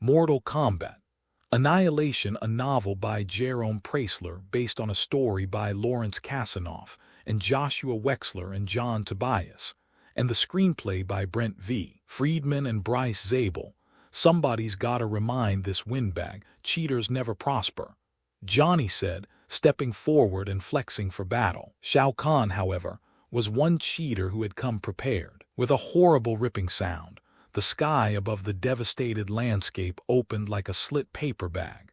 Mortal Kombat Annihilation, a novel by Jerome Preisler based on a story by Lawrence Kasanoff and Joshua Wexler and John Tobias, and the screenplay by Brent V. Friedman and Bryce Zabel. Somebody's gotta remind this windbag, cheaters never prosper, Johnny said, stepping forward and flexing for battle. Shao Kahn, however, was one cheater who had come prepared. With a horrible ripping sound, the sky above the devastated landscape opened like a slit paper bag,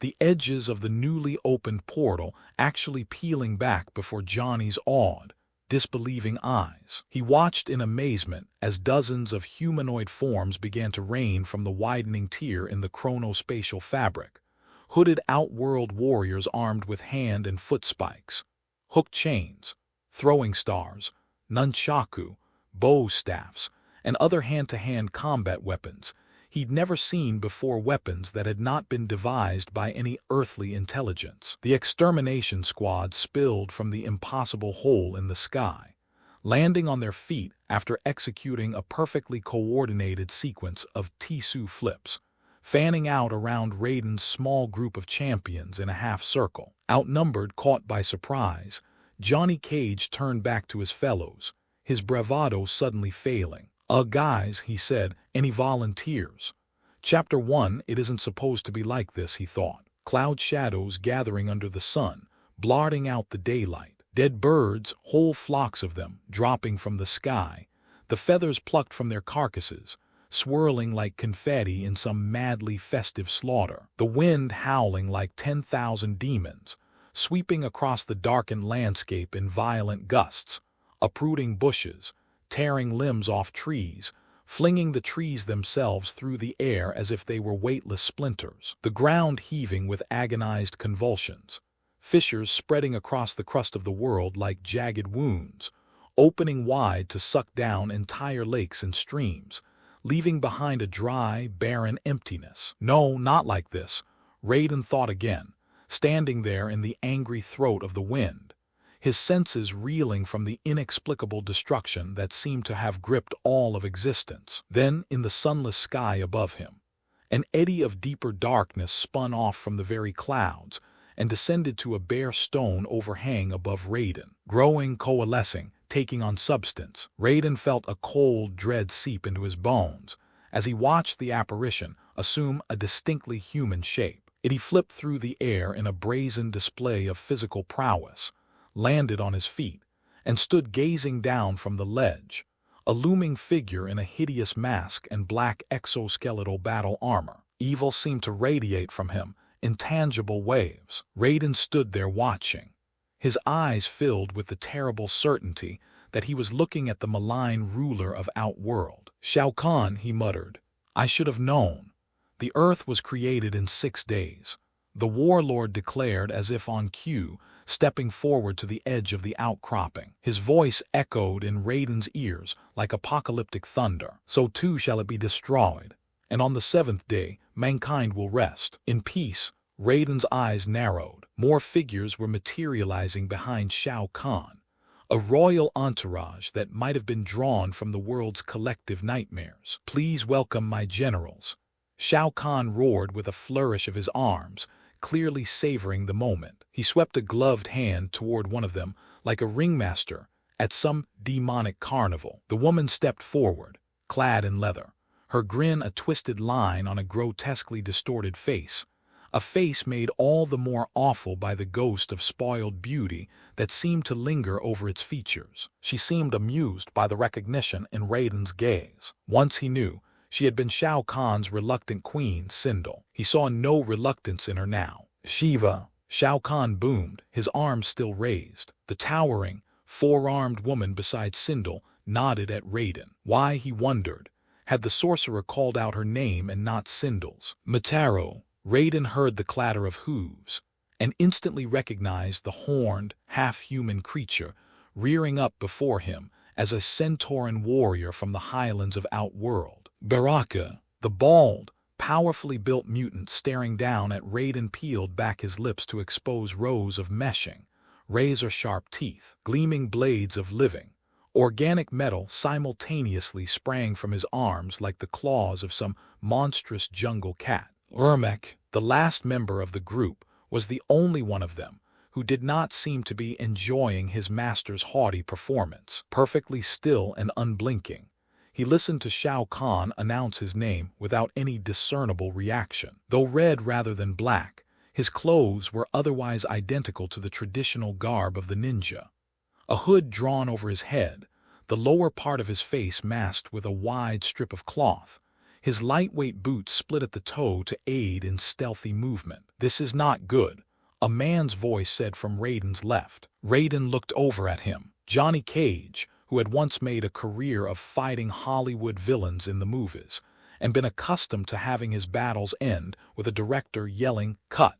the edges of the newly opened portal actually peeling back before Johnny's awed, disbelieving eyes. He watched in amazement as dozens of humanoid forms began to rain from the widening tear in the chronospatial fabric. Hooded outworld warriors armed with hand and foot spikes, hook chains, throwing stars, nunchaku, bow staffs, and other hand-to-hand combat weapons. He'd never seen before weapons that had not been devised by any earthly intelligence. The extermination squad spilled from the impossible hole in the sky, landing on their feet after executing a perfectly coordinated sequence of Tisu flips, fanning out around Raiden's small group of champions in a half-circle. Outnumbered, caught by surprise, Johnny Cage turned back to his fellows, his bravado suddenly failing. Guys," he said, "any volunteers?" Chapter 1. It isn't supposed to be like this, he thought. Cloud shadows gathering under the sun, blotting out the daylight. Dead birds, whole flocks of them, dropping from the sky, the feathers plucked from their carcasses, swirling like confetti in some madly festive slaughter. The wind howling like 10,000 demons, sweeping across the darkened landscape in violent gusts, uprooting bushes, tearing limbs off trees, flinging the trees themselves through the air as if they were weightless splinters. The ground heaving with agonized convulsions, fissures spreading across the crust of the world like jagged wounds, opening wide to suck down entire lakes and streams, leaving behind a dry, barren emptiness. No, not like this, Raiden thought again, standing there in the angry throat of the wind, his senses reeling from the inexplicable destruction that seemed to have gripped all of existence. Then, in the sunless sky above him, an eddy of deeper darkness spun off from the very clouds and descended to a bare stone overhang above Raiden. Growing, coalescing, taking on substance, Raiden felt a cold dread seep into his bones as he watched the apparition assume a distinctly human shape. He flipped through the air in a brazen display of physical prowess, landed on his feet, and stood gazing down from the ledge, a looming figure in a hideous mask and black exoskeletal battle armor. Evil seemed to radiate from him in tangible waves. Raiden stood there watching, his eyes filled with the terrible certainty that he was looking at the malign ruler of Outworld. "Shao Kahn," he muttered, "I should have known. The earth was created in 6 days," the warlord declared as if on cue, stepping forward to the edge of the outcropping. His voice echoed in Raiden's ears like apocalyptic thunder. "So too shall it be destroyed, and on the 7th day mankind will rest in peace." Raiden's eyes narrowed. More figures were materializing behind Shao Kahn, a royal entourage that might have been drawn from the world's collective nightmares. "Please welcome my generals," Shao Kahn roared with a flourish of his arms, clearly savoring the moment. He swept a gloved hand toward one of them like a ringmaster at some demonic carnival. The woman stepped forward, clad in leather, her grin a twisted line on a grotesquely distorted face, a face made all the more awful by the ghost of spoiled beauty that seemed to linger over its features. She seemed amused by the recognition in Raiden's gaze. Once he knew she had been Shao Kahn's reluctant queen, Sindel. He saw no reluctance in her now. "Shiva," Shao Kahn boomed, his arms still raised. The towering, four-armed woman beside Sindel nodded at Raiden. Why, he wondered, had the sorcerer called out her name and not Sindel's? "Mataro." Raiden heard the clatter of hooves and instantly recognized the horned, half-human creature rearing up before him as a Centauran warrior from the highlands of Outworld. Baraka, the bald, powerfully built mutant staring down at Raiden peeled back his lips to expose rows of meshing, razor-sharp teeth, gleaming blades of living, Organic metal simultaneously sprang from his arms like the claws of some monstrous jungle cat. Ermek, the last member of the group, was the only one of them who did not seem to be enjoying his master's haughty performance. Perfectly still and unblinking, he listened to Shao Kahn announce his name without any discernible reaction. Though red rather than black, his clothes were otherwise identical to the traditional garb of the ninja. A hood drawn over his head, the lower part of his face masked with a wide strip of cloth. His lightweight boots split at the toe to aid in stealthy movement. "This is not good," a man's voice said from Raiden's left. Raiden looked over at him. Johnny Cage, who had once made a career of fighting Hollywood villains in the movies, and been accustomed to having his battles end with a director yelling, "Cut,"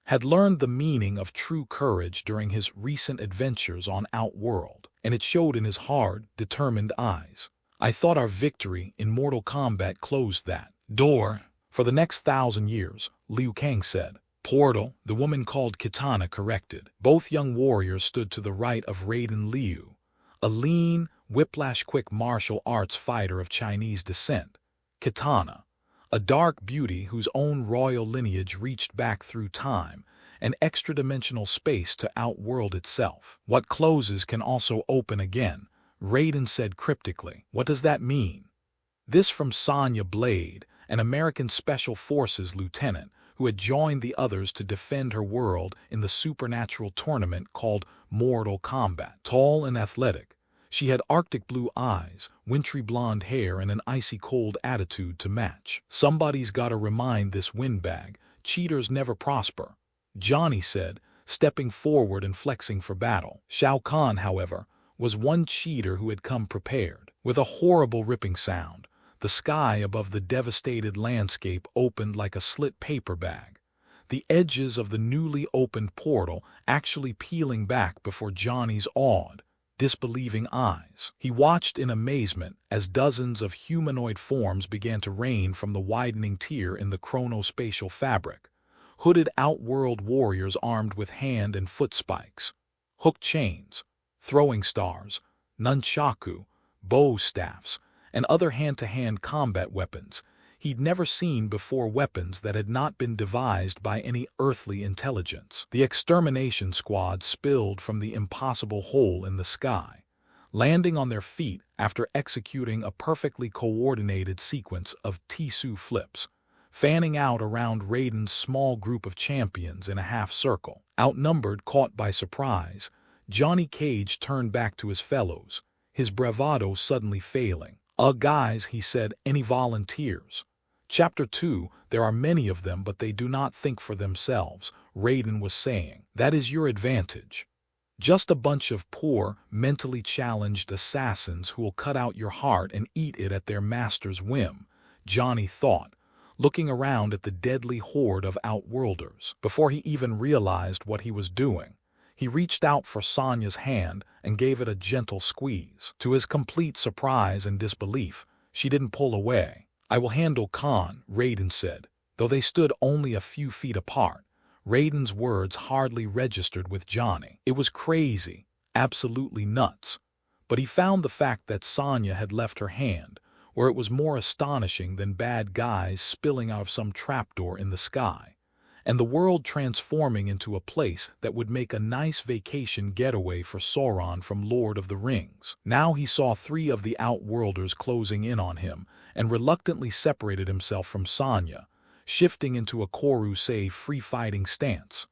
had learned the meaning of true courage during his recent adventures on Outworld, and it showed in his hard, determined eyes. "I thought our victory in Mortal Kombat closed that door for the next 1,000 years, Liu Kang said. Portal, the woman called Kitana corrected. Both young warriors stood to the right of Raiden Liu, a lean, whiplash-quick martial arts fighter of Chinese descent. Kitana, a dark beauty whose own royal lineage reached back through time and extra-dimensional space to Outworld itself. "What closes can also open again," Raiden said cryptically. "What does that mean?" This from Sonya Blade, an American Special Forces lieutenant who had joined the others to defend her world in the supernatural tournament called Mortal Kombat. Tall and athletic, she had Arctic blue eyes, wintry blonde hair, and an icy-cold attitude to match. "Somebody's gotta remind this windbag, cheaters never prosper," Johnny said, stepping forward and flexing for battle. Shao Kahn, however, was one cheater who had come prepared. With a horrible ripping sound, the sky above the devastated landscape opened like a slit paper bag, the edges of the newly opened portal actually peeling back before Johnny's awed, disbelieving eyes. He watched in amazement as dozens of humanoid forms began to rain from the widening tier in the chronospatial fabric. Hooded Outworld warriors armed with hand and foot spikes, hook chains, throwing stars, nunchaku, bow staffs, and other hand-to-hand combat weapons. He'd never seen before weapons that had not been devised by any earthly intelligence. The extermination squad spilled from the impossible hole in the sky, landing on their feet after executing a perfectly coordinated sequence of Tisu flips, fanning out around Raiden's small group of champions in a half-circle. Outnumbered, caught by surprise, Johnny Cage turned back to his fellows, his bravado suddenly failing. Guys," he said, "any volunteers?" Chapter 2, "There are many of them, but they do not think for themselves," Raiden was saying. "That is your advantage. Just a bunch of poor, mentally challenged assassins who will cut out your heart and eat it at their master's whim," Johnny thought, looking around at the deadly horde of Outworlders. Before he even realized what he was doing, he reached out for Sonya's hand and gave it a gentle squeeze. To his complete surprise and disbelief, she didn't pull away. "I will handle Khan," Raiden said. Though they stood only a few feet apart, Raiden's words hardly registered with Johnny. It was crazy, absolutely nuts. But he found the fact that Sonya had left her hand, where it was more astonishing than bad guys spilling out of some trapdoor in the sky, and the world transforming into a place that would make a nice vacation getaway for Sauron from Lord of the Rings. Now he saw 3 of the Outworlders closing in on him and reluctantly separated himself from Sonya, shifting into a Korusei free-fighting stance,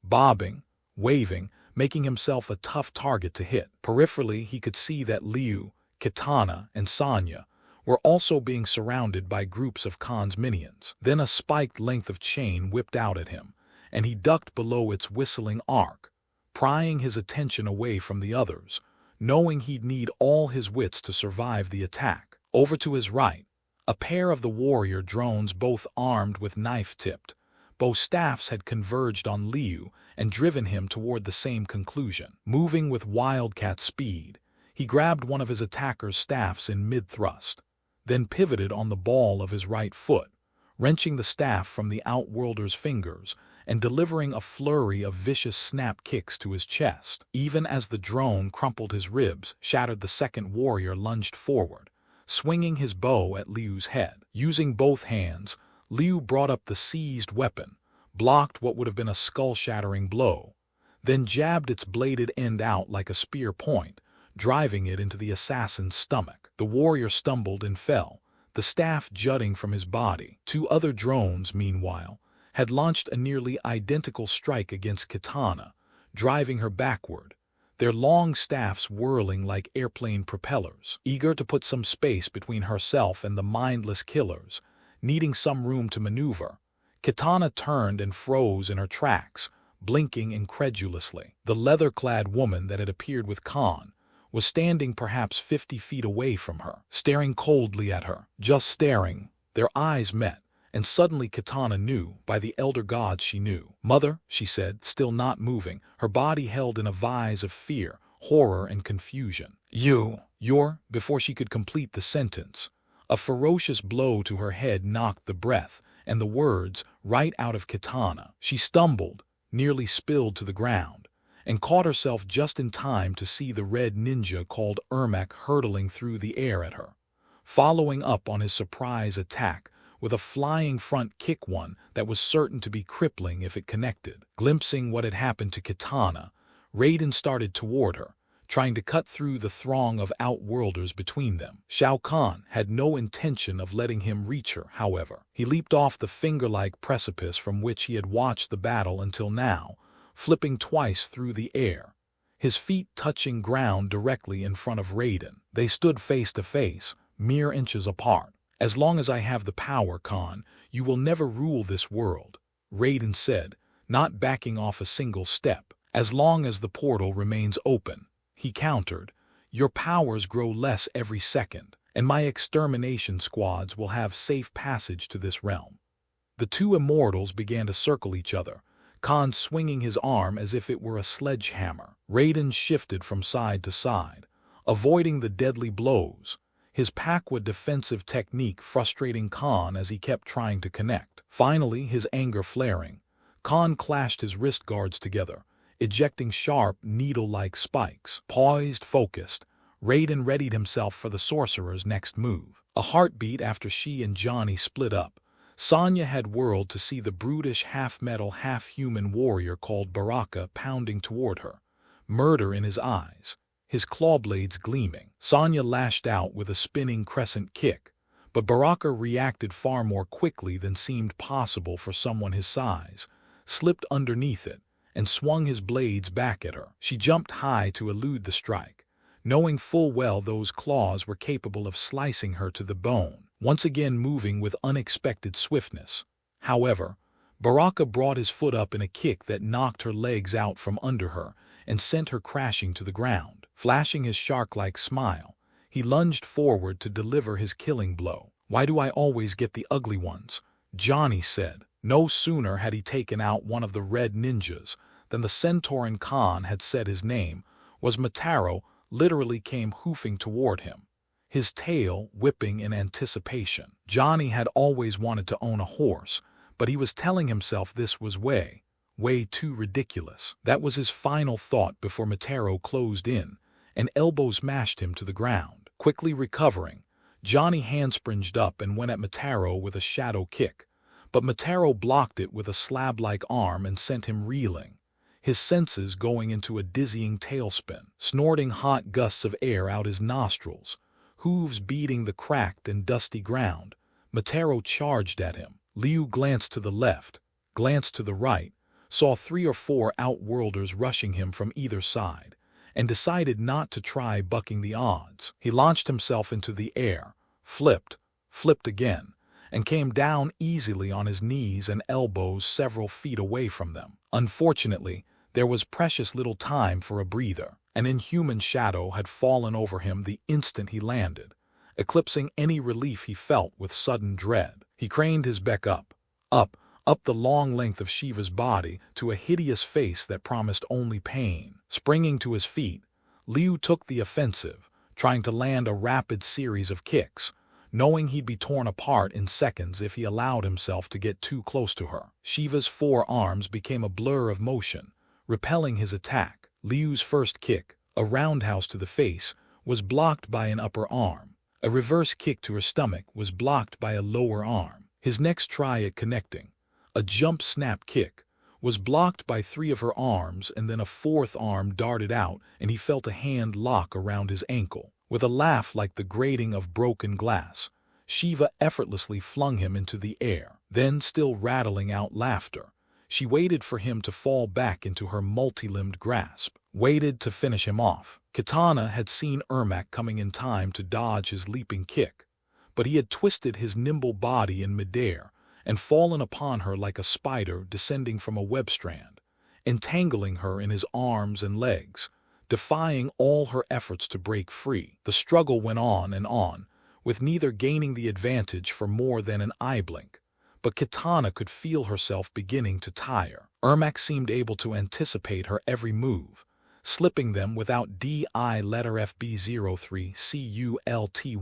bobbing, waving, making himself a tough target to hit. Peripherally, he could see that Liu, Kitana, and Sonya were also being surrounded by groups of Khan's minions. Then a spiked length of chain whipped out at him, and he ducked below its whistling arc, prying his attention away from the others, knowing he'd need all his wits to survive the attack. Over to his right, a pair of the warrior drones, both armed with knife-tipped bow staffs, had converged on Liu and driven him toward the same conclusion. Moving with wildcat speed, he grabbed one of his attacker's staffs in mid-thrust, then pivoted on the ball of his right foot, wrenching the staff from the Outworlder's fingers and delivering a flurry of vicious snap kicks to his chest. Even as the drone crumpled his ribs, shattered, the second warrior lunged forward, swinging his bow at Liu's head. Using both hands, Liu brought up the seized weapon, blocked what would have been a skull-shattering blow, then jabbed its bladed end out like a spear point, driving it into the assassin's stomach. The warrior stumbled and fell, the staff jutting from his body. Two other drones, meanwhile, had launched a nearly identical strike against Kitana, driving her backward, their long staffs whirling like airplane propellers. Eager to put some space between herself and the mindless killers, needing some room to maneuver, Kitana turned and froze in her tracks, blinking incredulously. The leather-clad woman that had appeared with Khan was standing perhaps 50 feet away from her, staring coldly at her. Just staring, their eyes met, and suddenly Kitana knew, by the elder gods she knew. "Mother," she said, still not moving, her body held in a vise of fear, horror, and confusion. You're," before she could complete the sentence, a ferocious blow to her head knocked the breath and the words right out of Kitana. She stumbled, nearly spilled to the ground, and caught herself just in time to see the red ninja called Ermac hurtling through the air at her, following up on his surprise attack with a flying front kick, one that was certain to be crippling if it connected. Glimpsing what had happened to Kitana, Raiden started toward her, trying to cut through the throng of outworlders between them. Shao Kahn had no intention of letting him reach her, however. He leaped off the finger-like precipice from which he had watched the battle until now, flipping twice through the air, his feet touching ground directly in front of Raiden. They stood face to face, mere inches apart. "As long as I have the power, Khan, you will never rule this world," Raiden said, not backing off a single step. "As long as the portal remains open," he countered, "your powers grow less every second, and my extermination squads will have safe passage to this realm." The two immortals began to circle each other, Khan swinging his arm as if it were a sledgehammer. Raiden shifted from side to side, avoiding the deadly blows, his Pakwa defensive technique frustrating Khan as he kept trying to connect. Finally, his anger flaring, Khan clashed his wrist guards together, ejecting sharp, needle-like spikes. Poised, focused, Raiden readied himself for the sorcerer's next move. A heartbeat after she and Johnny split up, Sonya had whirled to see the brutish half-metal, half-human warrior called Baraka pounding toward her, murder in his eyes, his claw blades gleaming. Sonya lashed out with a spinning crescent kick, but Baraka reacted far more quickly than seemed possible for someone his size, slipped underneath it, and swung his blades back at her. She jumped high to elude the strike, knowing full well those claws were capable of slicing her to the bone. Once again moving with unexpected swiftness, however, Baraka brought his foot up in a kick that knocked her legs out from under her and sent her crashing to the ground. Flashing his shark-like smile, he lunged forward to deliver his killing blow. "Why do I always get the ugly ones?" Johnny said. No sooner had he taken out one of the red ninjas than the Centauran Khan had said his name, was Mataro literally came hoofing toward him, his tail whipping in anticipation. Johnny had always wanted to own a horse, but he was telling himself this was way too ridiculous. That was his final thought before Mataro closed in and elbow smashed him to the ground. Quickly recovering, Johnny handspringed up and went at Mataro with a shadow kick, but Mataro blocked it with a slab-like arm and sent him reeling, his senses going into a dizzying tailspin. Snorting hot gusts of air out his nostrils, hooves beating the cracked and dusty ground, Mataro charged at him. Liu glanced to the left, glanced to the right, saw 3 or 4 outworlders rushing him from either side, and decided not to try bucking the odds. He launched himself into the air, flipped again, and came down easily on his knees and elbows several feet away from them. Unfortunately, there was precious little time for a breather. An inhuman shadow had fallen over him the instant he landed, eclipsing any relief he felt with sudden dread. He craned his beak up the long length of Shiva's body to a hideous face that promised only pain. Springing to his feet, Liu took the offensive, trying to land a rapid series of kicks, knowing he'd be torn apart in seconds if he allowed himself to get too close to her. Shiva's forearms became a blur of motion, repelling his attack. Liu's first kick, a roundhouse to the face, was blocked by an upper arm. A reverse kick to her stomach was blocked by a lower arm. His next try at connecting, a jump snap kick, was blocked by 3 of her arms, and then a 4th arm darted out and he felt a hand lock around his ankle. With a laugh like the grating of broken glass, Shiva effortlessly flung him into the air. Then, still rattling out laughter, she waited for him to fall back into her multi-limbed grasp, waited to finish him off. Kitana had seen Ermac coming in time to dodge his leaping kick, but he had twisted his nimble body in midair and fallen upon her like a spider descending from a web strand, entangling her in his arms and legs, defying all her efforts to break free. The struggle went on, with neither gaining the advantage for more than an eye blink, but Kitana could feel herself beginning to tire. Ermac seemed able to anticipate her every move, slipping them without DI letter FB03 CULTY,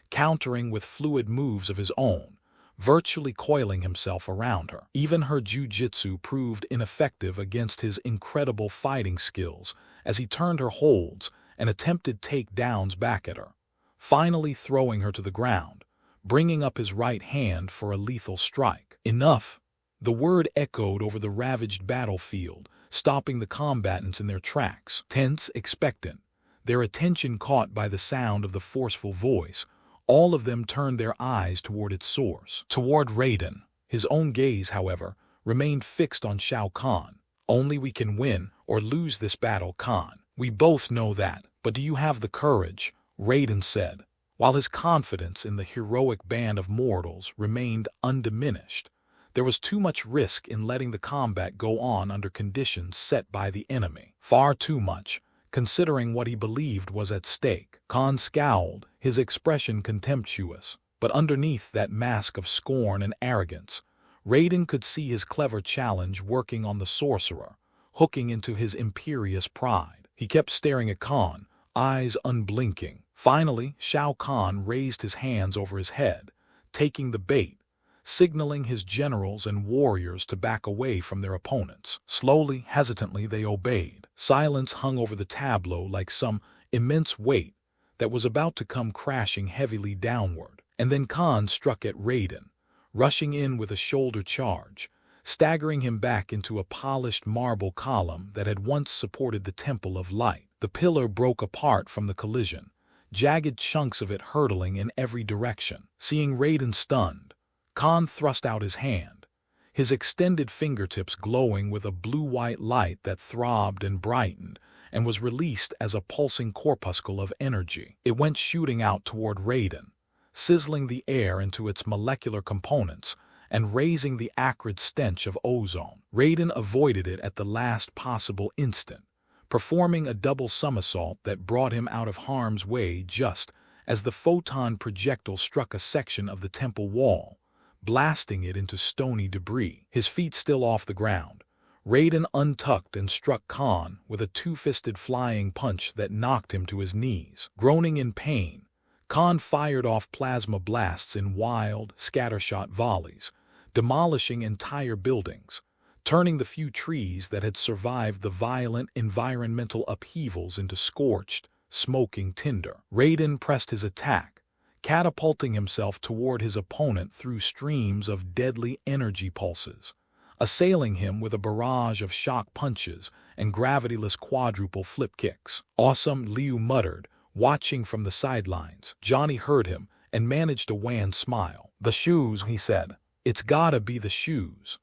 countering with fluid moves of his own, virtually coiling himself around her. Even her jiu-jitsu proved ineffective against his incredible fighting skills as he turned her holds and attempted takedowns back at her, finally throwing her to the ground, bringing up his right hand for a lethal strike. Enough! The word echoed over the ravaged battlefield, stopping the combatants in their tracks, tense, expectant, their attention caught by the sound of the forceful voice. All of them turned their eyes toward its source, toward Raiden. His own gaze, however, remained fixed on Shao Kahn. Only we can win or lose this battle, Kahn. We both know that, but do you have the courage? Raiden said, while his confidence in the heroic band of mortals remained undiminished. There was too much risk in letting the combat go on under conditions set by the enemy. Far too much, considering what he believed was at stake. Kahn scowled, his expression contemptuous, but underneath that mask of scorn and arrogance, Raiden could see his clever challenge working on the sorcerer, hooking into his imperious pride. He kept staring at Kahn, eyes unblinking. Finally, Shao Kahn raised his hands over his head, taking the bait, signaling his generals and warriors to back away from their opponents. Slowly, hesitantly, they obeyed. Silence hung over the tableau like some immense weight that was about to come crashing heavily downward. And then Kahn struck at Raiden, rushing in with a shoulder charge, staggering him back into a polished marble column that had once supported the Temple of Light. The pillar broke apart from the collision, jagged chunks of it hurtling in every direction. Seeing Raiden stunned, Kahn thrust out his hand, his extended fingertips glowing with a blue-white light that throbbed and brightened and was released as a pulsing corpuscle of energy. It went shooting out toward Raiden, sizzling the air into its molecular components and raising the acrid stench of ozone. Raiden avoided it at the last possible instant, performing a double somersault that brought him out of harm's way just as the photon projectile struck a section of the temple wall, blasting it into stony debris. His feet still off the ground, Raiden untucked and struck Kahn with a two-fisted flying punch that knocked him to his knees. Groaning in pain, Kahn fired off plasma blasts in wild, scattershot volleys, demolishing entire buildings, turning the few trees that had survived the violent environmental upheavals into scorched, smoking tinder. Raiden pressed his attack, catapulting himself toward his opponent through streams of deadly energy pulses, assailing him with a barrage of shock punches and gravityless quadruple flip kicks. Awesome, Liu muttered, watching from the sidelines. Johnny heard him and managed a wan smile. The shoes, he said. It's gotta be the shoes.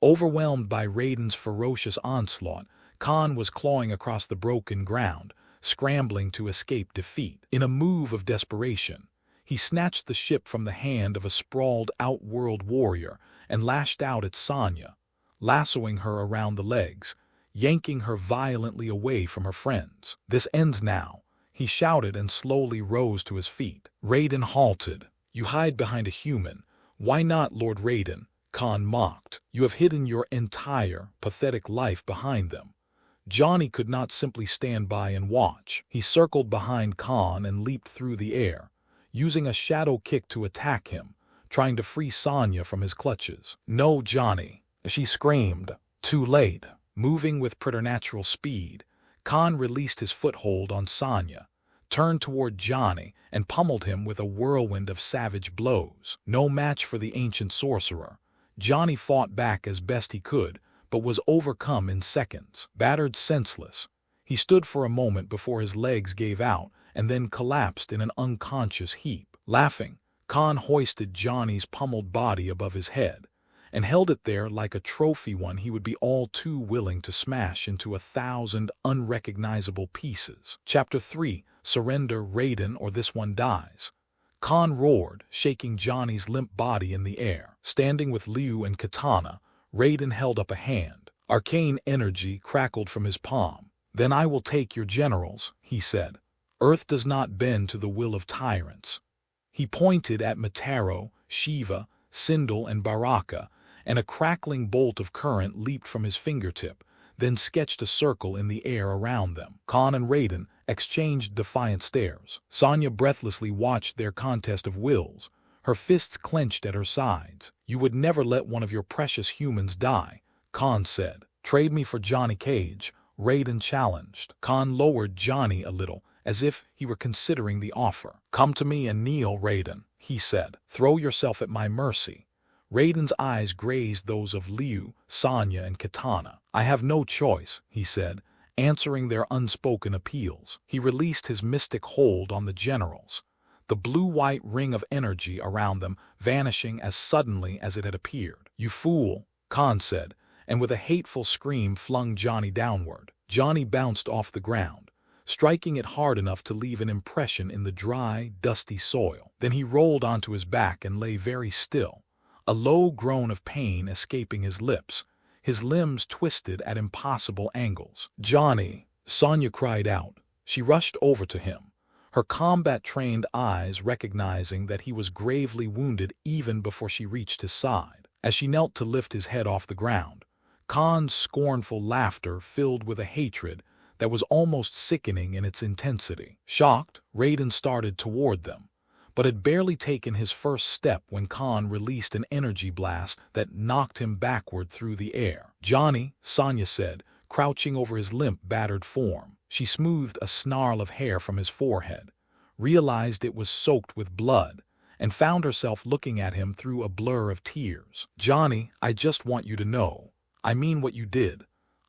Overwhelmed by Raiden's ferocious onslaught, Kahn was clawing across the broken ground, scrambling to escape defeat. In a move of desperation, he snatched the ship from the hand of a sprawled outworld warrior and lashed out at Sonya, lassoing her around the legs, yanking her violently away from her friends. This ends now, he shouted and slowly rose to his feet. Raiden halted. You hide behind a human. Why not, Lord Raiden? Kahn mocked. You have hidden your entire, pathetic life behind them. Johnny could not simply stand by and watch. He circled behind Kahn and leaped through the air, using a shadow kick to attack him, trying to free Sonya from his clutches. "No, Johnny," she screamed. Too late. Moving with preternatural speed, Khan released his foothold on Sonya, turned toward Johnny, and pummeled him with a whirlwind of savage blows. No match for the ancient sorcerer. Johnny fought back as best he could, but was overcome in seconds. Battered senseless, he stood for a moment before his legs gave out and then collapsed in an unconscious heap. Laughing, Khan hoisted Johnny's pummeled body above his head and held it there like a trophy one he would be all too willing to smash into 1,000 unrecognizable pieces. Chapter 3: Surrender, Raiden, or This One Dies. Khan roared, shaking Johnny's limp body in the air. Standing with Liu and Katana, Raiden held up a hand. Arcane energy crackled from his palm. "Then I will take your generals," he said. "Earth does not bend to the will of tyrants." He pointed at Mataro, Shiva, Sindel, and Baraka, and a crackling bolt of current leaped from his fingertip, then sketched a circle in the air around them. Khan and Raiden exchanged defiant stares. Sonya breathlessly watched their contest of wills, her fists clenched at her sides. "You would never let one of your precious humans die," Khan said. "Trade me for Johnny Cage," Raiden challenged. Khan lowered Johnny a little, as if he were considering the offer. "Come to me and kneel, Raiden," he said. "Throw yourself at my mercy." Raiden's eyes grazed those of Liu, Sonya, and Katana. "I have no choice," he said, answering their unspoken appeals. He released his mystic hold on the generals, the blue-white ring of energy around them vanishing as suddenly as it had appeared. "You fool," Khan said, and with a hateful scream flung Johnny downward. Johnny bounced off the ground, striking it hard enough to leave an impression in the dry, dusty soil. Then he rolled onto his back and lay very still, a low groan of pain escaping his lips, his limbs twisted at impossible angles. "Johnny!" Sonya cried out. She rushed over to him, her combat-trained eyes recognizing that he was gravely wounded even before she reached his side. As she knelt to lift his head off the ground, Khan's scornful laughter filled with a hatred that was almost sickening in its intensity. Shocked, Raiden started toward them, but had barely taken his first step when Khan released an energy blast that knocked him backward through the air. "Johnny," Sonya said, crouching over his limp, battered form. She smoothed a snarl of hair from his forehead, realized it was soaked with blood, and found herself looking at him through a blur of tears. "Johnny, I just want you to know. I mean what you did."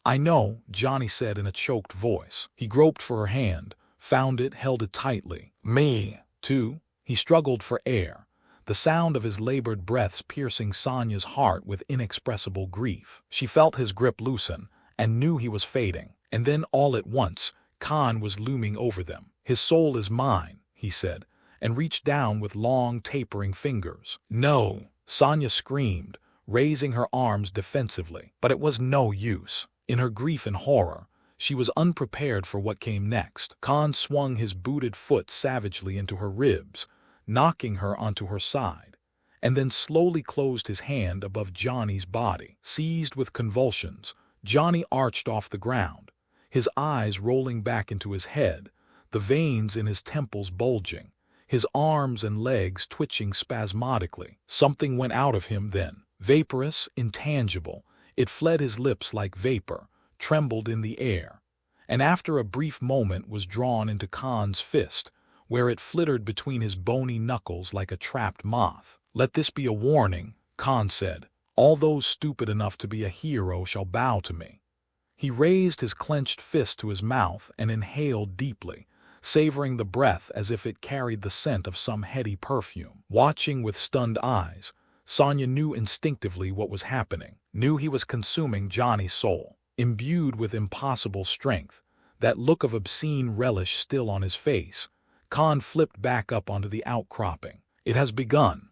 "I know," Johnny said in a choked voice. He groped for her hand, found it, held it tightly. "Me, too." He struggled for air, the sound of his labored breaths piercing Sonya's heart with inexpressible grief. She felt his grip loosen and knew he was fading. And then all at once, Khan was looming over them. "His soul is mine," he said, and reached down with long, tapering fingers. "No!" Sonya screamed, raising her arms defensively. But it was no use. In her grief and horror, she was unprepared for what came next. Khan swung his booted foot savagely into her ribs, knocking her onto her side, and then slowly closed his hand above Johnny's body. Seized with convulsions, Johnny arched off the ground, his eyes rolling back into his head, the veins in his temples bulging, his arms and legs twitching spasmodically. Something went out of him then, vaporous, intangible. It fled his lips like vapor, trembled in the air, and after a brief moment was drawn into Khan's fist, where it flittered between his bony knuckles like a trapped moth. "Let this be a warning," Khan said. "All those stupid enough to be a hero shall bow to me." He raised his clenched fist to his mouth and inhaled deeply, savoring the breath as if it carried the scent of some heady perfume. Watching with stunned eyes, Sonya knew instinctively what was happening, knew he was consuming Johnny's soul. Imbued with impossible strength, that look of obscene relish still on his face, Khan flipped back up onto the outcropping. "It has begun,"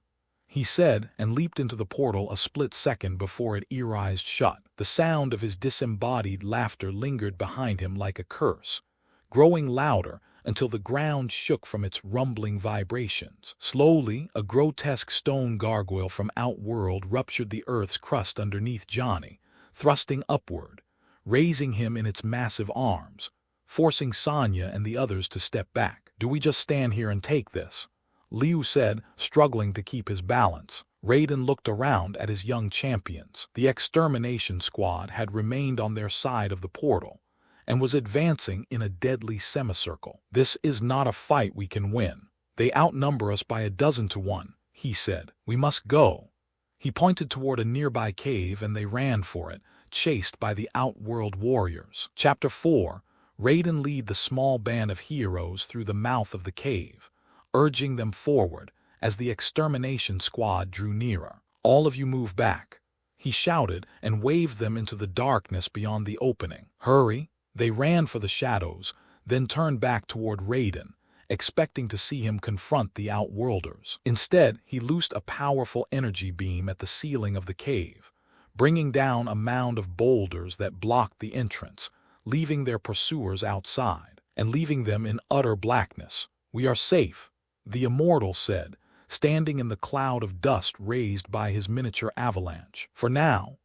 he said, and leaped into the portal a split second before it earized shut. The sound of his disembodied laughter lingered behind him like a curse, growing louder until the ground shook from its rumbling vibrations. Slowly, a grotesque stone gargoyle from Outworld ruptured the earth's crust underneath Johnny, thrusting upward, raising him in its massive arms, forcing Sonya and the others to step back. "Do we just stand here and take this?" Liu said, struggling to keep his balance. Raiden looked around at his young champions. The extermination squad had remained on their side of the portal and was advancing in a deadly semicircle. "This is not a fight we can win. They outnumber us by 12 to 1, he said. "We must go." He pointed toward a nearby cave and they ran for it, chased by the Outworld warriors. Chapter 4. Raiden led the small band of heroes through the mouth of the cave, urging them forward as the extermination squad drew nearer. "All of you move back," he shouted and waved them into the darkness beyond the opening. "Hurry!" They ran for the shadows, then turned back toward Raiden, expecting to see him confront the Outworlders. Instead, he loosed a powerful energy beam at the ceiling of the cave, bringing down a mound of boulders that blocked the entrance, leaving their pursuers outside, and leaving them in utter blackness. "We are safe," the immortal said, standing in the cloud of dust raised by his miniature avalanche. For now,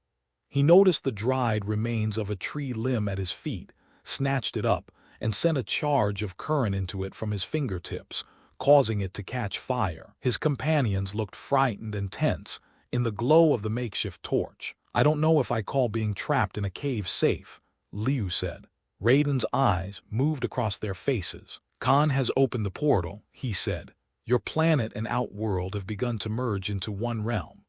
he noticed the dried remains of a tree limb at his feet, snatched it up, and sent a charge of current into it from his fingertips, causing it to catch fire. His companions looked frightened and tense in the glow of the makeshift torch. "I don't know if I call being trapped in a cave safe," Liu said. Raiden's eyes moved across their faces. "Khan has opened the portal," he said. "Your planet and Outworld have begun to merge into one realm."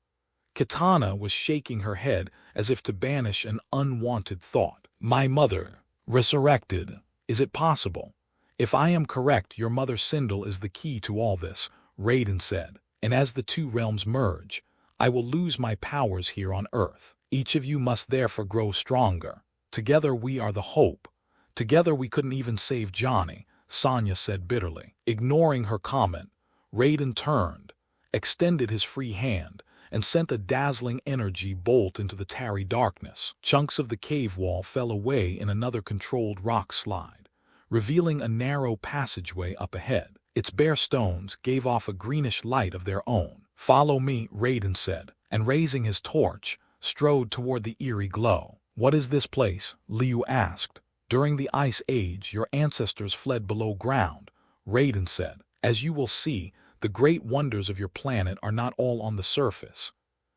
Kitana was shaking her head as if to banish an unwanted thought. "My mother, resurrected. Is it possible?" "If I am correct, your mother Sindel is the key to all this," Raiden said. "And as the two realms merge, I will lose my powers here on Earth. Each of you must therefore grow stronger. Together we are the hope. Together we couldn't even save Johnny," Sonya said bitterly. Ignoring her comment, Raiden turned, extended his free hand, and sent a dazzling energy bolt into the tarry darkness. Chunks of the cave wall fell away in another controlled rock slide, revealing a narrow passageway up ahead. Its bare stones gave off a greenish light of their own. "Follow me," Raiden said, and raising his torch, strode toward the eerie glow. "What is this place?" Liu asked. "During the Ice Age, your ancestors fled below ground," Raiden said. "As you will see, the great wonders of your planet are not all on the surface."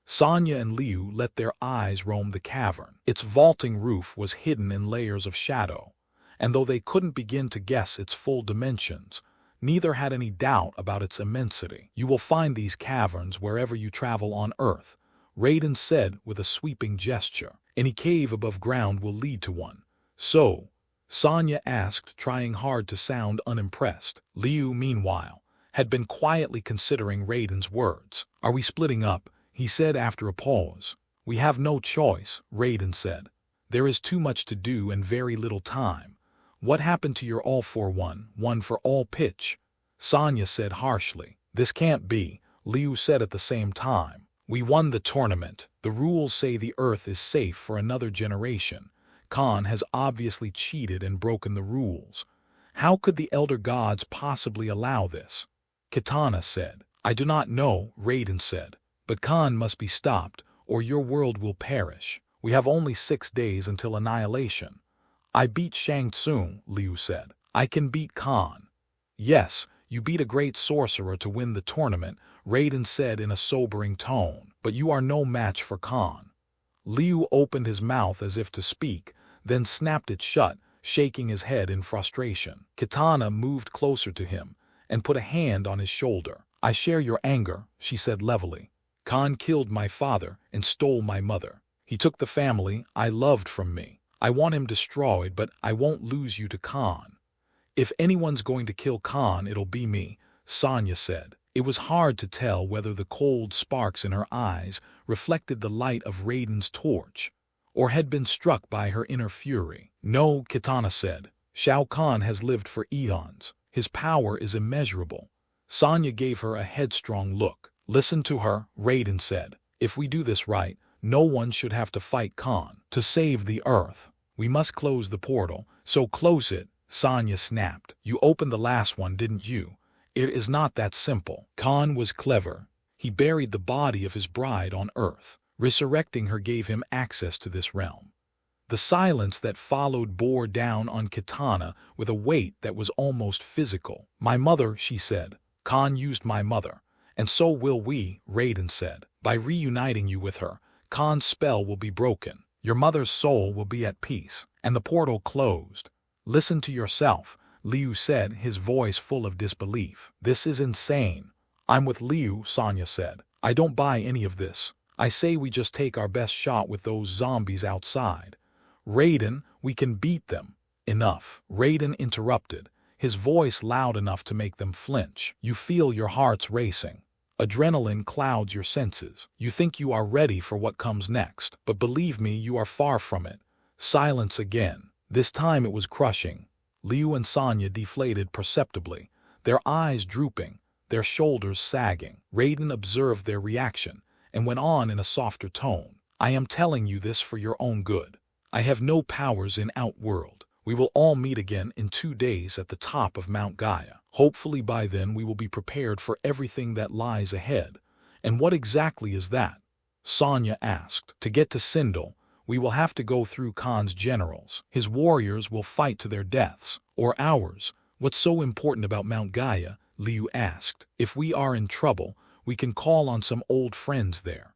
Sonya and Liu let their eyes roam the cavern. Its vaulting roof was hidden in layers of shadow, and though they couldn't begin to guess its full dimensions, neither had any doubt about its immensity. "You will find these caverns wherever you travel on Earth," Raiden said with a sweeping gesture. "Any cave above ground will lead to one." "So?" Sonya asked, trying hard to sound unimpressed. Liu, meanwhile, had been quietly considering Raiden's words. "Are we splitting up?" he said after a pause. "We have no choice," Raiden said. "There is too much to do and very little time." "What happened to your all-for-one, one-for-all pitch?" Sonya said harshly. "This can't be," Liu said at the same time. "We won the tournament. The rules say the Earth is safe for another generation. Khan has obviously cheated and broken the rules. How could the Elder Gods possibly allow this?" Kitana said. "I do not know," Raiden said. "But Khan must be stopped, or your world will perish. We have only 6 days until annihilation." "I beat Shang Tsung," Liu said. "I can beat Khan." "Yes, you beat a great sorcerer to win the tournament," Raiden said in a sobering tone. "But you are no match for Khan." Liu opened his mouth as if to speak, then snapped it shut, shaking his head in frustration. Kitana moved closer to him and put a hand on his shoulder. "I share your anger," she said levelly. "Khan killed my father and stole my mother. He took the family I loved from me. I want him destroyed, but I won't lose you to Khan." "If anyone's going to kill Khan, it'll be me," Sonya said. It was hard to tell whether the cold sparks in her eyes reflected the light of Raiden's torch, or had been struck by her inner fury. "No," Kitana said. "Shao Kahn has lived for eons. His power is immeasurable." Sonya gave her a headstrong look. "Listen to her," Raiden said. "If we do this right, no one should have to fight Khan. To save the Earth, we must close the portal, so close it," Sonya snapped. "You opened the last one, didn't you? It is not that simple." Khan was clever. He buried the body of his bride on Earth. Resurrecting her gave him access to this realm. The silence that followed bore down on Kitana with a weight that was almost physical. "My mother," she said. Khan used my mother, and so will we, Raiden said. By reuniting you with her, Khan's spell will be broken. Your mother's soul will be at peace, and the portal closed. Listen to yourself, Liu said, his voice full of disbelief. This is insane. I'm with Liu, Sonya said. I don't buy any of this. I say we just take our best shot with those zombies outside. Raiden, we can beat them. Enough. Raiden interrupted, his voice loud enough to make them flinch. You feel your hearts racing. Adrenaline clouds your senses. You think you are ready for what comes next, but believe me, you are far from it. Silence again. This time it was crushing. Liu and Sonya deflated perceptibly, their eyes drooping, their shoulders sagging. Raiden observed their reaction and went on in a softer tone. I am telling you this for your own good. I have no powers in Outworld. We will all meet again in 2 days at the top of Mount Gaia. Hopefully by then we will be prepared for everything that lies ahead. And what exactly is that? Sonya asked. To get to Sindel, we will have to go through Khan's generals. His warriors will fight to their deaths. Or ours. What's so important about Mount Gaia? Liu asked. If we are in trouble, we can call on some old friends there.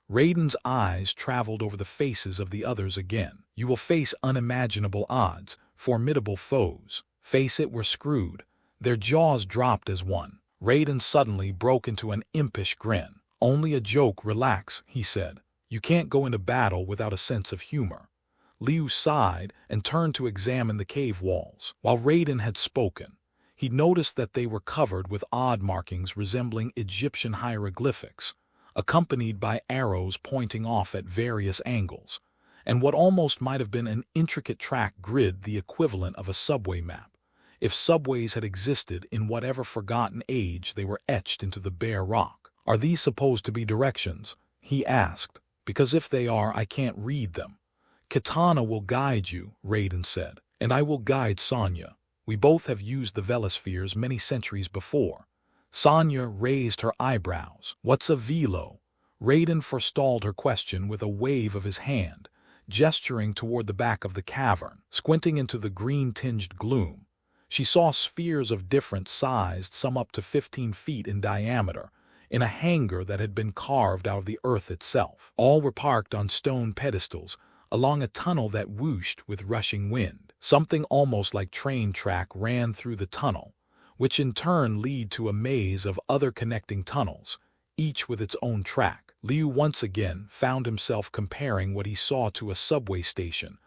Raiden's eyes traveled over the faces of the others again. You will face unimaginable odds, formidable foes. Face it, we're screwed. Their jaws dropped as one. Raiden suddenly broke into an impish grin. Only a joke, relax, he said. You can't go into battle without a sense of humor. Liu sighed and turned to examine the cave walls. While Raiden had spoken, he noticed that they were covered with odd markings resembling Egyptian hieroglyphics, accompanied by arrows pointing off at various angles, and what almost might have been an intricate track grid, the equivalent of a subway map. If subways had existed in whatever forgotten age, they were etched into the bare rock. Are these supposed to be directions? He asked. Because if they are, I can't read them. Kitana will guide you, Raiden said, and I will guide Sonya. We both have used the Velospheres many centuries before. Sonya raised her eyebrows. What's a velo? Raiden forestalled her question with a wave of his hand, gesturing toward the back of the cavern. Squinting into the green-tinged gloom, she saw spheres of different size, some up to 15 feet in diameter, in a hangar that had been carved out of the earth itself. All were parked on stone pedestals, along a tunnel that whooshed with rushing wind. Something almost like train track ran through the tunnel, which in turn led to a maze of other connecting tunnels, each with its own track. Liu once again found himself comparing what he saw to a subway station,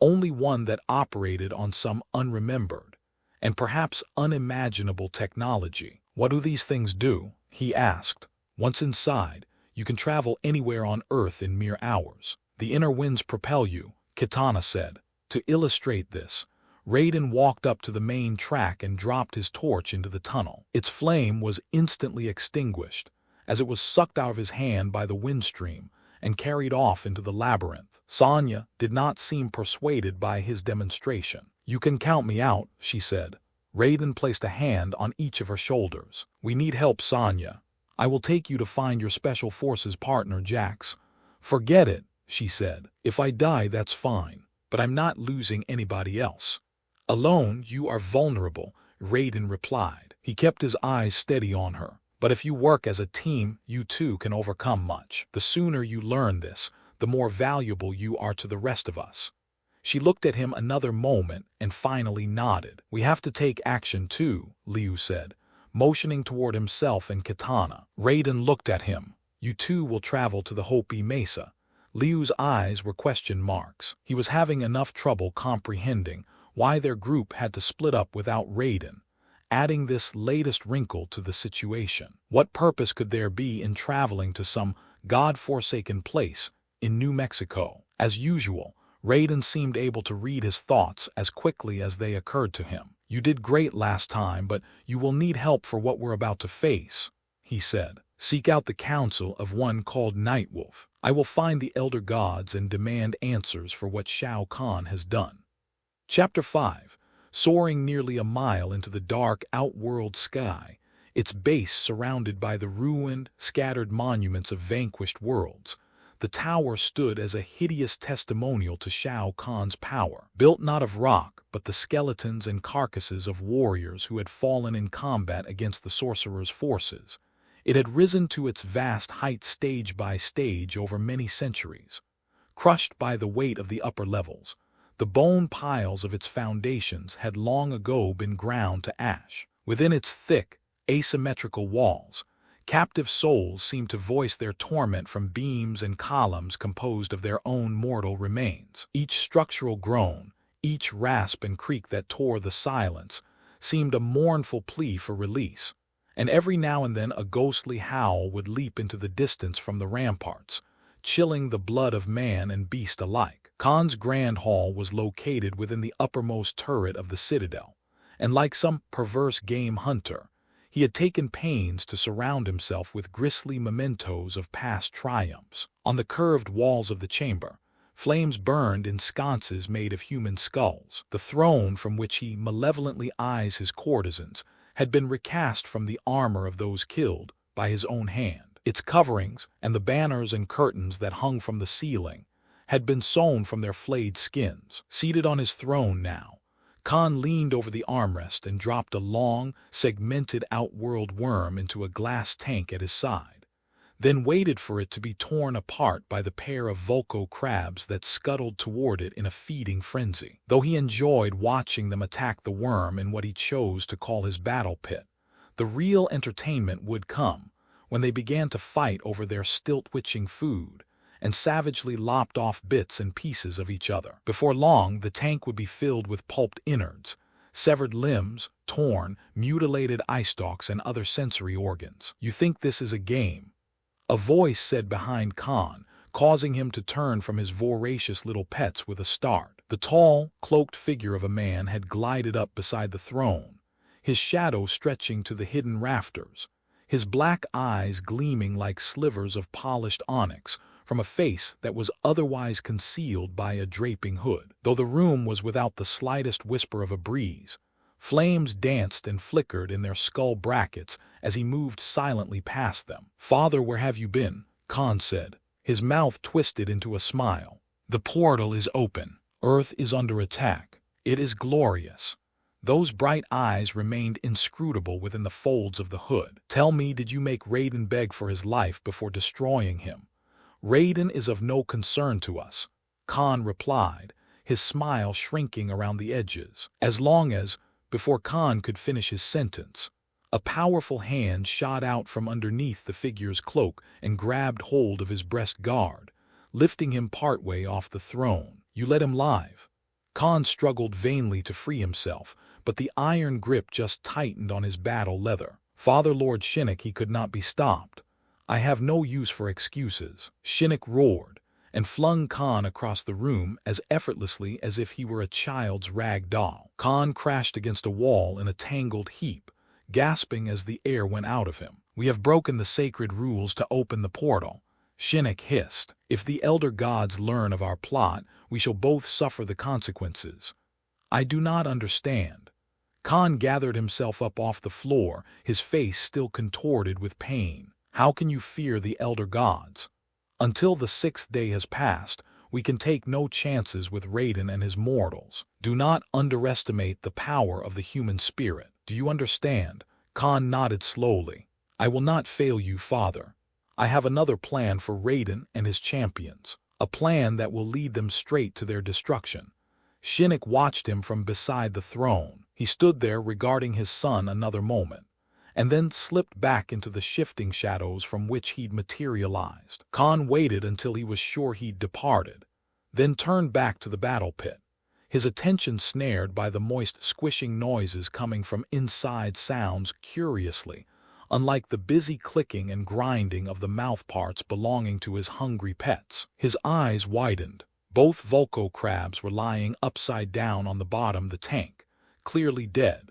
only one that operated on some unremembered and perhaps unimaginable technology. What do these things do? He asked. Once inside, you can travel anywhere on Earth in mere hours. The inner winds propel you, Kitana said. To illustrate this, Raiden walked up to the main track and dropped his torch into the tunnel. Its flame was instantly extinguished, as it was sucked out of his hand by the wind stream and carried off into the labyrinth. Sonya did not seem persuaded by his demonstration. You can count me out, she said. Raiden placed a hand on each of her shoulders. We need help, Sonya. I will take you to find your Special Forces partner, Jax. Forget it, she said. If I die, that's fine, but I'm not losing anybody else. Alone, you are vulnerable, Raiden replied. He kept his eyes steady on her. But if you work as a team, you too can overcome much. The sooner you learn this, the more valuable you are to the rest of us. She looked at him another moment and finally nodded. We have to take action too, Liu said, motioning toward himself and Kitana. Raiden looked at him. You two will travel to the Hopi Mesa. Liu's eyes were question marks. He was having enough trouble comprehending why their group had to split up without Raiden, adding this latest wrinkle to the situation. What purpose could there be in traveling to some god-forsaken place in New Mexico? As usual, Raiden seemed able to read his thoughts as quickly as they occurred to him. You did great last time, but you will need help for what we're about to face, he said. Seek out the counsel of one called Nightwolf. I will find the elder gods and demand answers for what Shao Kahn has done. Chapter 5. Soaring nearly a mile into the dark outworld sky, its base surrounded by the ruined, scattered monuments of vanquished worlds, The tower stood as a hideous testimonial to Shao Kahn's power, built not of rock, but the skeletons and carcasses of warriors who had fallen in combat against the sorcerer's forces. It had risen to its vast height stage by stage over many centuries, crushed by the weight of the upper levels. The bone piles of its foundations had long ago been ground to ash. Within its thick, asymmetrical walls, captive souls seemed to voice their torment from beams and columns composed of their own mortal remains. Each structural groan, each rasp and creak that tore the silence, seemed a mournful plea for release, and every now and then a ghostly howl would leap into the distance from the ramparts, chilling the blood of man and beast alike. Kahn's grand hall was located within the uppermost turret of the citadel, and like some perverse game hunter, he had taken pains to surround himself with grisly mementos of past triumphs. On the curved walls of the chamber, flames burned in sconces made of human skulls. The throne from which he malevolently eyes his courtesans had been recast from the armor of those killed by his own hand. Its coverings and the banners and curtains that hung from the ceiling had been sewn from their flayed skins. Seated on his throne now, Kahn leaned over the armrest and dropped a long, segmented outworld worm into a glass tank at his side, then waited for it to be torn apart by the pair of Vulco crabs that scuttled toward it in a feeding frenzy. Though he enjoyed watching them attack the worm in what he chose to call his battle pit, the real entertainment would come when they began to fight over their stilt-witching food and savagely lopped off bits and pieces of each other. Before long, the tank would be filled with pulped innards, severed limbs, torn, mutilated eye stalks, and other sensory organs. "You think this is a game?" a voice said behind Kahn, causing him to turn from his voracious little pets with a start. The tall, cloaked figure of a man had glided up beside the throne, his shadow stretching to the hidden rafters, his black eyes gleaming like slivers of polished onyx from a face that was otherwise concealed by a draping hood. Though the room was without the slightest whisper of a breeze, flames danced and flickered in their skull brackets as he moved silently past them. "Father, where have you been?" Kahn said, his mouth twisted into a smile. "The portal is open. Earth is under attack. It is glorious." Those bright eyes remained inscrutable within the folds of the hood. "Tell me, did you make Raiden beg for his life before destroying him?" "Raiden is of no concern to us," Kahn replied, his smile shrinking around the edges. As long as, before Kahn could finish his sentence, a powerful hand shot out from underneath the figure's cloak and grabbed hold of his breast guard, lifting him partway off the throne. "You let him live." Kahn struggled vainly to free himself, but the iron grip just tightened on his battle leather. "Father Lord Shinnok, he could not be stopped. I have no use for excuses." Shinnok roared and flung Kahn across the room as effortlessly as if he were a child's rag doll. Kahn crashed against a wall in a tangled heap, gasping as the air went out of him. "We have broken the sacred rules to open the portal," Shinnok hissed. "If the elder gods learn of our plot, we shall both suffer the consequences." "I do not understand." Kahn gathered himself up off the floor, his face still contorted with pain. "How can you fear the elder gods? Until the 6th day has passed, we can take no chances with Raiden and his mortals. Do not underestimate the power of the human spirit. Do you understand?" Kahn nodded slowly. "I will not fail you, father. I have another plan for Raiden and his champions, a plan that will lead them straight to their destruction." Shinnok watched him from beside the throne. He stood there regarding his son another moment, and then slipped back into the shifting shadows from which he'd materialized. Kahn waited until he was sure he'd departed, then turned back to the battle pit, his attention snared by the moist squishing noises coming from inside sounds curiously unlike the busy clicking and grinding of the mouthparts belonging to his hungry pets. His eyes widened. Both Vulco crabs were lying upside down on the bottom of the tank, clearly dead,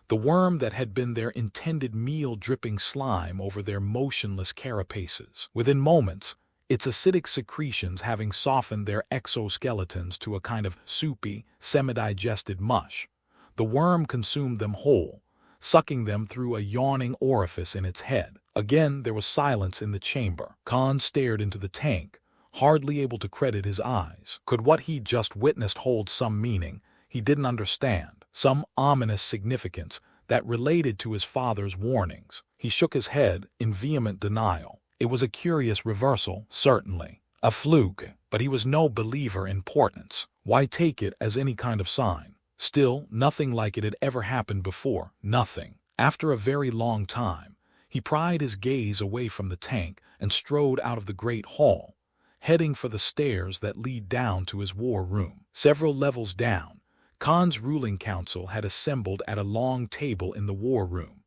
the worm that had been their intended meal dripping slime over their motionless carapaces. Within moments, its acidic secretions having softened their exoskeletons to a kind of soupy, semi-digested mush, the worm consumed them whole, sucking them through a yawning orifice in its head. Again there was silence in the chamber. Kahn stared into the tank, hardly able to credit his eyes. Could what he'd just witnessed hold some meaning he didn't understand, some ominous significance that related to his father's warnings? He shook his head in vehement denial. It was a curious reversal, certainly. A fluke, but he was no believer in portents. Why take it as any kind of sign? Still, nothing like it had ever happened before, nothing. After a very long time, he pried his gaze away from the tank and strode out of the great hall, heading for the stairs that lead down to his war room. Several levels down, Khan's ruling council had assembled at a long table in the war room,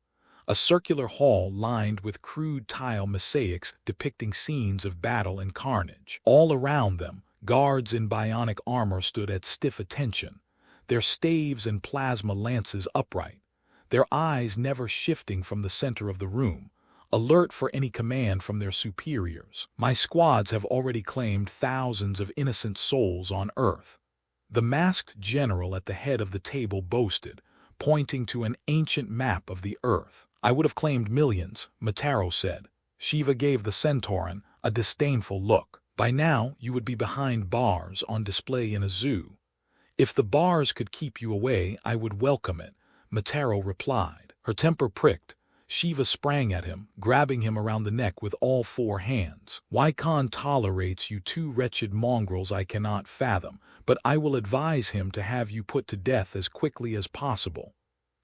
a circular hall lined with crude tile mosaics depicting scenes of battle and carnage. All around them, guards in bionic armor stood at stiff attention, their staves and plasma lances upright, their eyes never shifting from the center of the room, alert for any command from their superiors. My squads have already claimed thousands of innocent souls on Earth, the masked general at the head of the table boasted, pointing to an ancient map of the Earth. I would have claimed millions, Mataro said. Shiva gave the Centauran a disdainful look. By now, you would be behind bars on display in a zoo. If the bars could keep you away, I would welcome it, Mataro replied. Her temper pricked. Shiva sprang at him, grabbing him around the neck with all four hands. Why Khan tolerates you two wretched mongrels I cannot fathom, but I will advise him to have you put to death as quickly as possible,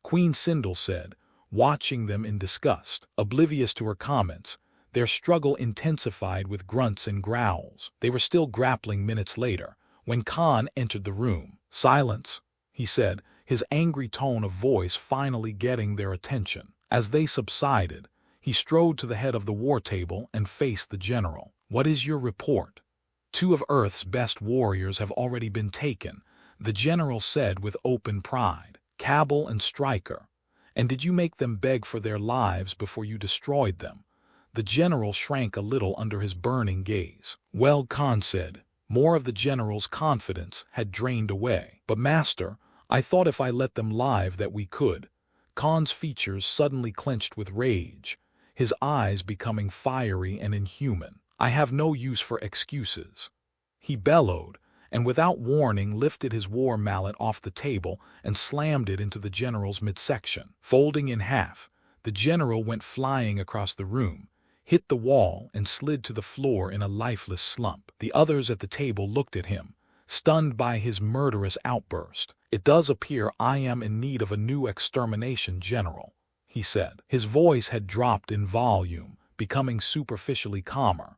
Queen Sindel said, watching them in disgust. Oblivious to her comments, their struggle intensified with grunts and growls. They were still grappling minutes later, when Khan entered the room. Silence, he said, his angry tone of voice finally getting their attention. As they subsided, he strode to the head of the war table and faced the general. What is your report? 2 of Earth's best warriors have already been taken, the general said with open pride. Cabal and Stryker. And did you make them beg for their lives before you destroyed them? The general shrank a little under his burning gaze. Well, Khan said, more of the general's confidence had drained away. But master, I thought if I let them live that we could. Khan's features suddenly clenched with rage, his eyes becoming fiery and inhuman. I have no use for excuses. He bellowed, and without warning lifted his war mallet off the table and slammed it into the general's midsection. Folding in half, the general went flying across the room, hit the wall and slid to the floor in a lifeless slump. The others at the table looked at him, stunned by his murderous outburst. It does appear I am in need of a new extermination general, he said. His voice had dropped in volume, becoming superficially calmer,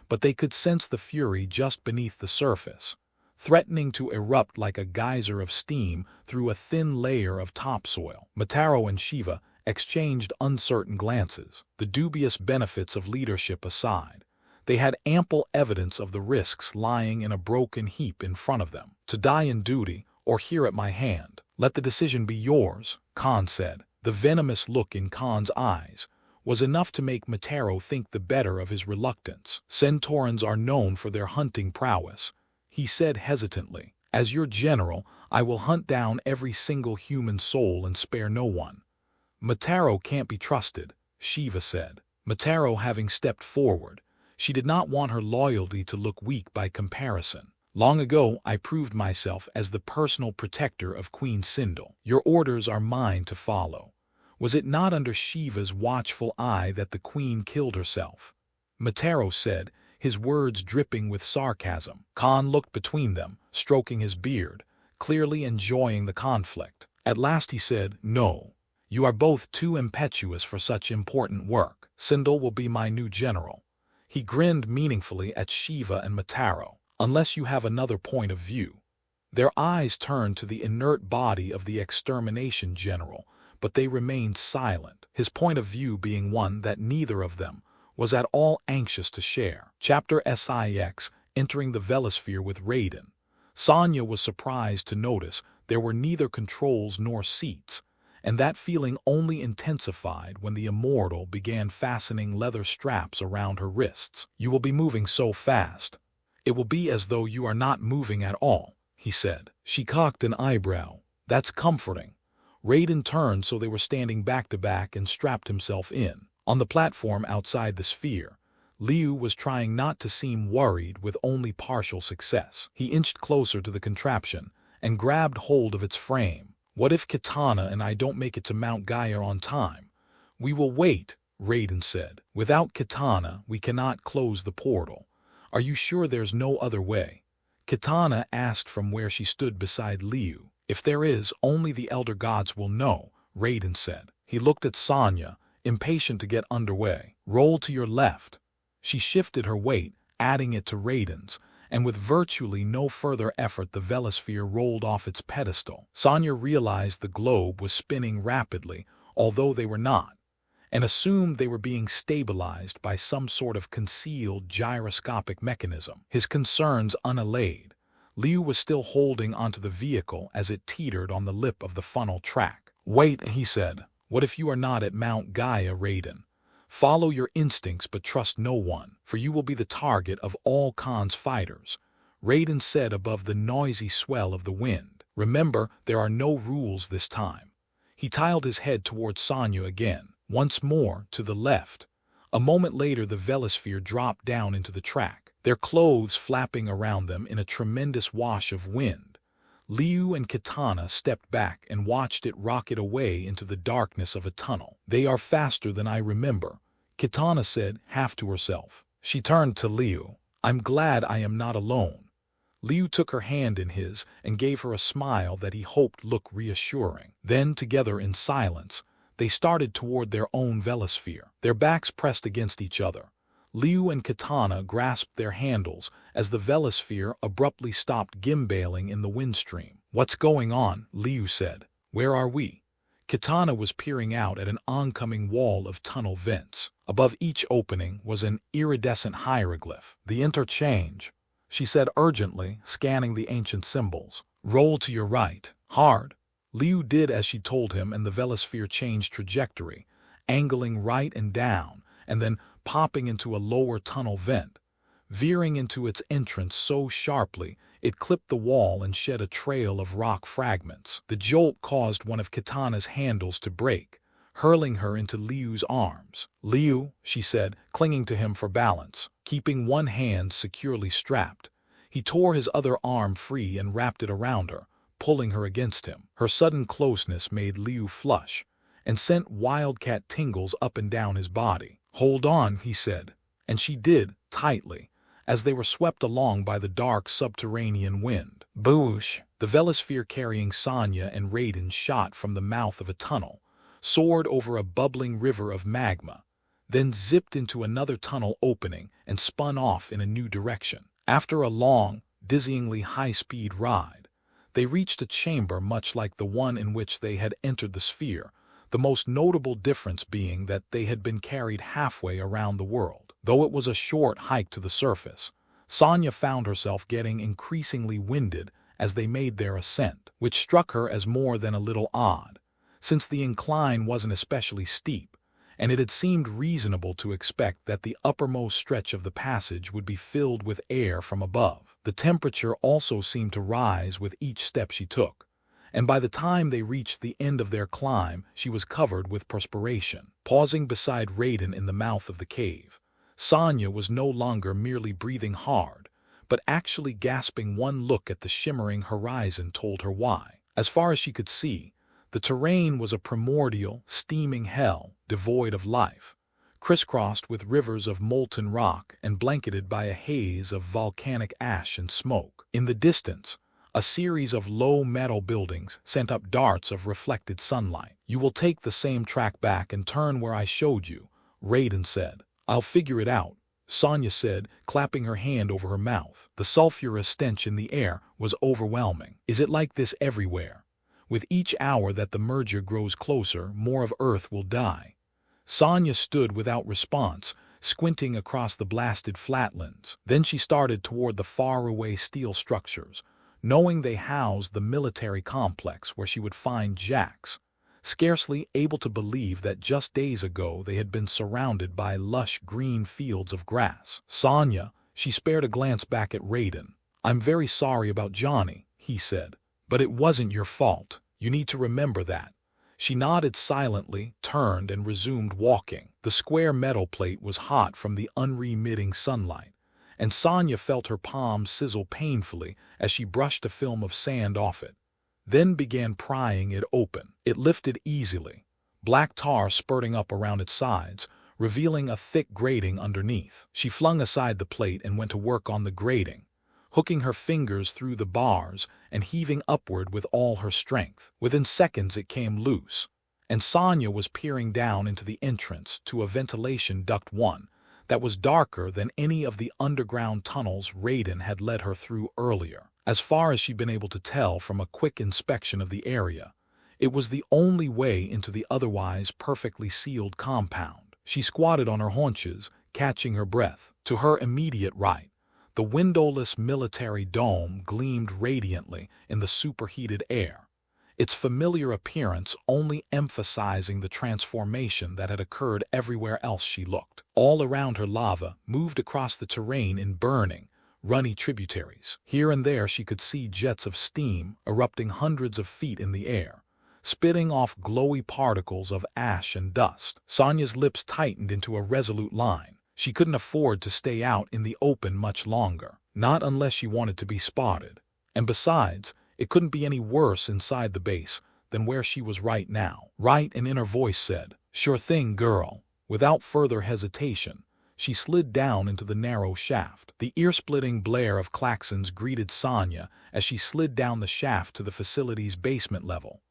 but they could sense the fury just beneath the surface, threatening to erupt like a geyser of steam through a thin layer of topsoil. Mataro and Shiva exchanged uncertain glances. The dubious benefits of leadership aside, they had ample evidence of the risks lying in a broken heap in front of them. To die in duty, or here at my hand. Let the decision be yours, Khan said. The venomous look in Khan's eyes was enough to make Mataro think the better of his reluctance. Centaurans are known for their hunting prowess, he said hesitantly. As your general, I will hunt down every single human soul and spare no one. Mataro can't be trusted, Shiva said. Mataro having stepped forward, she did not want her loyalty to look weak by comparison. Long ago, I proved myself as the personal protector of Queen Sindel. Your orders are mine to follow. Was it not under Shiva's watchful eye that the queen killed herself? Mataro said, his words dripping with sarcasm. Khan looked between them, stroking his beard, clearly enjoying the conflict. At last he said, no. You are both too impetuous for such important work. Sindel will be my new general. He grinned meaningfully at Shiva and Mataro. Unless you have another point of view. Their eyes turned to the inert body of the extermination general, but they remained silent, his point of view being one that neither of them was at all anxious to share. Chapter SIX, entering the Velosphere with Raiden. Sonya was surprised to notice there were neither controls nor seats, and that feeling only intensified when the immortal began fastening leather straps around her wrists. You will be moving so fast. It will be as though you are not moving at all, he said. She cocked an eyebrow. That's comforting. Raiden turned so they were standing back to back and strapped himself in. On the platform outside the sphere, Liu was trying not to seem worried with only partial success. He inched closer to the contraption and grabbed hold of its frame. "What if Kitana and I don't make it to Mount Gaia on time?" "We will wait," Raiden said. "Without Kitana, we cannot close the portal. Are you sure there's no other way?" Kitana asked from where she stood beside Liu. "If there is, only the Elder Gods will know," Raiden said. He looked at Sonya, impatient to get underway. "Roll to your left." She shifted her weight, adding it to Raiden's, and with virtually no further effort the Velosphere rolled off its pedestal. Sonya realized the globe was spinning rapidly, although they were not, and assumed they were being stabilized by some sort of concealed gyroscopic mechanism. His concerns unallayed, Liu was still holding onto the vehicle as it teetered on the lip of the funnel track. "Wait," he said. "What if you are not at Mount Gaia, Raiden? Follow your instincts but trust no one, for you will be the target of all Khan's fighters," Raiden said above the noisy swell of the wind. "Remember, there are no rules this time." He tiled his head toward Sonya again. Once more, to the left. A moment later the Velosphere dropped down into the track, their clothes flapping around them in a tremendous wash of wind. Liu and Kitana stepped back and watched it rocket away into the darkness of a tunnel. "They are faster than I remember," Kitana said, half to herself. She turned to Liu. "I'm glad I am not alone." Liu took her hand in his and gave her a smile that he hoped looked reassuring. Then, together in silence, they started toward their own Velosphere, their backs pressed against each other. Liu and Kitana grasped their handles as the Velosphere abruptly stopped gimbaling in the windstream. "What's going on?" Liu said. "Where are we?" Kitana was peering out at an oncoming wall of tunnel vents. Above each opening was an iridescent hieroglyph. "The interchange," she said urgently, scanning the ancient symbols. "Roll to your right. Hard." Liu did as she told him and the Velosphere changed trajectory, angling right and down, and then popping into a lower tunnel vent, veering into its entrance so sharply it clipped the wall and shed a trail of rock fragments. The jolt caused one of Kitana's handles to break, hurling her into Liu's arms. "Liu," she said, clinging to him for balance, keeping one hand securely strapped. He tore his other arm free and wrapped it around her, pulling her against him. Her sudden closeness made Liu flush and sent wildcat tingles up and down his body. "Hold on," he said, and she did, tightly, as they were swept along by the dark subterranean wind. Boosh! The Velosphere carrying Sonya and Raiden shot from the mouth of a tunnel, soared over a bubbling river of magma, then zipped into another tunnel opening and spun off in a new direction. After a long, dizzyingly high-speed ride, they reached a chamber much like the one in which they had entered the sphere, the most notable difference being that they had been carried halfway around the world. Though it was a short hike to the surface, Sonya found herself getting increasingly winded as they made their ascent, which struck her as more than a little odd, since the incline wasn't especially steep, and it had seemed reasonable to expect that the uppermost stretch of the passage would be filled with air from above. The temperature also seemed to rise with each step she took, and by the time they reached the end of their climb she was covered with perspiration. Pausing beside Raiden in the mouth of the cave, Sonya was no longer merely breathing hard, but actually gasping. One look at the shimmering horizon told her why. As far as she could see, the terrain was a primordial, steaming hell, devoid of life, crisscrossed with rivers of molten rock and blanketed by a haze of volcanic ash and smoke. In the distance, a series of low metal buildings sent up darts of reflected sunlight. "You will take the same track back and turn where I showed you," Raiden said. "I'll figure it out," Sonya said, clapping her hand over her mouth. The sulfurous stench in the air was overwhelming. "Is it like this everywhere? With each hour that the merger grows closer, more of Earth will die." Sonya stood without response, squinting across the blasted flatlands. Then she started toward the faraway steel structures, knowing they housed the military complex where she would find Jax, scarcely able to believe that just days ago they had been surrounded by lush green fields of grass. "Sonya," she spared a glance back at Raiden. "I'm very sorry about Johnny," he said. "But it wasn't your fault. You need to remember that." She nodded silently, turned, and resumed walking. The square metal plate was hot from the unremitting sunlight, and Sonya felt her palms sizzle painfully as she brushed a film of sand off it, then began prying it open. It lifted easily, black tar spurting up around its sides, revealing a thick grating underneath. She flung aside the plate and went to work on the grating, hooking her fingers through the bars and heaving upward with all her strength. Within seconds it came loose, and Sonya was peering down into the entrance to a ventilation duct one that was darker than any of the underground tunnels Raiden had led her through earlier. As far as she'd been able to tell from a quick inspection of the area, it was the only way into the otherwise perfectly sealed compound. She squatted on her haunches, catching her breath. To her immediate right, the windowless military dome gleamed radiantly in the superheated air, its familiar appearance only emphasizing the transformation that had occurred everywhere else she looked. All around her lava moved across the terrain in burning, runny tributaries. Here and there she could see jets of steam erupting hundreds of feet in the air, spitting off glowy particles of ash and dust. Sonya's lips tightened into a resolute line. She couldn't afford to stay out in the open much longer, not unless she wanted to be spotted. And besides, it couldn't be any worse inside the base than where she was right now. Right, an inner voice said, "Sure thing, girl." Without further hesitation, she slid down into the narrow shaft. The ear-splitting blare of klaxons greeted Sonya as she slid down the shaft to the facility's basement level,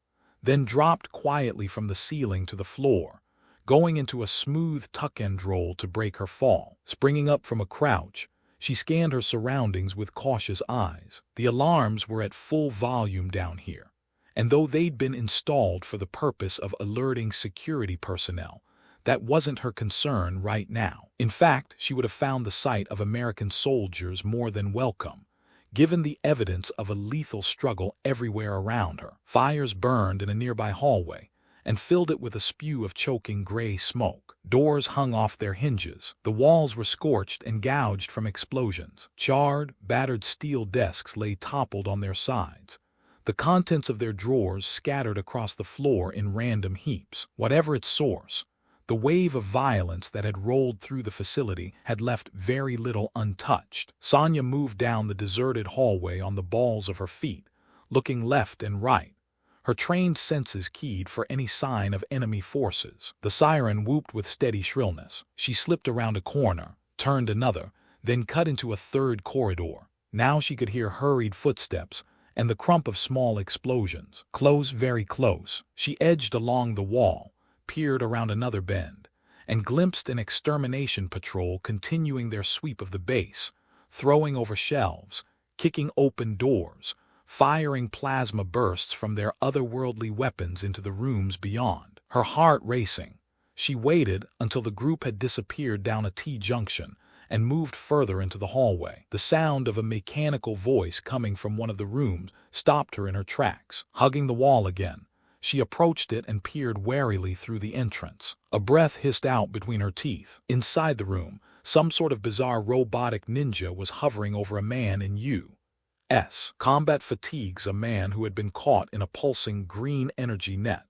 then dropped quietly from the ceiling to the floor, going into a smooth tuck-end roll to break her fall. Springing up from a crouch, she scanned her surroundings with cautious eyes. The alarms were at full volume down here, and though they'd been installed for the purpose of alerting security personnel, that wasn't her concern right now. In fact, she would have found the sight of American soldiers more than welcome, given the evidence of a lethal struggle everywhere around her. Fires burned in a nearby hallway and filled it with a spew of choking gray smoke. Doors hung off their hinges. The walls were scorched and gouged from explosions. Charred, battered steel desks lay toppled on their sides, the contents of their drawers scattered across the floor in random heaps. Whatever its source, the wave of violence that had rolled through the facility had left very little untouched. Sonya moved down the deserted hallway on the balls of her feet, looking left and right, her trained senses keyed for any sign of enemy forces. The siren whooped with steady shrillness. She slipped around a corner, turned another, then cut into a third corridor. Now she could hear hurried footsteps and the crump of small explosions. Close, very close. She edged along the wall, peered around another bend, and glimpsed an extermination patrol continuing their sweep of the base, throwing over shelves, kicking open doors, firing plasma bursts from their otherworldly weapons into the rooms beyond. Her heart racing, she waited until the group had disappeared down a T-junction and moved further into the hallway. The sound of a mechanical voice coming from one of the rooms stopped her in her tracks. Hugging the wall again, she approached it and peered warily through the entrance. A breath hissed out between her teeth. Inside the room, some sort of bizarre robotic ninja was hovering over a man in U.S. combat fatigues, a man who had been caught in a pulsing green energy net,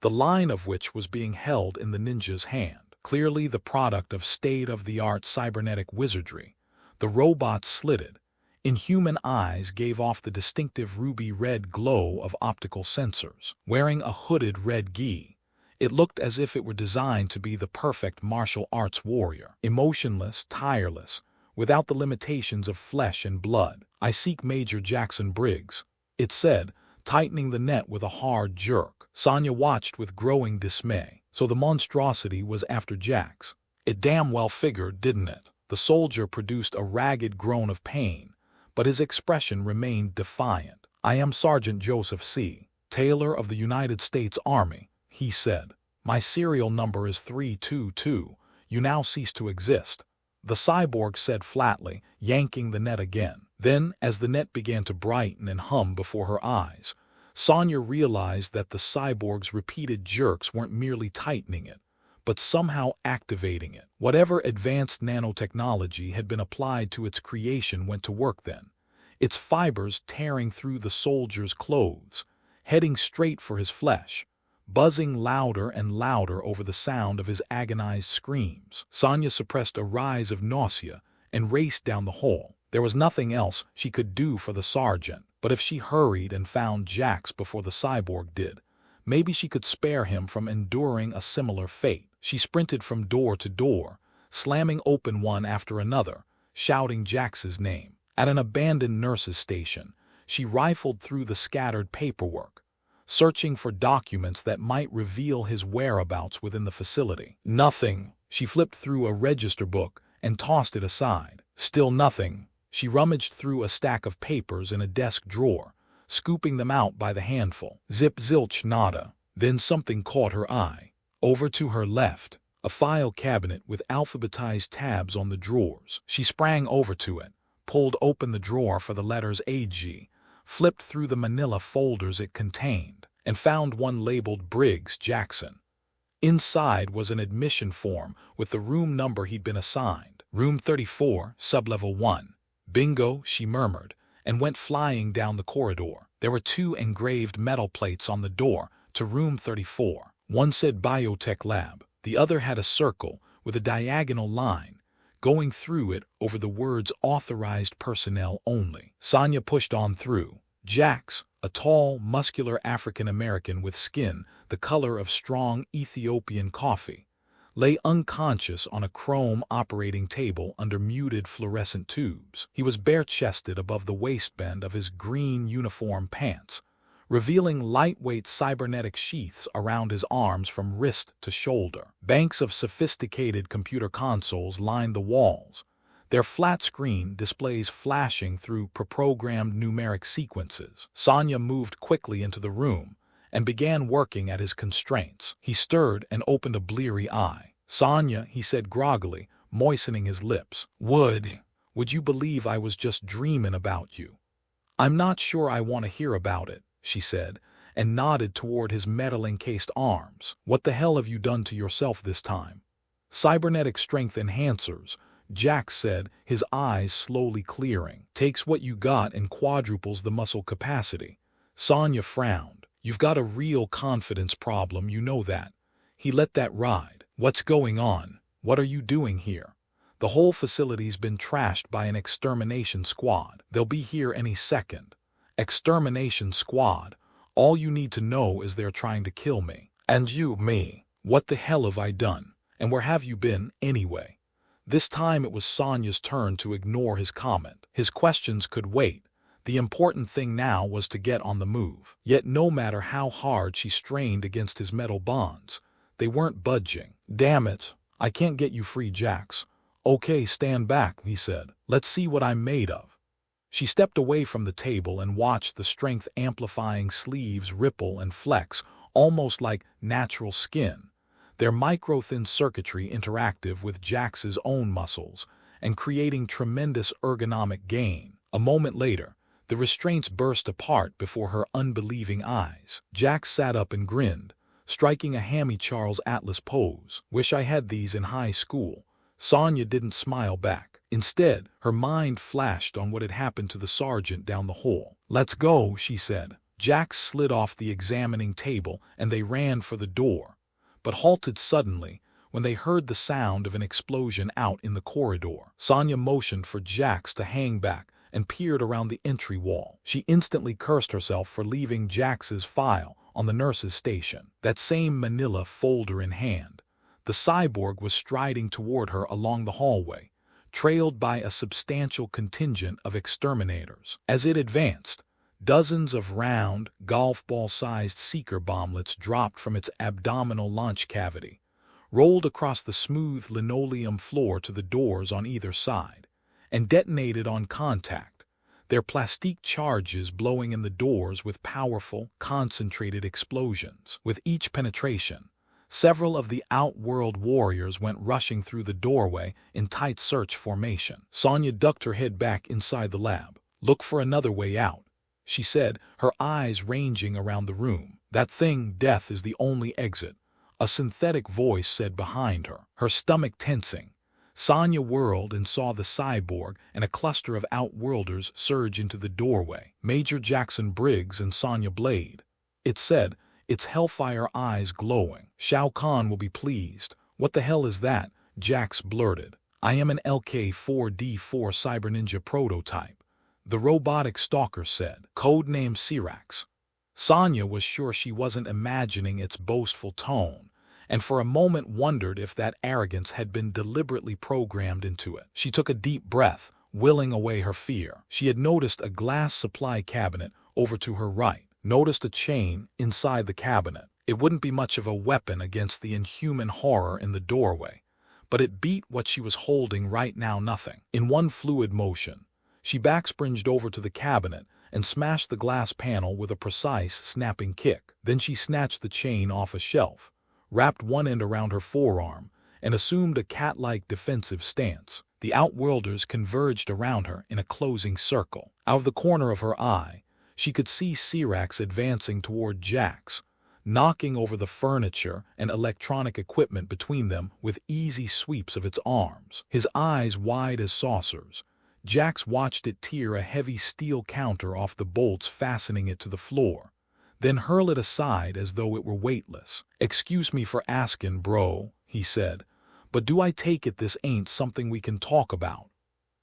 the line of which was being held in the ninja's hand. Clearly the product of state-of-the-art cybernetic wizardry, the robot's slitted, inhuman eyes gave off the distinctive ruby-red glow of optical sensors. Wearing a hooded red gi, it looked as if it were designed to be the perfect martial arts warrior. Emotionless, tireless, without the limitations of flesh and blood. "I seek Major Jackson Briggs," it said, tightening the net with a hard jerk. Sonya watched with growing dismay. So the monstrosity was after Jax. It damn well figured, didn't it? The soldier produced a ragged groan of pain, but his expression remained defiant. "I am Sergeant Joseph C. Taylor of the United States Army," he said. "My serial number is 322. You now cease to exist," the cyborg said flatly, yanking the net again. Then, as the net began to brighten and hum before her eyes, Sonya realized that the cyborg's repeated jerks weren't merely tightening it, but somehow activating it. Whatever advanced nanotechnology had been applied to its creation went to work then, its fibers tearing through the soldier's clothes, heading straight for his flesh, buzzing louder and louder over the sound of his agonized screams. Sonya suppressed a rise of nausea and raced down the hall. There was nothing else she could do for the sergeant, but if she hurried and found Jax before the cyborg did, maybe she could spare him from enduring a similar fate. She sprinted from door to door, slamming open one after another, shouting Jax's name. At an abandoned nurse's station, she rifled through the scattered paperwork, searching for documents that might reveal his whereabouts within the facility. Nothing. She flipped through a register book and tossed it aside. Still nothing. She rummaged through a stack of papers in a desk drawer, scooping them out by the handful. Zip, zilch, nada. Then something caught her eye. Over to her left, a file cabinet with alphabetized tabs on the drawers. She sprang over to it, pulled open the drawer for the letters AG, flipped through the manila folders it contained, and found one labeled Briggs Jackson. Inside was an admission form with the room number he'd been assigned. Room 34, sublevel 1. Bingo, she murmured, and went flying down the corridor. There were 2 engraved metal plates on the door to room 34. One said Biotech Lab. The other had a circle with a diagonal line going through it over the words Authorized Personnel Only. Sonya pushed on through. Jax, a tall, muscular African-American with skin the color of strong Ethiopian coffee, lay unconscious on a chrome operating table under muted fluorescent tubes. He was bare-chested above the waistband of his green uniform pants, revealing lightweight cybernetic sheaths around his arms from wrist to shoulder. Banks of sophisticated computer consoles lined the walls, their flat-screen displays flashing through pre-programmed numeric sequences. Sonya moved quickly into the room and began working at his constraints. He stirred and opened a bleary eye. "Sonya," he said groggily, moistening his lips. Would you believe I was just dreaming about you?" "I'm not sure I want to hear about it," she said, and nodded toward his metal-encased arms. "What the hell have you done to yourself this time?" "Cybernetic strength enhancers," Jax said, his eyes slowly clearing. "Takes what you got and quadruples the muscle capacity." Sonya frowned. "You've got a real confidence problem, you know that." He let that ride. "What's going on? What are you doing here?" "The whole facility's been trashed by an extermination squad. They'll be here any second." "Extermination squad? All you need to know is they're trying to kill me." "And you, me. What the hell have I done? And where have you been, anyway?" This time it was Sonya's turn to ignore his comment. His questions could wait. The important thing now was to get on the move. Yet no matter how hard she strained against his metal bonds, they weren't budging. "Damn it, I can't get you free, Jax." "Okay, stand back," he said. "Let's see what I'm made of." She stepped away from the table and watched the strength-amplifying sleeves ripple and flex, almost like natural skin, their micro-thin circuitry interactive with Jax's own muscles and creating tremendous ergonomic gain. A moment later, the restraints burst apart before her unbelieving eyes. Jax sat up and grinned, striking a Hammy Charles Atlas pose. "Wish I had these in high school." Sonya didn't smile back. Instead, her mind flashed on what had happened to the sergeant down the hall. "Let's go," she said. Jax slid off the examining table and they ran for the door, but halted suddenly when they heard the sound of an explosion out in the corridor. Sonya motioned for Jax to hang back and peered around the entry wall. She instantly cursed herself for leaving Jax's file on the nurse's station. That same manila folder in hand, the cyborg was striding toward her along the hallway, trailed by a substantial contingent of exterminators. As it advanced, dozens of round, golf ball-sized seeker bomblets dropped from its abdominal launch cavity, rolled across the smooth linoleum floor to the doors on either side, and detonated on contact, their plastique charges blowing in the doors with powerful, concentrated explosions. With each penetration, several of the Outworld warriors went rushing through the doorway in tight search formation. Sonya ducked her head back inside the lab. "Look for another way out," she said, her eyes ranging around the room. "That thing, death, is the only exit," a synthetic voice said behind her. Her stomach tensing, Sonya whirled and saw the cyborg and a cluster of Outworlders surge into the doorway. "Major Jackson Briggs and Sonya Blade," it said, its hellfire eyes glowing. "Shao Kahn will be pleased." "What the hell is that?" Jax blurted. "I am an LK-4D4 Cyber Ninja prototype," the robotic stalker said. "Codename Cyrax." Sonya was sure she wasn't imagining its boastful tone, and for a moment wondered if that arrogance had been deliberately programmed into it. She took a deep breath, willing away her fear. She had noticed a glass supply cabinet over to her right, noticed a chain inside the cabinet. It wouldn't be much of a weapon against the inhuman horror in the doorway, but it beat what she was holding right now nothing. In one fluid motion, she backspringed over to the cabinet and smashed the glass panel with a precise, snapping kick. Then she snatched the chain off a shelf, wrapped one end around her forearm, and assumed a cat-like defensive stance. The Outworlders converged around her in a closing circle. Out of the corner of her eye, she could see Cyrax advancing toward Jax, knocking over the furniture and electronic equipment between them with easy sweeps of its arms. His eyes wide as saucers, Jax watched it tear a heavy steel counter off the bolts fastening it to the floor, then hurl it aside as though it were weightless. "Excuse me for asking, bro," he said, "but do I take it this ain't something we can talk about?"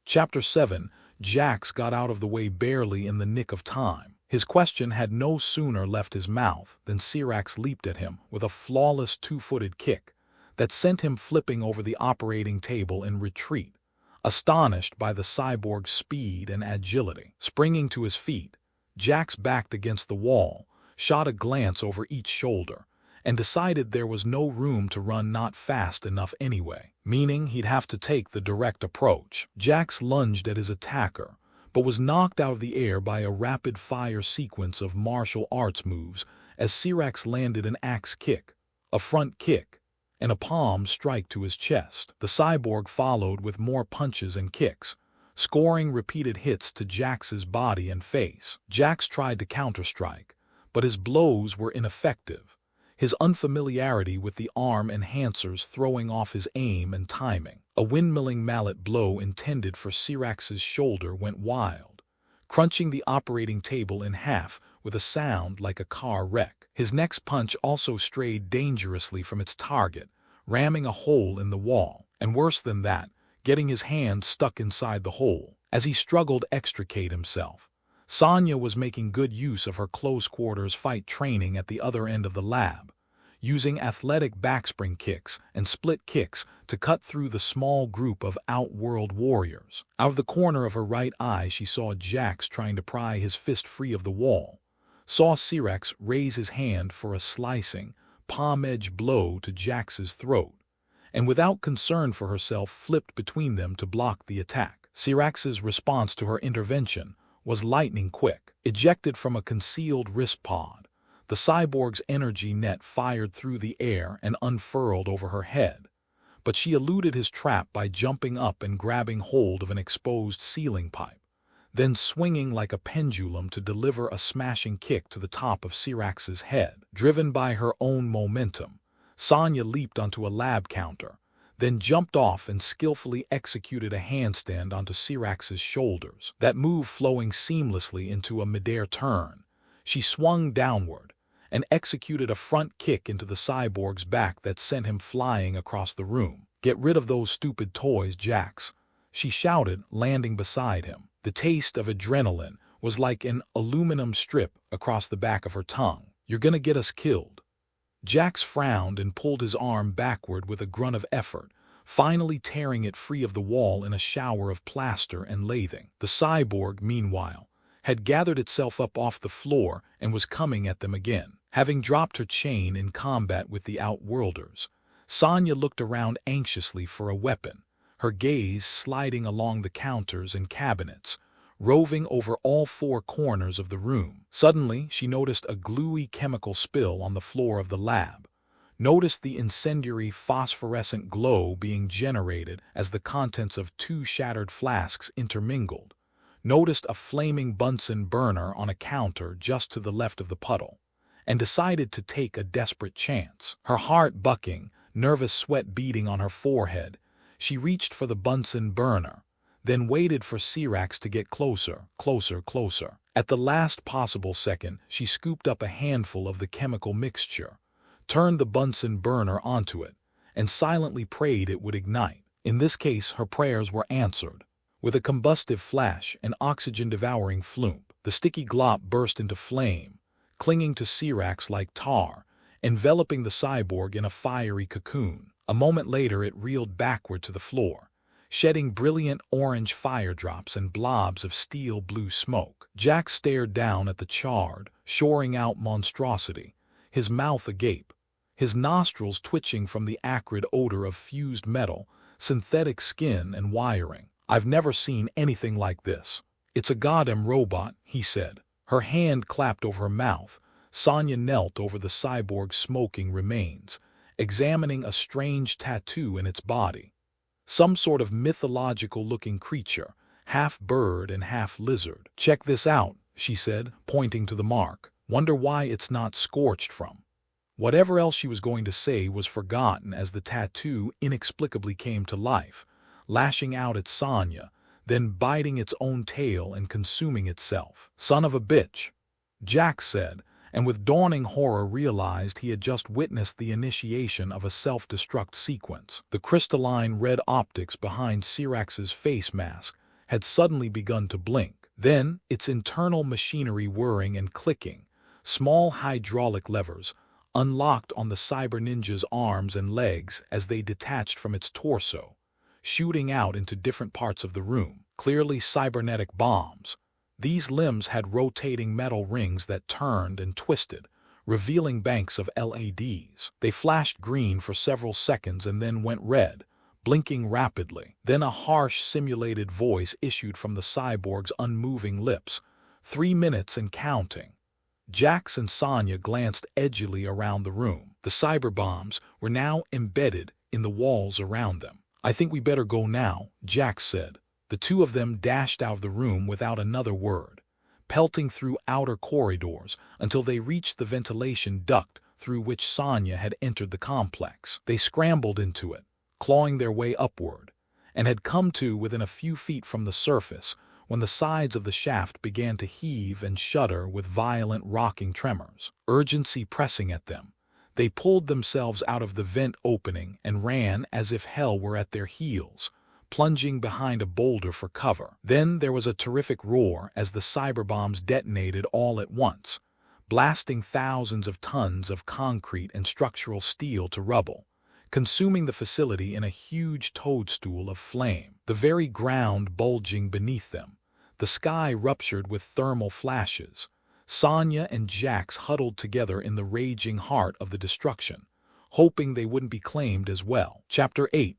Chapter 7. Jax got out of the way barely in the nick of time. His question had no sooner left his mouth than Cyrax leaped at him with a flawless two-footed kick that sent him flipping over the operating table in retreat, astonished by the cyborg's speed and agility. Springing to his feet, Jax backed against the wall, shot a glance over each shoulder, and decided there was no room to run not fast enough anyway, meaning he'd have to take the direct approach. Jax lunged at his attacker, but was knocked out of the air by a rapid-fire sequence of martial arts moves as Cyrax landed an axe kick, a front kick, and a palm strike to his chest. The cyborg followed with more punches and kicks, scoring repeated hits to Jax's body and face. Jax tried to counterstrike, but his blows were ineffective, his unfamiliarity with the arm enhancers throwing off his aim and timing. A windmilling mallet blow intended for Cyrax's shoulder went wild, crunching the operating table in half with a sound like a car wreck. His next punch also strayed dangerously from its target, ramming a hole in the wall, and worse than that, getting his hand stuck inside the hole. As he struggled to extricate himself, Sonya was making good use of her close-quarters fight training at the other end of the lab, using athletic backspring kicks and split kicks to cut through the small group of Outworld warriors. Out of the corner of her right eye she saw Jax trying to pry his fist free of the wall, saw Cyrax raise his hand for a slicing, palm-edge blow to Jax's throat, and without concern for herself flipped between them to block the attack. Cyrax's response to her intervention was lightning quick. Ejected from a concealed wrist pod, the cyborg's energy net fired through the air and unfurled over her head, but she eluded his trap by jumping up and grabbing hold of an exposed ceiling pipe, then swinging like a pendulum to deliver a smashing kick to the top of Cyrax's head. Driven by her own momentum, Sonya leaped onto a lab counter, then jumped off and skillfully executed a handstand onto Cyrax's shoulders. That move flowing seamlessly into a midair turn, she swung downward and executed a front kick into the cyborg's back that sent him flying across the room. "Get rid of those stupid toys, Jax," she shouted, landing beside him. The taste of adrenaline was like an aluminum strip across the back of her tongue. "You're gonna get us killed." Jax frowned and pulled his arm backward with a grunt of effort, finally tearing it free of the wall in a shower of plaster and lathing. The cyborg, meanwhile, had gathered itself up off the floor and was coming at them again. Having dropped her chain in combat with the Outworlders, Sonya looked around anxiously for a weapon, her gaze sliding along the counters and cabinets, roving over all four corners of the room. Suddenly, she noticed a gluey chemical spill on the floor of the lab, noticed the incendiary phosphorescent glow being generated as the contents of two shattered flasks intermingled, noticed a flaming Bunsen burner on a counter just to the left of the puddle, and decided to take a desperate chance. Her heart bucking, nervous sweat beading on her forehead, she reached for the Bunsen burner, then waited for Cyrax to get closer. At the last possible second, she scooped up a handful of the chemical mixture, turned the Bunsen burner onto it, and silently prayed it would ignite. In this case, her prayers were answered. With a combustive flash and oxygen-devouring flume, the sticky glop burst into flame, clinging to Sirax like tar, enveloping the cyborg in a fiery cocoon. A moment later, it reeled backward to the floor, shedding brilliant orange fire drops and blobs of steel-blue smoke. Jack stared down at the charred, shoring out monstrosity, his mouth agape, his nostrils twitching from the acrid odor of fused metal, synthetic skin, and wiring. "I've never seen anything like this. It's a goddamn robot," he said. Her hand clapped over her mouth. Sonya knelt over the cyborg's smoking remains, examining a strange tattoo in its body. Some sort of mythological-looking creature, half bird and half lizard. "Check this out," she said, pointing to the mark. "Wonder why it's not scorched from." Whatever else she was going to say was forgotten as the tattoo inexplicably came to life, lashing out at Sonya, then biting its own tail and consuming itself. "Son of a bitch," Jack said, and with dawning horror realized he had just witnessed the initiation of a self-destruct sequence. The crystalline red optics behind Sirax's face mask had suddenly begun to blink. Then, its internal machinery whirring and clicking, small hydraulic levers unlocked on the cyber ninja's arms and legs as they detached from its torso, shooting out into different parts of the room. Clearly cybernetic bombs. These limbs had rotating metal rings that turned and twisted, revealing banks of LEDs. They flashed green for several seconds and then went red, blinking rapidly. Then a harsh simulated voice issued from the cyborg's unmoving lips. 3 minutes and counting. Jax and Sonya glanced edgily around the room. The cyber bombs were now embedded in the walls around them. "I think we better go now," Jax said. The two of them dashed out of the room without another word, pelting through outer corridors until they reached the ventilation duct through which Sonya had entered the complex. They scrambled into it, clawing their way upward, and had come to within a few feet from the surface when the sides of the shaft began to heave and shudder with violent rocking tremors. Urgency pressing at them, they pulled themselves out of the vent opening and ran as if hell were at their heels, plunging behind a boulder for cover. Then there was a terrific roar as the cyber bombs detonated all at once, blasting thousands of tons of concrete and structural steel to rubble, consuming the facility in a huge toadstool of flame. The very ground bulging beneath them, the sky ruptured with thermal flashes. Sonya and Jax huddled together in the raging heart of the destruction, hoping they wouldn't be claimed as well. Chapter 8.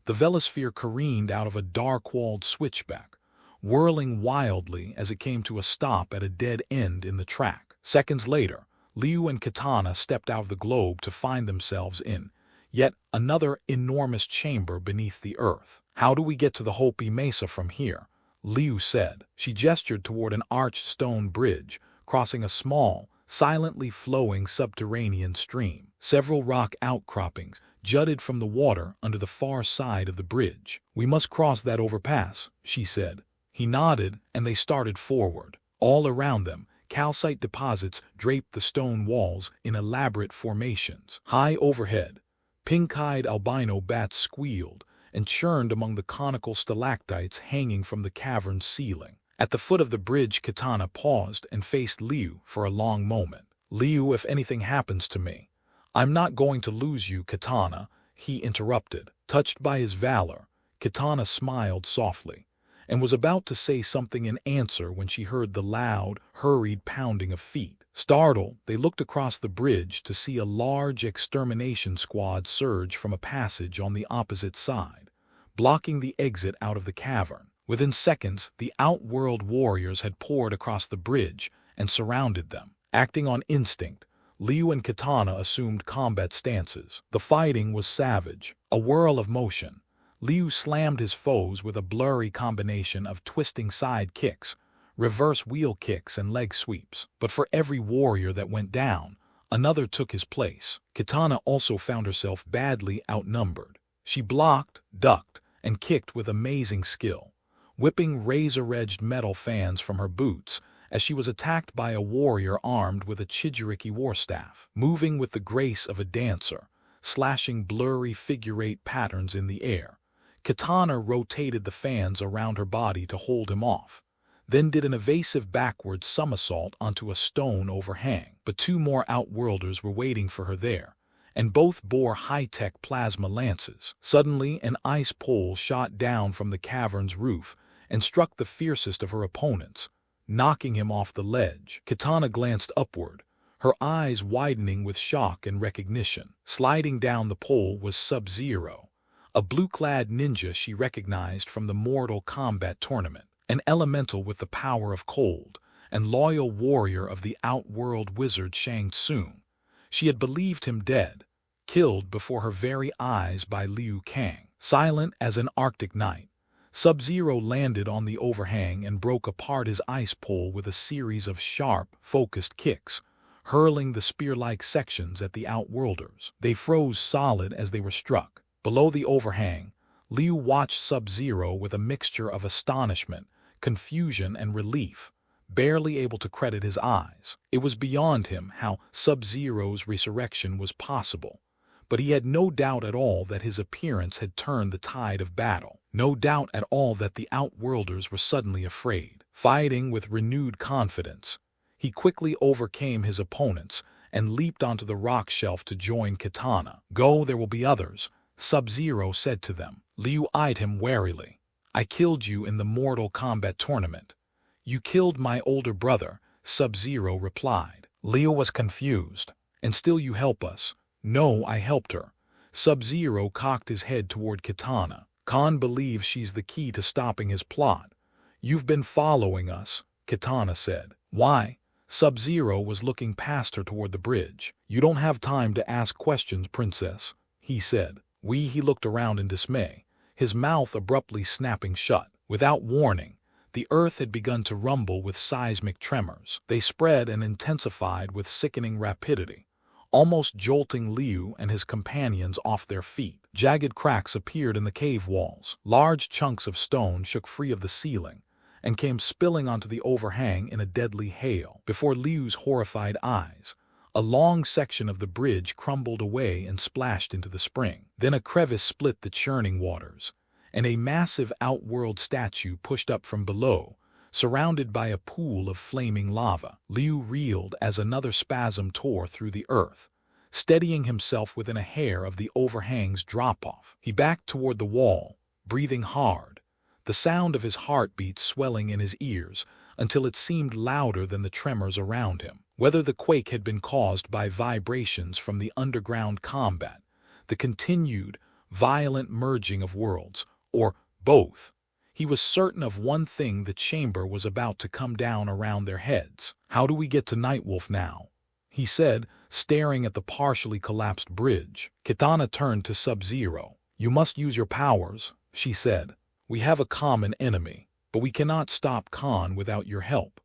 The Velosphere careened out of a dark-walled switchback, whirling wildly as it came to a stop at a dead end in the track. Seconds later, Liu and Katana stepped out of the globe to find themselves in yet another enormous chamber beneath the earth. "How do we get to the Hopi Mesa from here?" Liu said. She gestured toward an arched stone bridge, crossing a small, silently flowing subterranean stream. Several rock outcroppings jutted from the water under the far side of the bridge. "We must cross that overpass," she said. He nodded, and they started forward. All around them, calcite deposits draped the stone walls in elaborate formations. High overhead, pink-eyed albino bats squealed and churned among the conical stalactites hanging from the cavern's ceiling. At the foot of the bridge, Katana paused and faced Liu for a long moment. "Liu, if anything happens to me, I'm not going to lose you, Katana," he interrupted. Touched by his valor, Katana smiled softly, and was about to say something in answer when she heard the loud, hurried pounding of feet. Startled, they looked across the bridge to see a large extermination squad surge from a passage on the opposite side, blocking the exit out of the cavern. Within seconds, the Outworld warriors had poured across the bridge and surrounded them. Acting on instinct, Liu and Katana assumed combat stances. The fighting was savage, a whirl of motion. Liu slammed his foes with a blurry combination of twisting side kicks, reverse wheel kicks, and leg sweeps. But for every warrior that went down, another took his place. Katana also found herself badly outnumbered. She blocked, ducked, and kicked with amazing skill, whipping razor-edged metal fans from her boots as she was attacked by a warrior armed with a Chijiriki war staff, moving with the grace of a dancer, slashing blurry figure-8 patterns in the air. Kitana rotated the fans around her body to hold him off, then did an evasive backward somersault onto a stone overhang. But 2 more Outworlders were waiting for her there, and both bore high-tech plasma lances. Suddenly, an ice pole shot down from the cavern's roof and struck the fiercest of her opponents, knocking him off the ledge. Kitana glanced upward, her eyes widening with shock and recognition. Sliding down the pole was Sub-Zero, a blue-clad ninja she recognized from the Mortal Kombat tournament, an elemental with the power of cold, and loyal warrior of the Outworld wizard Shang Tsung. She had believed him dead, killed before her very eyes by Liu Kang. Silent as an Arctic night, Sub-Zero landed on the overhang and broke apart his ice pole with a series of sharp, focused kicks, hurling the spear-like sections at the Outworlders. They froze solid as they were struck. Below the overhang, Liu watched Sub-Zero with a mixture of astonishment, confusion, and relief, barely able to credit his eyes. It was beyond him how Sub-Zero's resurrection was possible, but he had no doubt at all that his appearance had turned the tide of battle. No doubt at all that the Outworlders were suddenly afraid. Fighting with renewed confidence, he quickly overcame his opponents and leaped onto the rock shelf to join Kitana. "Go, there will be others," Sub-Zero said to them. Liu eyed him warily. "I killed you in the Mortal Kombat tournament." "You killed my older brother," Sub-Zero replied. Liu was confused. "And still you help us?" "No, I helped her." Sub-Zero cocked his head toward Kitana. "Khan believes she's the key to stopping his plot." "You've been following us," Kitana said. "Why?" Sub-Zero was looking past her toward the bridge. "You don't have time to ask questions, princess," he said. He looked around in dismay, his mouth abruptly snapping shut. Without warning, the earth had begun to rumble with seismic tremors. They spread and intensified with sickening rapidity, almost jolting Liu and his companions off their feet. Jagged cracks appeared in the cave walls. Large chunks of stone shook free of the ceiling and came spilling onto the overhang in a deadly hail. Before Liu's horrified eyes, a long section of the bridge crumbled away and splashed into the spring. Then a crevice split the churning waters, and a massive Outworld statue pushed up from below, surrounded by a pool of flaming lava. Liu reeled as another spasm tore through the earth, steadying himself within a hair of the overhang's drop-off. He backed toward the wall, breathing hard, the sound of his heartbeat swelling in his ears until it seemed louder than the tremors around him. Whether the quake had been caused by vibrations from the underground combat, the continued, violent merging of worlds, or both, he was certain of one thing: the chamber was about to come down around their heads. "How do we get to Nightwolf now?" he said, staring at the partially collapsed bridge. Kitana turned to Sub-Zero. "You must use your powers," she said. "We have a common enemy, but we cannot stop Khan without your help."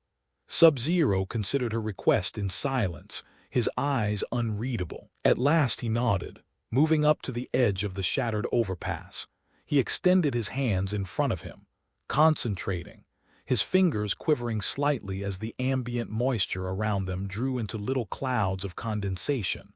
Sub-Zero considered her request in silence, his eyes unreadable. At last he nodded, moving up to the edge of the shattered overpass. He extended his hands in front of him, concentrating, his fingers quivering slightly as the ambient moisture around them drew into little clouds of condensation,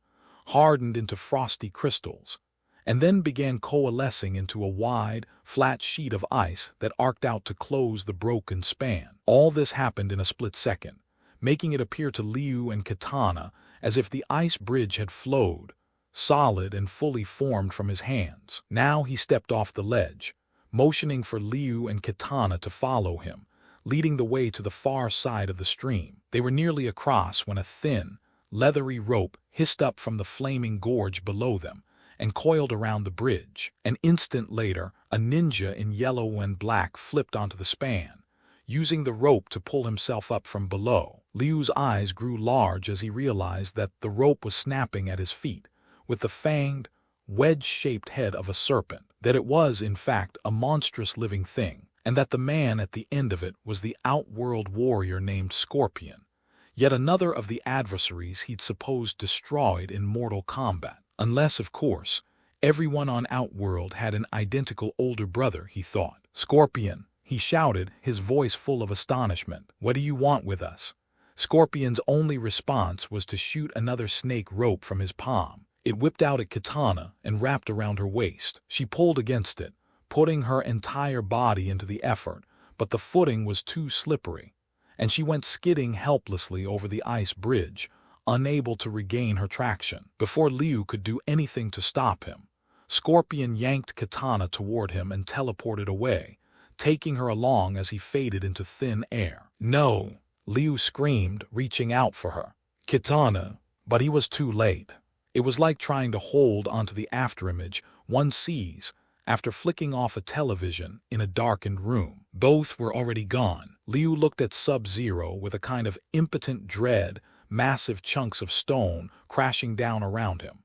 hardened into frosty crystals, and then began coalescing into a wide, flat sheet of ice that arced out to close the broken span. All this happened in a split second, making it appear to Liu and Kitana as if the ice bridge had flowed, solid and fully formed, from his hands. Now he stepped off the ledge, motioning for Liu and Kitana to follow him, leading the way to the far side of the stream. They were nearly across when a thin, leathery rope hissed up from the flaming gorge below them and coiled around the bridge. An instant later, a ninja in yellow and black flipped onto the span, using the rope to pull himself up from below. Liu's eyes grew large as he realized that the rope was snapping at his feet, with the fanged, wedge-shaped head of a serpent, that it was, in fact, a monstrous living thing, and that the man at the end of it was the Outworld warrior named Scorpion, yet another of the adversaries he'd supposed destroyed in Mortal Kombat. Unless, of course, everyone on Outworld had an identical older brother, he thought. "Scorpion," he shouted, his voice full of astonishment. "What do you want with us?" Scorpion's only response was to shoot another snake rope from his palm. It whipped out a katana and wrapped around her waist. She pulled against it, putting her entire body into the effort, but the footing was too slippery, and she went skidding helplessly over the ice bridge, unable to regain her traction. Before Liu could do anything to stop him, Scorpion yanked Katana toward him and teleported away, taking her along as he faded into thin air. "No!" Liu screamed, reaching out for her. "Katana!" But he was too late. It was like trying to hold onto the afterimage one sees after flicking off a television in a darkened room. Both were already gone. Liu looked at Sub-Zero with a kind of impotent dread, massive chunks of stone crashing down around him,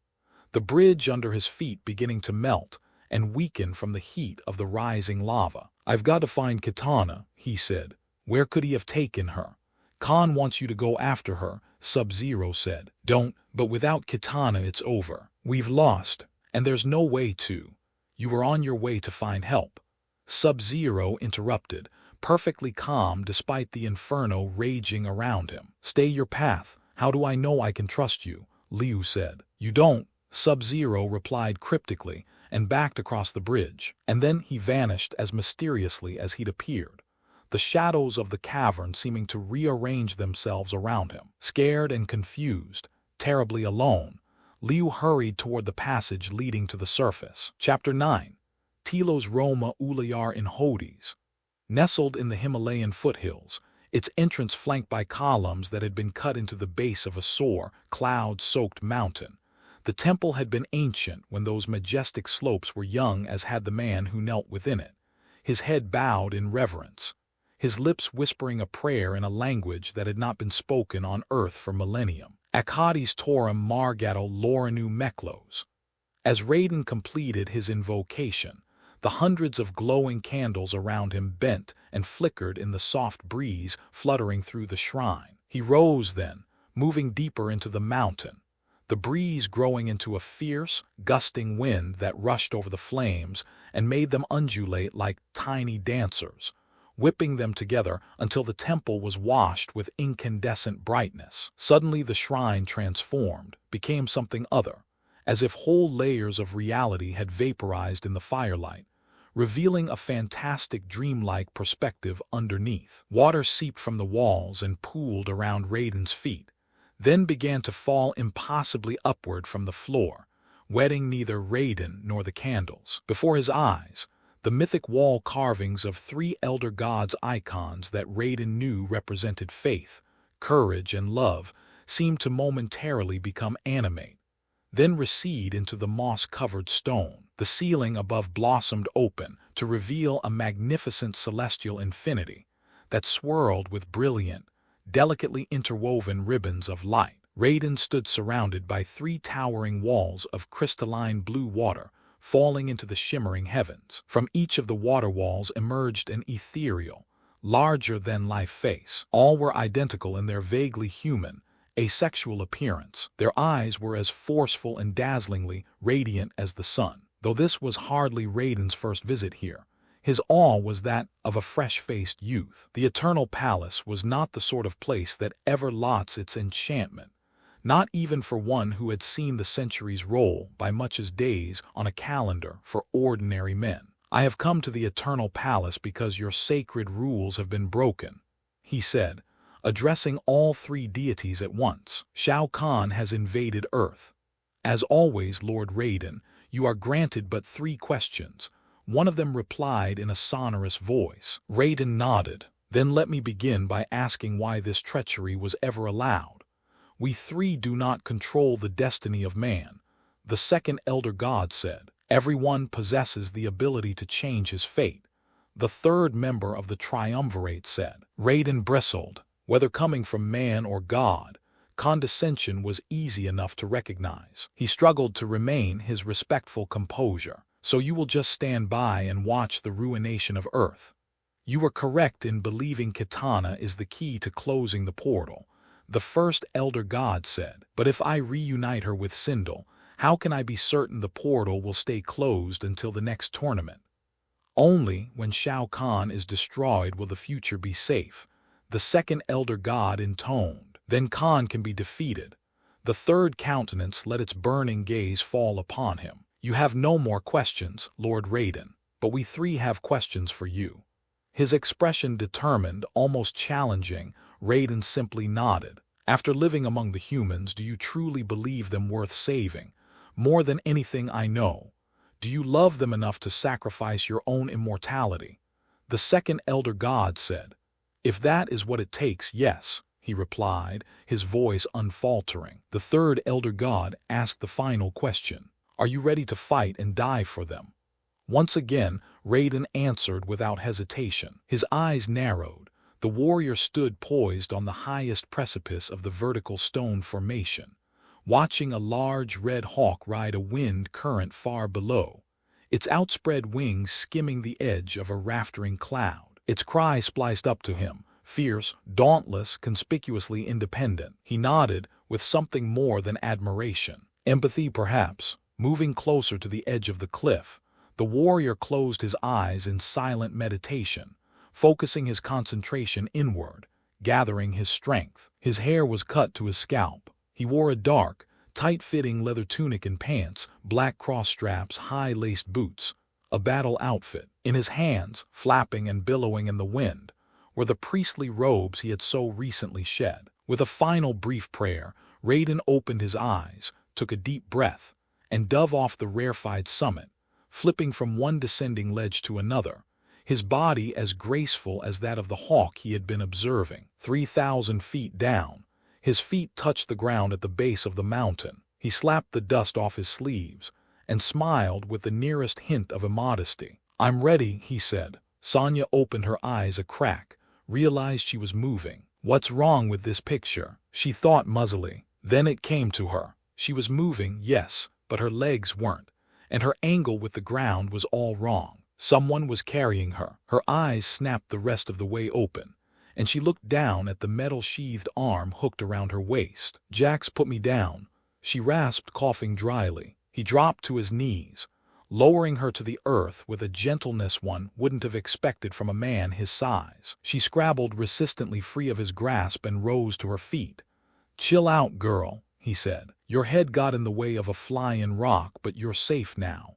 the bridge under his feet beginning to melt and weaken from the heat of the rising lava. "I've got to find Katana," he said. "Where could he have taken her?" "Khan wants you to go after her," Sub-Zero said. "Don't, but without Katana it's over. We've lost, and there's no way to. You were on your way to find help." Sub-Zero interrupted, perfectly calm despite the inferno raging around him. "Stay your path. How do I know I can trust you?" Liu said. "You don't," Sub-Zero replied cryptically and backed across the bridge. And then he vanished as mysteriously as he'd appeared, the shadows of the cavern seeming to rearrange themselves around him. Scared and confused, terribly alone, Liu hurried toward the passage leading to the surface. Chapter 9. Tilo's Roma Ulayar in Hodis. Nestled in the Himalayan foothills, its entrance flanked by columns that had been cut into the base of a soar, cloud-soaked mountain, the temple had been ancient when those majestic slopes were young as had the man who knelt within it, his head bowed in reverence, his lips whispering a prayer in a language that had not been spoken on earth for millennium. Akkadi's Torum Margato Loranu Meklos. As Raiden completed his invocation, the hundreds of glowing candles around him bent and flickered in the soft breeze fluttering through the shrine. He rose then, moving deeper into the mountain, the breeze growing into a fierce, gusting wind that rushed over the flames and made them undulate like tiny dancers, whipping them together until the temple was washed with incandescent brightness. Suddenly the shrine transformed, became something other, as if whole layers of reality had vaporized in the firelight, revealing a fantastic dreamlike perspective underneath. Water seeped from the walls and pooled around Raiden's feet, then began to fall impossibly upward from the floor, wetting neither Raiden nor the candles. Before his eyes, the mythic wall carvings of 3 elder gods' icons that Raiden knew represented faith, courage, and love seemed to momentarily become animate, then recede into the moss-covered stone. The ceiling above blossomed open to reveal a magnificent celestial infinity that swirled with brilliant, delicately interwoven ribbons of light. Raiden stood surrounded by 3 towering walls of crystalline blue water falling into the shimmering heavens. From each of the water walls emerged an ethereal, larger-than-life face. All were identical in their vaguely human, asexual appearance. Their eyes were as forceful and dazzlingly radiant as the sun. Though this was hardly Raiden's first visit here, his awe was that of a fresh-faced youth. The Eternal Palace was not the sort of place that ever lots its enchantment, not even for one who had seen the centuries roll by much as days on a calendar for ordinary men. "I have come to the Eternal Palace because your sacred rules have been broken," he said, addressing all 3 deities at once. "Shao Kahn has invaded Earth. As always, Lord Raiden, you are granted but 3 questions," one of them replied in a sonorous voice. Raiden nodded. "Then let me begin by asking why this treachery was ever allowed. We 3 do not control the destiny of man," the second elder god said. "Everyone possesses the ability to change his fate," the third member of the triumvirate said. Raiden bristled. Whether coming from man or god, condescension was easy enough to recognize. He struggled to remain his respectful composure. "So you will just stand by and watch the ruination of Earth? You were correct in believing Katana is the key to closing the portal," the first elder god said. "But if I reunite her with Sindel, how can I be certain the portal will stay closed until the next tournament?" Only when Shao Kahn is destroyed will the future be safe. The second elder god intoned. Then Kahn can be defeated. The third countenance let its burning gaze fall upon him. You have no more questions, Lord Raiden, but we three have questions for you. His expression determined, almost challenging. Raiden simply nodded. After living among the humans, do you truly believe them worth saving? More than anything I know. Do you love them enough to sacrifice your own immortality? The second elder god said. If that is what it takes, yes, he replied, his voice unfaltering. The third elder god asked the final question. Are you ready to fight and die for them? Once again, Raiden answered without hesitation. His eyes narrowed. The warrior stood poised on the highest precipice of the vertical stone formation, watching a large red hawk ride a wind current far below, its outspread wings skimming the edge of a raftering cloud. Its cry spliced up to him, fierce, dauntless, conspicuously independent. He nodded with something more than admiration. Empathy, perhaps. Moving closer to the edge of the cliff, the warrior closed his eyes in silent meditation, focusing his concentration inward, gathering his strength. His hair was cut to his scalp. He wore a dark, tight-fitting leather tunic and pants, black cross straps, high-laced boots, a battle outfit. In his hands, flapping and billowing in the wind, were the priestly robes he had so recently shed. With a final brief prayer, Raiden opened his eyes, took a deep breath, and dove off the rarefied summit, flipping from one descending ledge to another, his body as graceful as that of the hawk he had been observing. 3,000 feet down, his feet touched the ground at the base of the mountain. He slapped the dust off his sleeves and smiled with the nearest hint of immodesty. I'm ready, he said. Sonya opened her eyes a crack, realized she was moving. What's wrong with this picture? She thought muzzily. Then it came to her. She was moving, yes, but her legs weren't, and her angle with the ground was all wrong. Someone was carrying her. Her eyes snapped the rest of the way open, and she looked down at the metal-sheathed arm hooked around her waist. Jax put me down, she rasped, coughing dryly. He dropped to his knees, lowering her to the earth with a gentleness one wouldn't have expected from a man his size. She scrabbled resistantly free of his grasp and rose to her feet. Chill out, girl, he said. Your head got in the way of a flying rock, but you're safe now.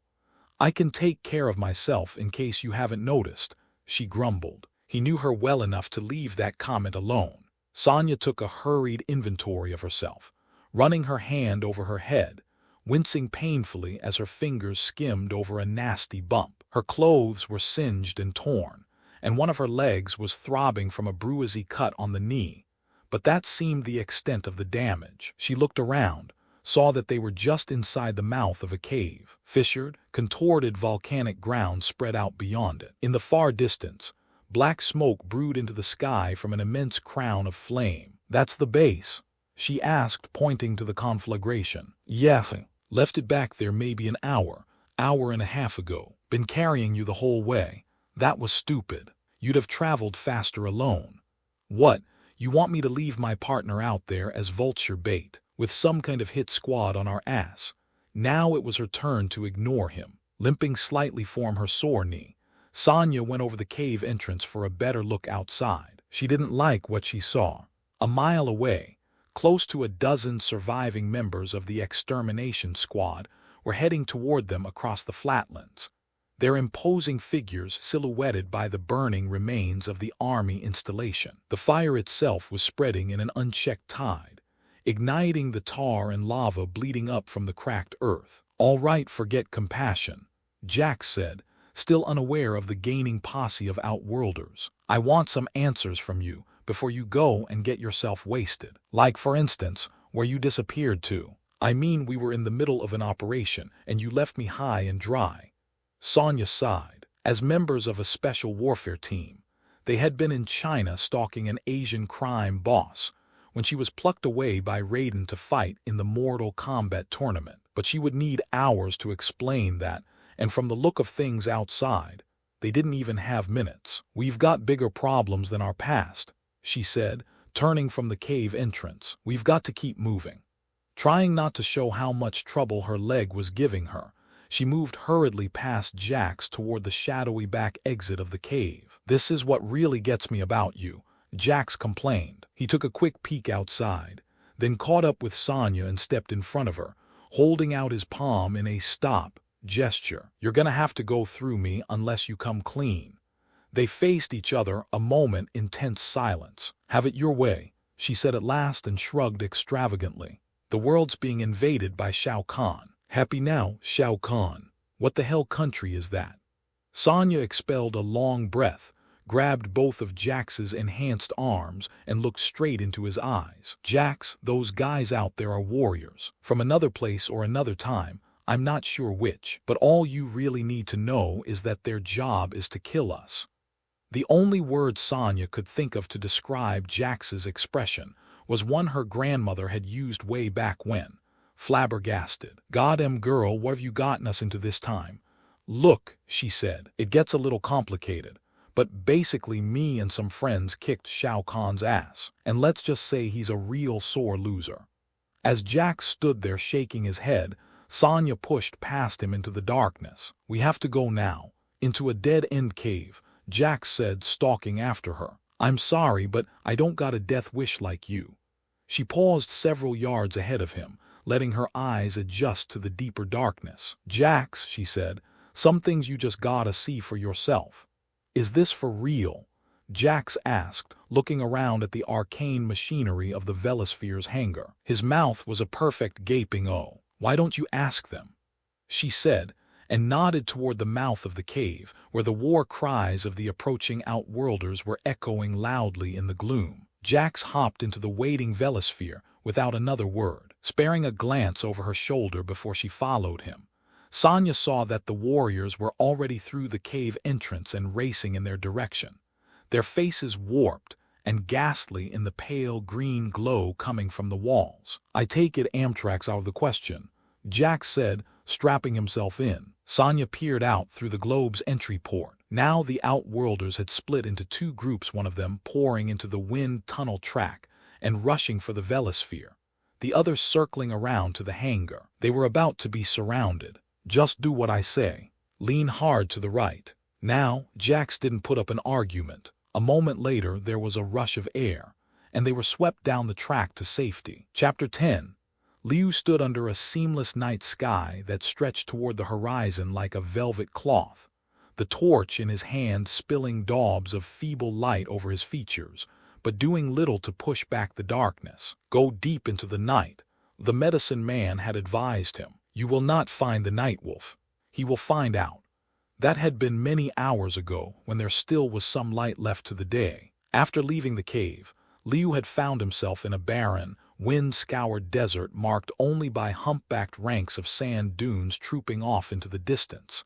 I can take care of myself in case you haven't noticed, she grumbled. He knew her well enough to leave that comment alone. Sonya took a hurried inventory of herself, running her hand over her head, wincing painfully as her fingers skimmed over a nasty bump. Her clothes were singed and torn, and one of her legs was throbbing from a bruisey cut on the knee, but that seemed the extent of the damage. She looked around, saw that they were just inside the mouth of a cave. Fissured, contorted volcanic ground spread out beyond it. In the far distance, black smoke brewed into the sky from an immense crown of flame. That's the base, she asked, pointing to the conflagration. Yes, left it back there maybe an hour and a half ago. Been carrying you the whole way. That was stupid. You'd have traveled faster alone. What, you want me to leave my partner out there as vulture bait, with some kind of hit squad on our ass? Now it was her turn to ignore him. Limping slightly from her sore knee, Sonya went over the cave entrance for a better look outside. She didn't like what she saw. A mile away, close to a dozen surviving members of the extermination squad were heading toward them across the flatlands, their imposing figures silhouetted by the burning remains of the army installation. The fire itself was spreading in an unchecked tide, igniting the tar and lava bleeding up from the cracked earth. All right, forget compassion, Jax said, still unaware of the gaining posse of Outworlders. I want some answers from you before you go and get yourself wasted. Like, for instance, where you disappeared to. I mean, we were in the middle of an operation and you left me high and dry. Sonya sighed. As members of a special warfare team, they had been in China stalking an Asian crime boss when she was plucked away by Raiden to fight in the Mortal Kombat tournament. But she would need hours to explain that, and from the look of things outside, they didn't even have minutes. We've got bigger problems than our past, she said, turning from the cave entrance. We've got to keep moving. Trying not to show how much trouble her leg was giving her, She moved hurriedly past Jax toward the shadowy back exit of the cave. "This is what really gets me about you," Jax complained. He took a quick peek outside, then caught up with Sonya and stepped in front of her, holding out his palm in a stop gesture. "You're gonna have to go through me unless you come clean." They faced each other a moment in tense silence. "Have it your way," she said at last and shrugged extravagantly. "The world's being invaded by Shao Kahn." "Happy now, Shao Kahn. What the hell country is that?" Sonya expelled a long breath, grabbed both of Jax's enhanced arms, and looked straight into his eyes. "Jax, those guys out there are warriors. From another place or another time, I'm not sure which, but all you really need to know is that their job is to kill us." The only word Sonya could think of to describe Jax's expression was one her grandmother had used way back when: flabbergasted. "Goddamn girl, what have you gotten us into this time?" "Look," she said, "it gets a little complicated, but basically me and some friends kicked Shao Kahn's ass, and let's just say he's a real sore loser." As Jax stood there shaking his head, Sonya pushed past him into the darkness. "We have to go now. Into a dead-end cave," Jax said, stalking after her. "I'm sorry, but I don't got a death wish like you." She paused several yards ahead of him, letting her eyes adjust to the deeper darkness. "Jax," she said, "some things you just gotta see for yourself." "Is this for real?" Jax asked, looking around at the arcane machinery of the Velosphere's hangar. His mouth was a perfect gaping O. "Why don't you ask them?" she said, and nodded toward the mouth of the cave, where the war cries of the approaching Outworlders were echoing loudly in the gloom. Jax hopped into the waiting Velosphere without another word, sparing a glance over her shoulder before she followed him. Sonya saw that the warriors were already through the cave entrance and racing in their direction, their faces warped and ghastly in the pale green glow coming from the walls. "I take it Amtrak's out of the question," Jax said, strapping himself in. Sonya peered out through the globe's entry port. Now the Outworlders had split into two groups, one of them pouring into the wind tunnel track and rushing for the Velosphere, the other circling around to the hangar. They were about to be surrounded. "Just do what I say. Lean hard to the right." Now, Jax didn't put up an argument. A moment later there was a rush of air, and they were swept down the track to safety. Chapter 10. Liu stood under a seamless night sky that stretched toward the horizon like a velvet cloth, the torch in his hand spilling daubs of feeble light over his features, but doing little to push back the darkness. "Go deep into the night," the medicine man had advised him. "You will not find the Nightwolf. He will find out." That had been many hours ago, when there still was some light left to the day. After leaving the cave, Liu had found himself in a barren, wind-scoured desert marked only by humpbacked ranks of sand dunes trooping off into the distance.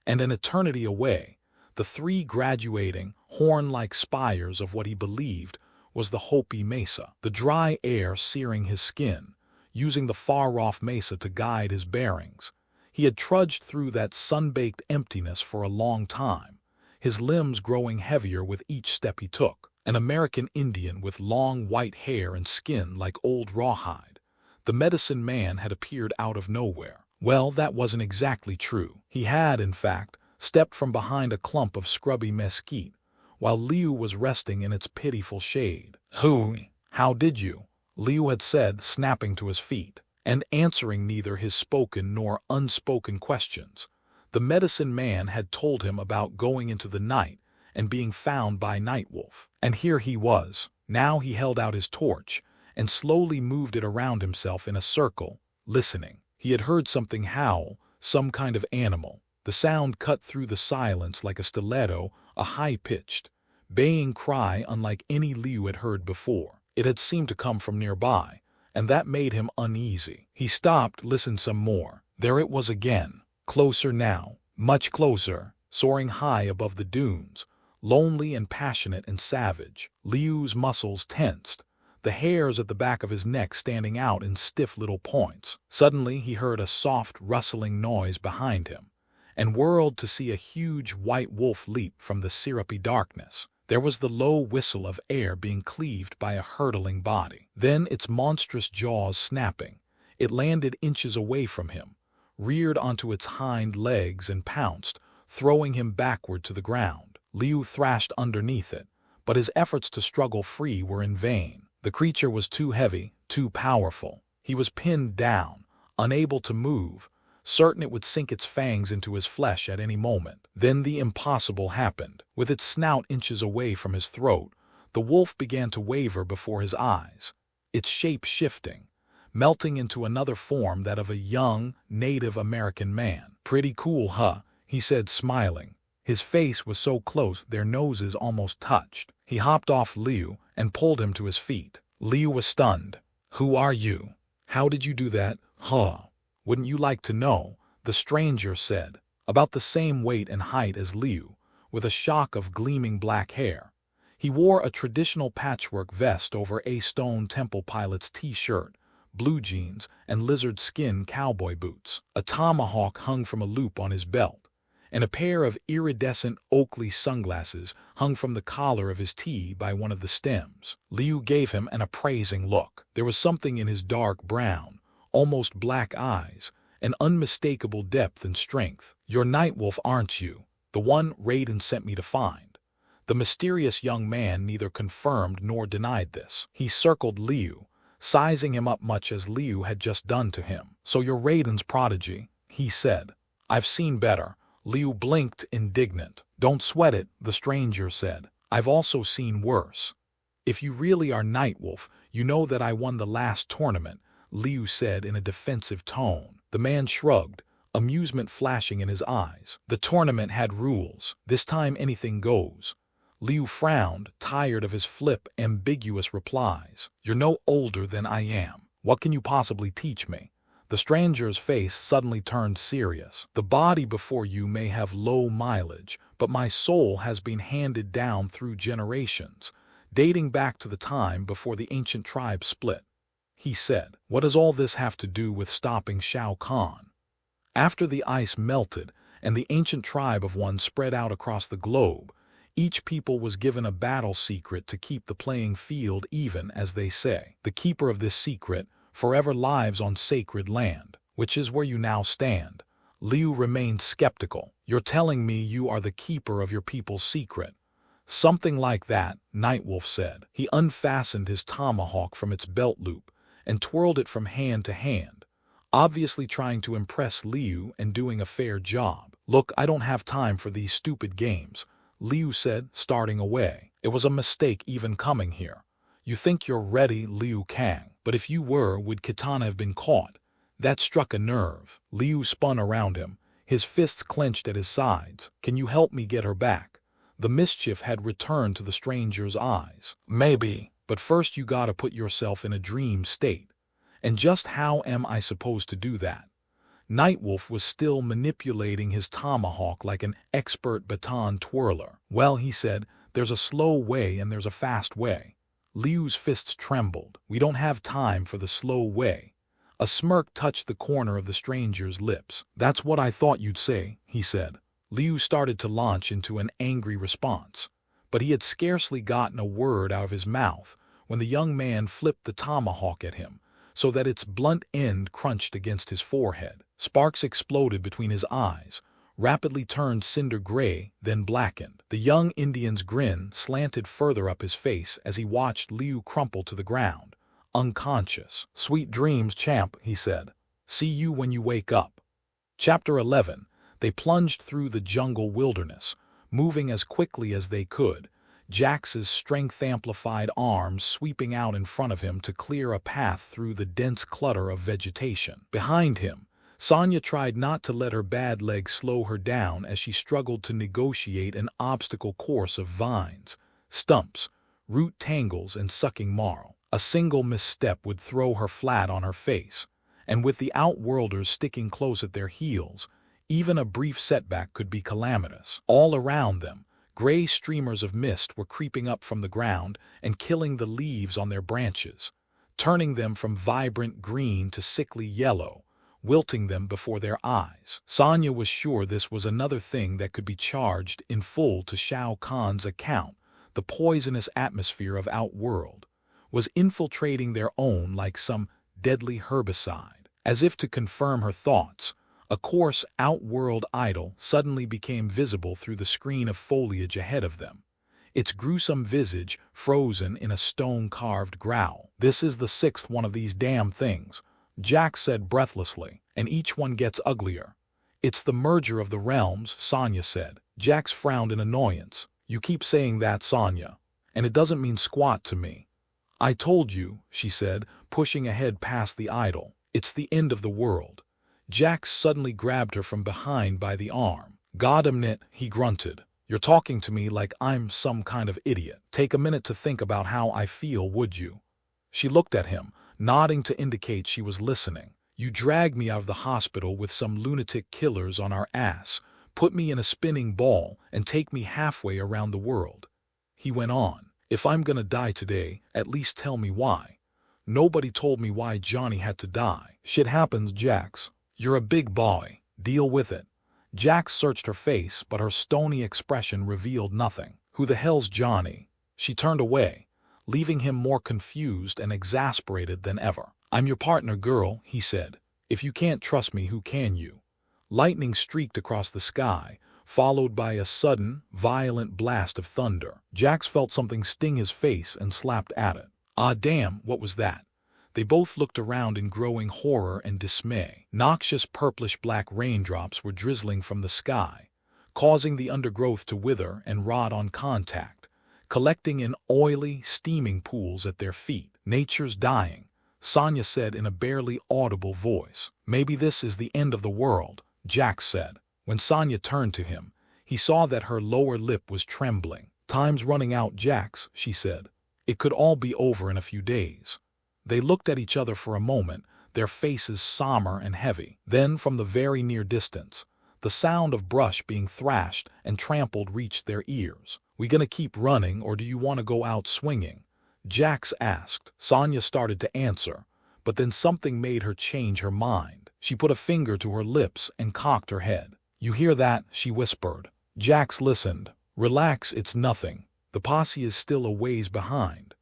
And an eternity away, the three graduating, horn-like spires of what he believed was the Hopi Mesa, the dry air searing his skin, using the far-off mesa to guide his bearings. He had trudged through that sun-baked emptiness for a long time, his limbs growing heavier with each step he took. An American Indian with long white hair and skin like old rawhide, the medicine man had appeared out of nowhere. Well, that wasn't exactly true. He had, in fact, stepped from behind a clump of scrubby mesquite, while Liu was resting in its pitiful shade. "How did you?" Liu had said, snapping to his feet, and answering neither his spoken nor unspoken questions. The medicine man had told him about going into the night and being found by Nightwolf. And here he was. Now he held out his torch and slowly moved it around himself in a circle, listening. He had heard something howl, some kind of animal. The sound cut through the silence like a stiletto, a high-pitched, baying cry unlike any Liu had heard before. It had seemed to come from nearby, and that made him uneasy. He stopped, listened some more. There it was again. Closer now, much closer, soaring high above the dunes, lonely and passionate and savage. Liu's muscles tensed, the hairs at the back of his neck standing out in stiff little points. Suddenly he heard a soft rustling noise behind him, and whirled to see a huge white wolf leap from the syrupy darkness. There was the low whistle of air being cleaved by a hurtling body. Then its monstrous jaws snapping, it landed inches away from him, reared onto its hind legs and pounced, throwing him backward to the ground. Liu thrashed underneath it, but his efforts to struggle free were in vain. The creature was too heavy, too powerful. He was pinned down, unable to move, certain it would sink its fangs into his flesh at any moment. Then the impossible happened. With its snout inches away from his throat, the wolf began to waver before his eyes, its shape shifting, melting into another form, that of a young, Native American man. "Pretty cool, huh?" he said, smiling. His face was so close their noses almost touched. He hopped off Liu and pulled him to his feet. Liu was stunned. "Who are you? How did you do that, huh?" "Wouldn't you like to know?" the stranger said. About the same weight and height as Liu, with a shock of gleaming black hair. He wore a traditional patchwork vest over a Stone Temple Pilot's t-shirt, blue jeans, and lizard skin cowboy boots. A tomahawk hung from a loop on his belt, and a pair of iridescent Oakley sunglasses hung from the collar of his tee by one of the stems. Liu gave him an appraising look. There was something in his dark brown, almost black eyes, an unmistakable depth and strength. "You're Nightwolf, aren't you? The one Raiden sent me to find?" The mysterious young man neither confirmed nor denied this. He circled Liu, sizing him up much as Liu had just done to him. "So you're Raiden's prodigy," he said. "I've seen better." Liu blinked, indignant. "Don't sweat it," the stranger said. "I've also seen worse. If you really are Nightwolf, you know that I won the last tournament," Liu said in a defensive tone. The man shrugged, amusement flashing in his eyes. "The tournament had rules. This time anything goes." Liu frowned, tired of his flip, ambiguous replies. "You're no older than I am. What can you possibly teach me?" The stranger's face suddenly turned serious. "The body before you may have low mileage, but my soul has been handed down through generations, dating back to the time before the ancient tribes split," he said. "What does all this have to do with stopping Shao Kahn?" After the ice melted and the ancient tribe of one spread out across the globe, each people was given a battle secret to keep the playing field even, as they say. The keeper of this secret forever lives on sacred land, which is where you now stand. Liu remained skeptical. "You're telling me you are the keeper of your people's secret?" "Something like that," Nightwolf said. He unfastened his tomahawk from its belt loop and twirled it from hand to hand, obviously trying to impress Liu and doing a fair job. "Look, I don't have time for these stupid games," Liu said, starting away. "It was a mistake even coming here. You think you're ready, Liu Kang, but if you were, would Kitana have been caught?" That struck a nerve. Liu spun around him, his fists clenched at his sides. "Can you help me get her back?" The mischief had returned to the stranger's eyes. "Maybe, but first you gotta put yourself in a dream state. And just how am I supposed to do that?" Nightwolf was still manipulating his tomahawk like an expert baton twirler. "Well," he said, "there's a slow way and there's a fast way." Liu's fists trembled. "We don't have time for the slow way." A smirk touched the corner of the stranger's lips. "That's what I thought you'd say," he said. Liu started to launch into an angry response, but he had scarcely gotten a word out of his mouth when the young man flipped the tomahawk at him, so that its blunt end crunched against his forehead. Sparks exploded between his eyes, rapidly turned cinder gray, then blackened. The young Indian's grin slanted further up his face as he watched Liu crumple to the ground, unconscious. "Sweet dreams, champ," he said. "See you when you wake up." Chapter 11. They plunged through the jungle wilderness, moving as quickly as they could, Jax's strength-amplified arms sweeping out in front of him to clear a path through the dense clutter of vegetation. Behind him, Sonya tried not to let her bad leg slow her down as she struggled to negotiate an obstacle course of vines, stumps, root tangles, and sucking marl. A single misstep would throw her flat on her face, and with the Outworlders sticking close at their heels, even a brief setback could be calamitous. All around them, gray streamers of mist were creeping up from the ground and killing the leaves on their branches, turning them from vibrant green to sickly yellow, wilting them before their eyes. Sonya was sure this was another thing that could be charged in full to Shao Kahn's account. The poisonous atmosphere of Outworld was infiltrating their own like some deadly herbicide. As if to confirm her thoughts, A coarse, outworld idol suddenly became visible through the screen of foliage ahead of them, its gruesome visage frozen in a stone-carved growl. "This is the sixth one of these damn things," Jax said breathlessly, "and each one gets uglier." "It's the merger of the realms," Sonya said. Jax frowned in annoyance. "You keep saying that, Sonya, and it doesn't mean squat to me." "I told you," she said, pushing ahead past the idol. "It's the end of the world." Jax suddenly grabbed her from behind by the arm. "Goddammit," he grunted. "You're talking to me like I'm some kind of idiot. Take a minute to think about how I feel, would you?" She looked at him, nodding to indicate she was listening. "You dragged me out of the hospital with some lunatic killers on our ass, put me in a spinning ball, and take me halfway around the world." He went on. "If I'm gonna die today, at least tell me why. Nobody told me why Johnny had to die." "Shit happens, Jax. You're a big boy. Deal with it." Jax searched her face, but her stony expression revealed nothing. "Who the hell's Johnny?" She turned away, leaving him more confused and exasperated than ever. "I'm your partner, girl," he said. "If you can't trust me, who can you?" Lightning streaked across the sky, followed by a sudden, violent blast of thunder. Jax felt something sting his face and slapped at it. "Ah, damn, what was that?" They both looked around in growing horror and dismay. Noxious purplish-black raindrops were drizzling from the sky, causing the undergrowth to wither and rot on contact, collecting in oily, steaming pools at their feet. "Nature's dying," Sonya said in a barely audible voice. "Maybe this is the end of the world," Jax said. When Sonya turned to him, he saw that her lower lip was trembling. "Time's running out, Jax," she said. "It could all be over in a few days." They looked at each other for a moment, their faces somber and heavy. Then, from the very near distance, the sound of brush being thrashed and trampled reached their ears. "We gonna keep running, or do you want to go out swinging?" Jax asked. Sonya started to answer, but then something made her change her mind. She put a finger to her lips and cocked her head. "You hear that?" she whispered. Jax listened. "Relax, it's nothing. The posse is still a ways behind."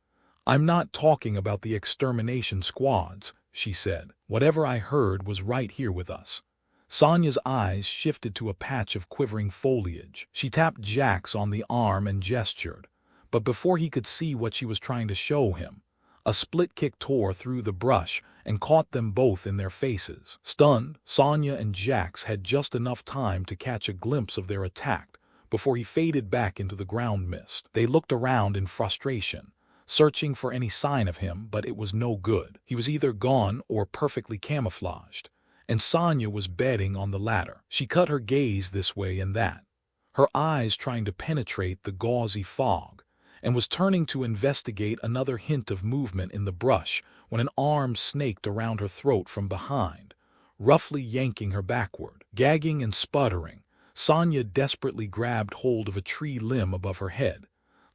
"I'm not talking about the extermination squads," she said. "Whatever I heard was right here with us." Sonya's eyes shifted to a patch of quivering foliage. She tapped Jax on the arm and gestured, but before he could see what she was trying to show him, a split kick tore through the brush and caught them both in their faces. Stunned, Sonya and Jax had just enough time to catch a glimpse of their attack before he faded back into the ground mist. They looked around in frustration, searching for any sign of him, but it was no good. He was either gone or perfectly camouflaged, and Sonya was betting on the latter. She cut her gaze this way and that, her eyes trying to penetrate the gauzy fog, and was turning to investigate another hint of movement in the brush when an arm snaked around her throat from behind, roughly yanking her backward. Gagging and sputtering, Sonya desperately grabbed hold of a tree limb above her head,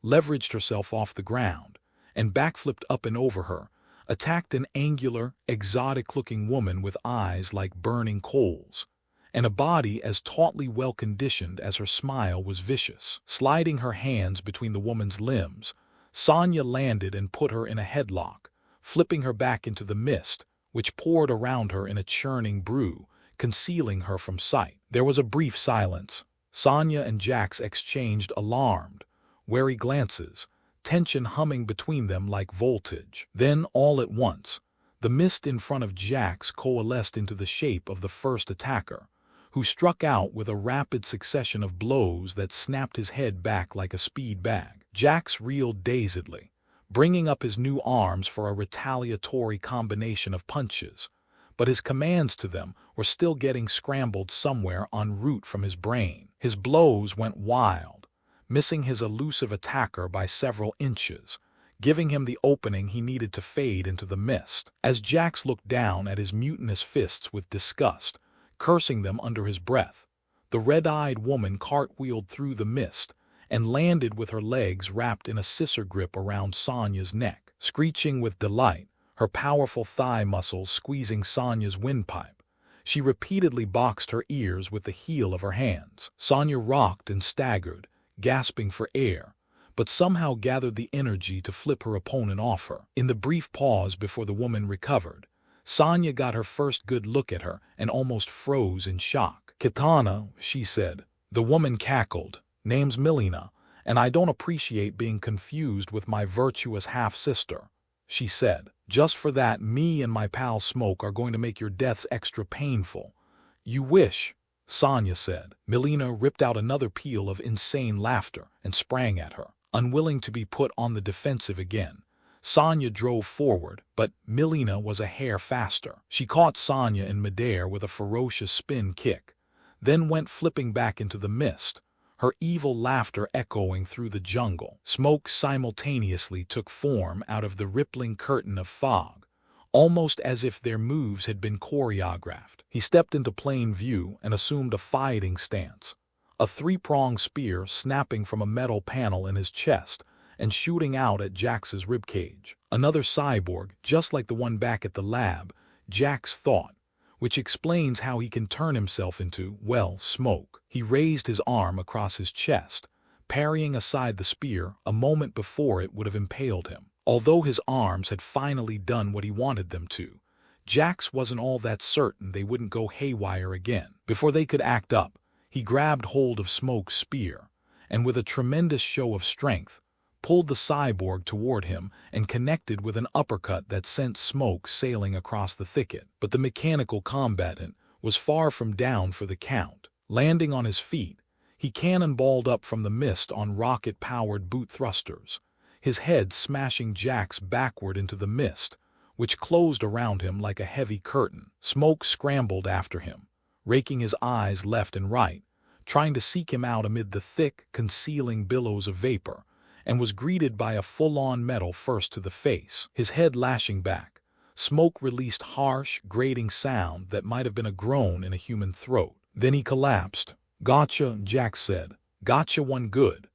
leveraged herself off the ground, and backflipped up and over her, attacked an angular, exotic-looking woman with eyes like burning coals, and a body as tautly well-conditioned as her smile was vicious. Sliding her hands between the woman's limbs, Sonya landed and put her in a headlock, flipping her back into the mist, which poured around her in a churning brew, concealing her from sight. There was a brief silence. Sonya and Jax exchanged alarmed, wary glances, tension humming between them like voltage. Then, all at once, the mist in front of Jax coalesced into the shape of the first attacker, who struck out with a rapid succession of blows that snapped his head back like a speed bag. Jax reeled dazedly, bringing up his new arms for a retaliatory combination of punches, but his commands to them were still getting scrambled somewhere en route from his brain. His blows went wild, missing his elusive attacker by several inches, giving him the opening he needed to fade into the mist. As Jax looked down at his mutinous fists with disgust, cursing them under his breath, the red-eyed woman cartwheeled through the mist and landed with her legs wrapped in a scissor grip around Sonya's neck. Screeching with delight, her powerful thigh muscles squeezing Sonya's windpipe, she repeatedly boxed her ears with the heel of her hands. Sonya rocked and staggered, gasping for air, but somehow gathered the energy to flip her opponent off her. In the brief pause before the woman recovered, Sonya got her first good look at her and almost froze in shock. "Kitana," she said. The woman cackled. "Name's Milena, and I don't appreciate being confused with my virtuous half-sister," she said. "Just for that, me and my pal Smoke are going to make your deaths extra painful." "You wish," Sonya said. Milena ripped out another peal of insane laughter and sprang at her, unwilling to be put on the defensive again. Sonya drove forward, but Milena was a hair faster. She caught Sonya in midair with a ferocious spin kick, then went flipping back into the mist, her evil laughter echoing through the jungle. Smoke simultaneously took form out of the rippling curtain of fog, almost as if their moves had been choreographed. He stepped into plain view and assumed a fighting stance, a three-pronged spear snapping from a metal panel in his chest and shooting out at Jax's ribcage. Another cyborg, just like the one back at the lab, Jax thought, which explains how he can turn himself into, well, smoke. He raised his arm across his chest, parrying aside the spear a moment before it would have impaled him. Although his arms had finally done what he wanted them to, Jax wasn't all that certain they wouldn't go haywire again. Before they could act up, he grabbed hold of Smoke's spear, and with a tremendous show of strength, pulled the cyborg toward him and connected with an uppercut that sent Smoke sailing across the thicket. But the mechanical combatant was far from down for the count. Landing on his feet, he cannonballed up from the mist on rocket-powered boot thrusters, his head smashing Jax backward into the mist, which closed around him like a heavy curtain. Smoke scrambled after him, raking his eyes left and right, trying to seek him out amid the thick, concealing billows of vapor, and was greeted by a full-on metal first to the face. His head lashing back, Smoke released harsh, grating sound that might have been a groan in a human throat. Then he collapsed. "Gotcha," Jax said. "Gotcha one good."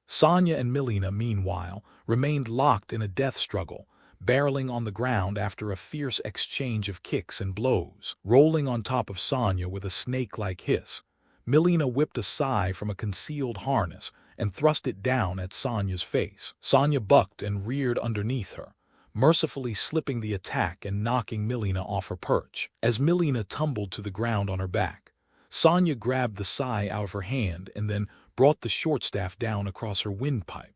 Sonya and Milena, meanwhile, remained locked in a death struggle, barreling on the ground after a fierce exchange of kicks and blows. Rolling on top of Sonya with a snake-like hiss, Milena whipped a sigh from a concealed harness and thrust it down at Sonya's face. Sonya bucked and reared underneath her, mercifully slipping the attack and knocking Milena off her perch. As Milena tumbled to the ground on her back, Sonya grabbed the sai out of her hand and then brought the shortstaff down across her windpipe,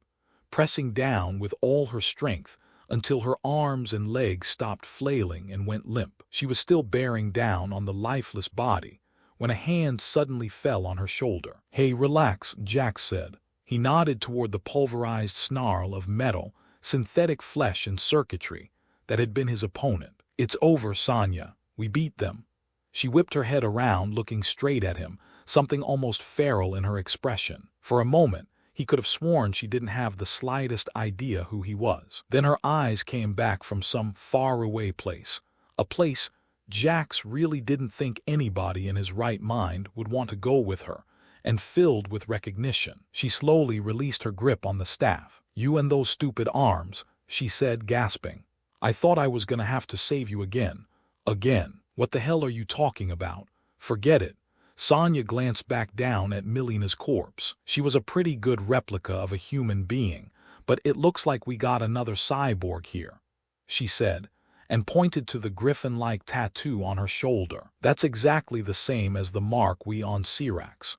pressing down with all her strength until her arms and legs stopped flailing and went limp. She was still bearing down on the lifeless body when a hand suddenly fell on her shoulder. "Hey, relax," Jax said. He nodded toward the pulverized snarl of metal, synthetic flesh and circuitry that had been his opponent. "It's over, Sonya. We beat them." She whipped her head around, looking straight at him, something almost feral in her expression. For a moment, he could have sworn she didn't have the slightest idea who he was. Then her eyes came back from some faraway place, a place Jax really didn't think anybody in his right mind would want to go with her, and filled with recognition. She slowly released her grip on the staff. "You and those stupid arms," she said, gasping. "I thought I was gonna have to save you again. Again. What the hell are you talking about? Forget it." Sonya glanced back down at Milena's corpse. She was a pretty good replica of a human being, but it looks like we got another cyborg here, she said, and pointed to the griffin-like tattoo on her shoulder. "That's exactly the same as the mark we on Syrax."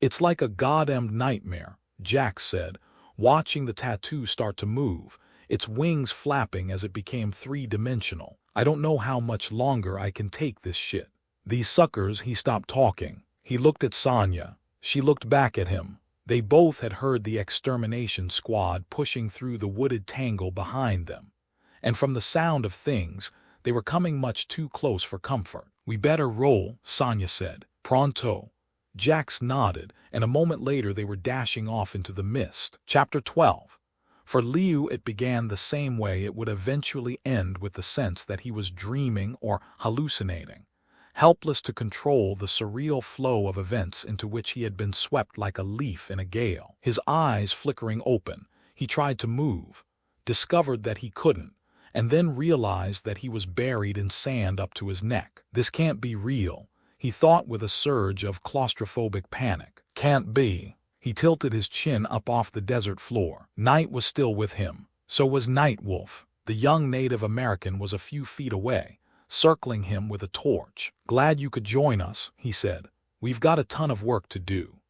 "It's like a goddamned nightmare," Jax said, watching the tattoo start to move, its wings flapping as it became three-dimensional. "I don't know how much longer I can take this shit. These suckers." He stopped talking. He looked at Sonya. She looked back at him. They both had heard the extermination squad pushing through the wooded tangle behind them, and from the sound of things, they were coming much too close for comfort. "We better roll," Sonya said. "Pronto." Jax nodded, and a moment later they were dashing off into the mist. Chapter 12. For Liu it began the same way it would eventually end, with the sense that he was dreaming or hallucinating, helpless to control the surreal flow of events into which he had been swept like a leaf in a gale. His eyes flickering open, he tried to move, discovered that he couldn't, and then realized that he was buried in sand up to his neck. "This can't be real," he thought with a surge of claustrophobic panic. "Can't be." He tilted his chin up off the desert floor. Night was still with him. So was Nightwolf. The young Native American was a few feet away, circling him with a torch. "Glad you could join us," he said. "We've got a ton of work to do."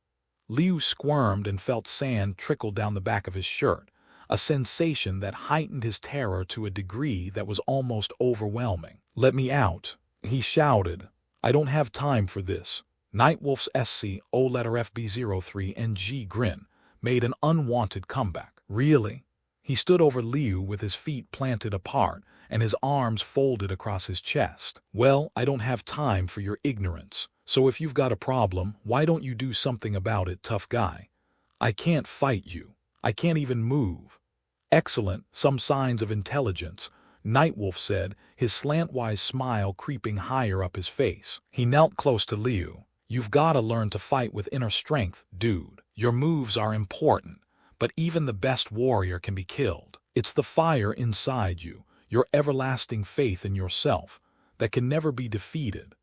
Liu squirmed and felt sand trickle down the back of his shirt, a sensation that heightened his terror to a degree that was almost overwhelming. "Let me out," he shouted. "I don't have time for this." Nightwolf's SCO letter FB03NG grin made an unwanted comeback. "Really?" He stood over Liu with his feet planted apart and his arms folded across his chest. "Well, I don't have time for your ignorance. So if you've got a problem, why don't you do something about it, tough guy? I can't fight you. I can't even move." "Excellent, some signs of intelligence," Nightwolf said, his slantwise smile creeping higher up his face. He knelt close to Liu. "You've got to learn to fight with inner strength, dude. Your moves are important, but even the best warrior can be killed. It's the fire inside you, your everlasting faith in yourself, that can never be defeated."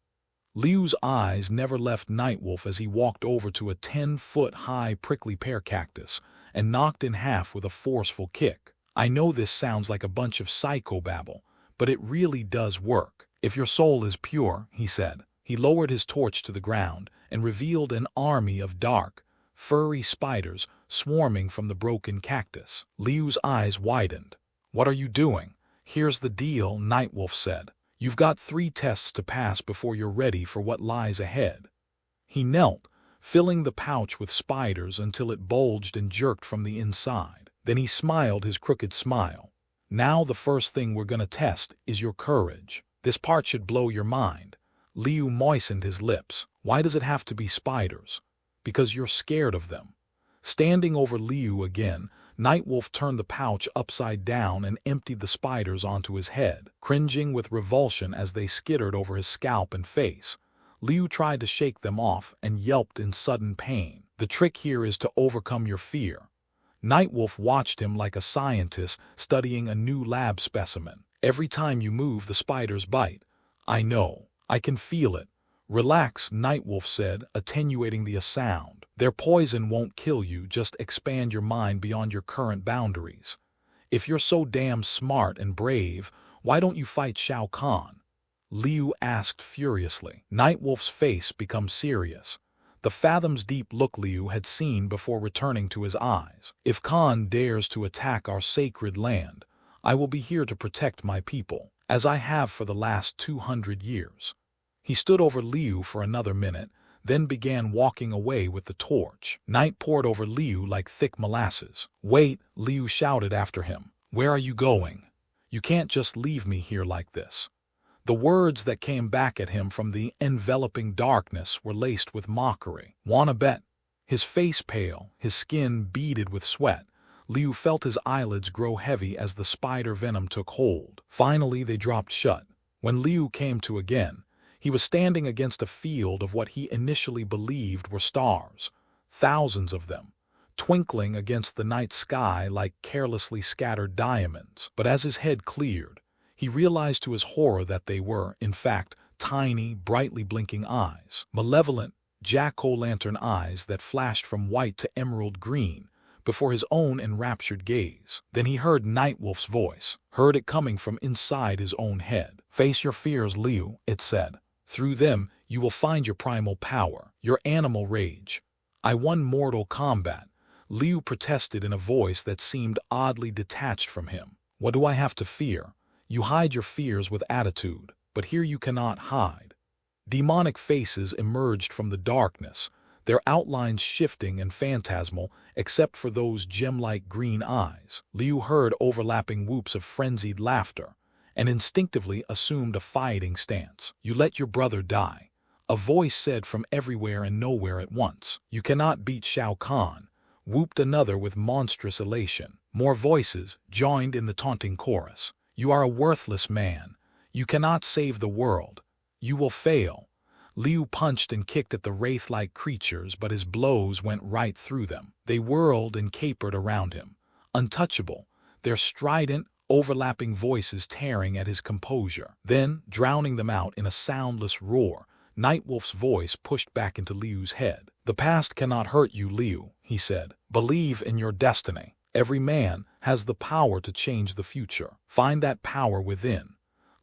Liu's eyes never left Nightwolf as he walked over to a 10-foot-high prickly pear cactus and knocked in half with a forceful kick. "I know this sounds like a bunch of psychobabble, but it really does work. If your soul is pure," he said. He lowered his torch to the ground and revealed an army of dark, furry spiders swarming from the broken cactus. Liu's eyes widened. "What are you doing?" "Here's the deal," Nightwolf said. "You've got 3 tests to pass before you're ready for what lies ahead." He knelt, filling the pouch with spiders until it bulged and jerked from the inside. Then he smiled his crooked smile. "Now the first thing we're gonna test is your courage. This part should blow your mind." Liu moistened his lips. "Why does it have to be spiders?" "Because you're scared of them." Standing over Liu again, Nightwolf turned the pouch upside down and emptied the spiders onto his head. Cringing with revulsion as they skittered over his scalp and face, Liu tried to shake them off and yelped in sudden pain. "The trick here is to overcome your fear." Nightwolf watched him like a scientist studying a new lab specimen. "Every time you move, the spiders bite." "I know. I can feel it." "Relax," Nightwolf said, attenuating the sound. "Their poison won't kill you, just expand your mind beyond your current boundaries. If you're so damn smart and brave, why don't you fight Shao Kahn?" Liu asked furiously. Nightwolf's face became serious. The fathoms-deep look Liu had seen before returning to his eyes. "If Khan dares to attack our sacred land, I will be here to protect my people, as I have for the last 200 years. He stood over Liu for another minute, then began walking away with the torch. Night poured over Liu like thick molasses. "Wait," Liu shouted after him. "Where are you going? You can't just leave me here like this." The words that came back at him from the enveloping darkness were laced with mockery. "Wanna bet?" His face pale, his skin beaded with sweat, Liu felt his eyelids grow heavy as the spider venom took hold. Finally they dropped shut. When Liu came to again, he was standing against a field of what he initially believed were stars, thousands of them, twinkling against the night sky like carelessly scattered diamonds. But as his head cleared, he realized to his horror that they were, in fact, tiny, brightly blinking eyes. Malevolent, jack-o'-lantern eyes that flashed from white to emerald green before his own enraptured gaze. Then he heard Nightwolf's voice, heard it coming from inside his own head. "Face your fears, Liu," it said. "Through them, you will find your primal power, your animal rage." "I won Mortal Kombat," Liu protested in a voice that seemed oddly detached from him. "What do I have to fear? You hide your fears with attitude, but here you cannot hide." Demonic faces emerged from the darkness, their outlines shifting and phantasmal except for those gem-like green eyes. Liu heard overlapping whoops of frenzied laughter and instinctively assumed a fighting stance. "You let your brother die," a voice said from everywhere and nowhere at once. "You cannot beat Shao Kahn," whooped another with monstrous elation. More voices joined in the taunting chorus. "You are a worthless man. You cannot save the world. You will fail." Liu punched and kicked at the wraith-like creatures, but his blows went right through them. They whirled and capered around him, untouchable, their strident, overlapping voices tearing at his composure. Then, drowning them out in a soundless roar, Nightwolf's voice pushed back into Liu's head. "The past cannot hurt you, Liu," he said. "Believe in your destiny. Every man has the power to change the future. Find that power within."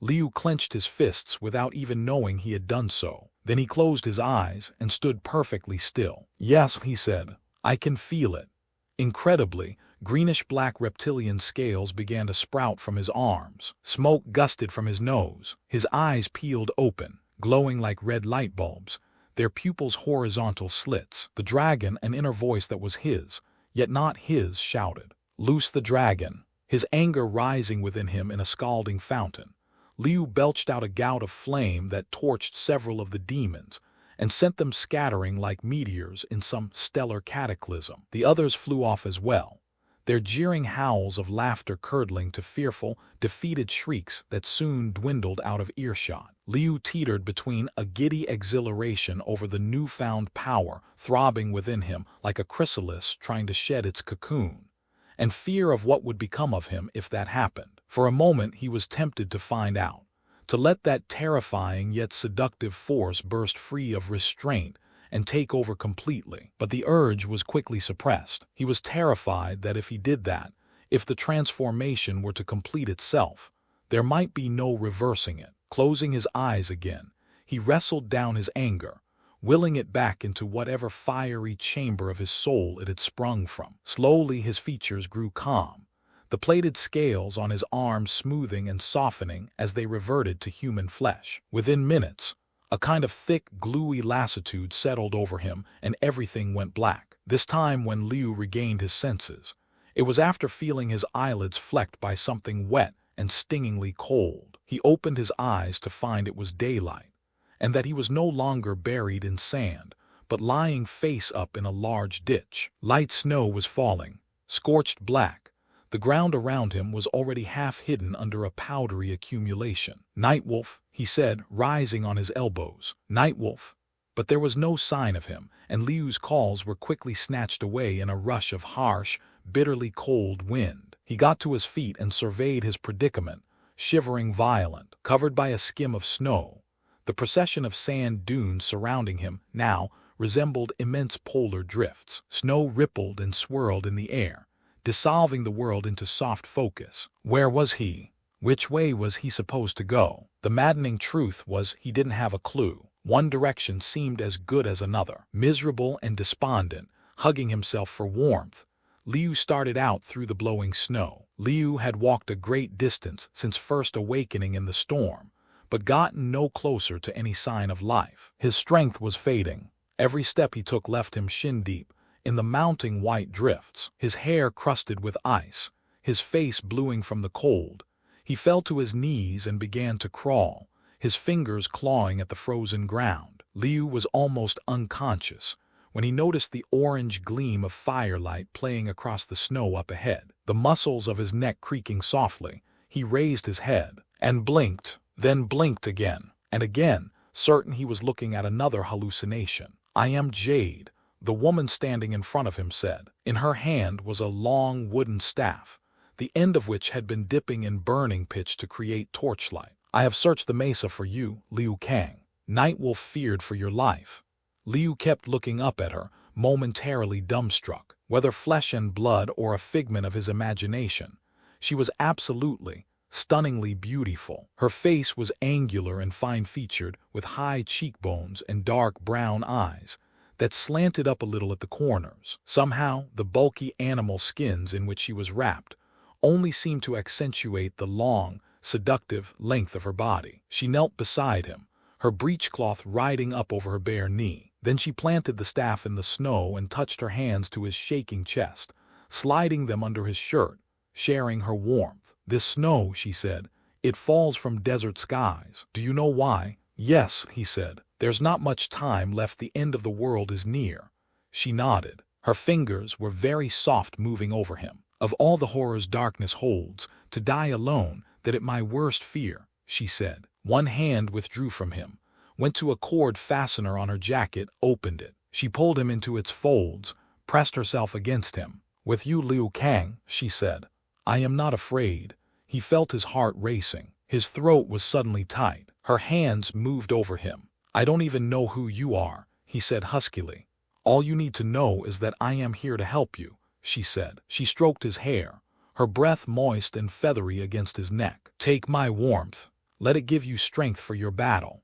Liu clenched his fists without even knowing he had done so. Then he closed his eyes and stood perfectly still. "Yes," he said, "I can feel it." Incredibly, greenish-black reptilian scales began to sprout from his arms. Smoke gusted from his nose. His eyes peeled open, glowing like red light bulbs, their pupils horizontal slits. The dragon, an inner voice that was his, yet not his, shouted, "Loose the dragon!" His anger rising within him in a scalding fountain, Liu belched out a gout of flame that torched several of the demons and sent them scattering like meteors in some stellar cataclysm. The others flew off as well, their jeering howls of laughter curdling to fearful, defeated shrieks that soon dwindled out of earshot. Liu teetered between a giddy exhilaration over the newfound power throbbing within him like a chrysalis trying to shed its cocoon, and fear of what would become of him if that happened. For a moment he was tempted to find out, to let that terrifying yet seductive force burst free of restraint and take over completely. But the urge was quickly suppressed. He was terrified that if he did that, if the transformation were to complete itself, there might be no reversing it. Closing his eyes again, he wrestled down his anger, willing it back into whatever fiery chamber of his soul it had sprung from. Slowly his features grew calm, the plated scales on his arms smoothing and softening as they reverted to human flesh. Within minutes, a kind of thick, gluey lassitude settled over him and everything went black. This time when Liu regained his senses, it was after feeling his eyelids flecked by something wet and stingingly cold. He opened his eyes to find it was daylight, and that he was no longer buried in sand, but lying face up in a large ditch. Light snow was falling, scorched black. The ground around him was already half hidden under a powdery accumulation. "Nightwolf," he said, rising on his elbows. "Nightwolf." But there was no sign of him, and Liu's calls were quickly snatched away in a rush of harsh, bitterly cold wind. He got to his feet and surveyed his predicament, shivering violent. Covered by a skim of snow, the procession of sand dunes surrounding him now resembled immense polar drifts. Snow rippled and swirled in the air, dissolving the world into soft focus. Where was he? Which way was he supposed to go? The maddening truth was he didn't have a clue. One direction seemed as good as another. Miserable and despondent, hugging himself for warmth, Liu started out through the blowing snow. Liu had walked a great distance since first awakening in the storm, but gotten no closer to any sign of life. His strength was fading. Every step he took left him shin-deep in the mounting white drifts, his hair crusted with ice, his face bluing from the cold. He fell to his knees and began to crawl, his fingers clawing at the frozen ground. Liu was almost unconscious when he noticed the orange gleam of firelight playing across the snow up ahead. The muscles of his neck creaking softly, he raised his head and blinked, then blinked again and again, certain he was looking at another hallucination. "I am Jade," the woman standing in front of him said. In her hand was a long wooden staff, the end of which had been dipping in burning pitch to create torchlight. "I have searched the mesa for you, Liu Kang." Nightwolf feared for your life. Liu kept looking up at her, momentarily dumbstruck. Whether flesh and blood or a figment of his imagination, she was absolutely, stunningly beautiful. Her face was angular and fine-featured, with high cheekbones and dark brown eyes that slanted up a little at the corners. Somehow, the bulky animal skins in which she was wrapped only seemed to accentuate the long, seductive length of her body. She knelt beside him, her breechcloth riding up over her bare knee. Then she planted the staff in the snow and touched her hands to his shaking chest, sliding them under his shirt, sharing her warmth. "This snow," she said, "it falls from desert skies. Do you know why?" "Yes," he said. "There's not much time left. The end of the world is near." She nodded. Her fingers were very soft, moving over him. "Of all the horrors darkness holds, to die alone, that it my worst fear," she said. One hand withdrew from him, went to a cord fastener on her jacket, opened it. She pulled him into its folds, pressed herself against him. "With you, Liu Kang," she said, "I am not afraid." He felt his heart racing. His throat was suddenly tight. Her hands moved over him. "I don't even know who you are," he said huskily. "All you need to know is that I am here to help you," she said. She stroked his hair, her breath moist and feathery against his neck. "Take my warmth. Let it give you strength for your battle.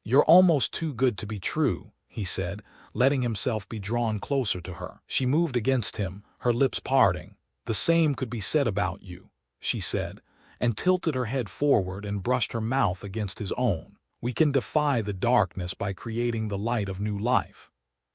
You're almost too good to be true, he said, letting himself be drawn closer to her. She moved against him, her lips parting. The same could be said about you, she said, and tilted her head forward and brushed her mouth against his own. We can defy the darkness by creating the light of new life.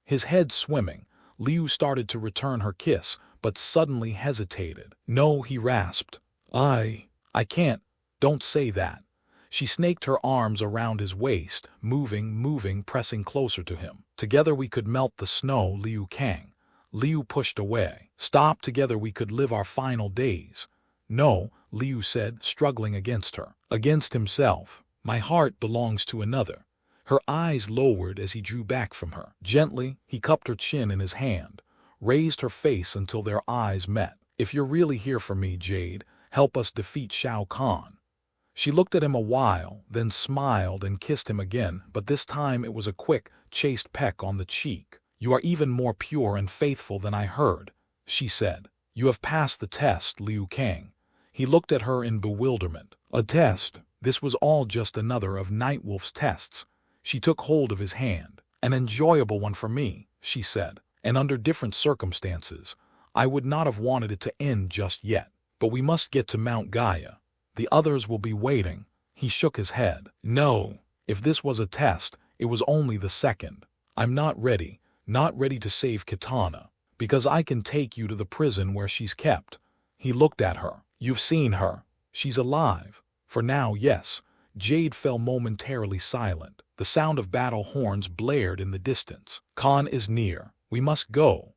His head swimming, Liu started to return her kiss, but suddenly hesitated. No, he rasped. I can't. Don't say that. She snaked her arms around his waist, moving, pressing closer to him. Together we could melt the snow, Liu Kang. Liu pushed away. Stop, together we could live our final days. No, Liu said, struggling against her. Against himself. My heart belongs to another. Her eyes lowered as he drew back from her. Gently, he cupped her chin in his hand, raised her face until their eyes met. If you're really here for me, Jade, help us defeat Shao Kahn. She looked at him a while, then smiled and kissed him again, but this time it was a quick, chaste peck on the cheek. You are even more pure and faithful than I heard, she said. You have passed the test, Liu Kang. He looked at her in bewilderment. A test? This was all just another of Nightwolf's tests. She took hold of his hand. An enjoyable one for me, she said. And under different circumstances, I would not have wanted it to end just yet. But we must get to Mount Gaia. The others will be waiting. He shook his head. No, if this was a test, it was only the second. I'm not ready to save Kitana, because I can take you to the prison where she's kept. He looked at her. You've seen her. She's alive. For now, yes. Jade fell momentarily silent. The sound of battle horns blared in the distance. Khan is near. We must go.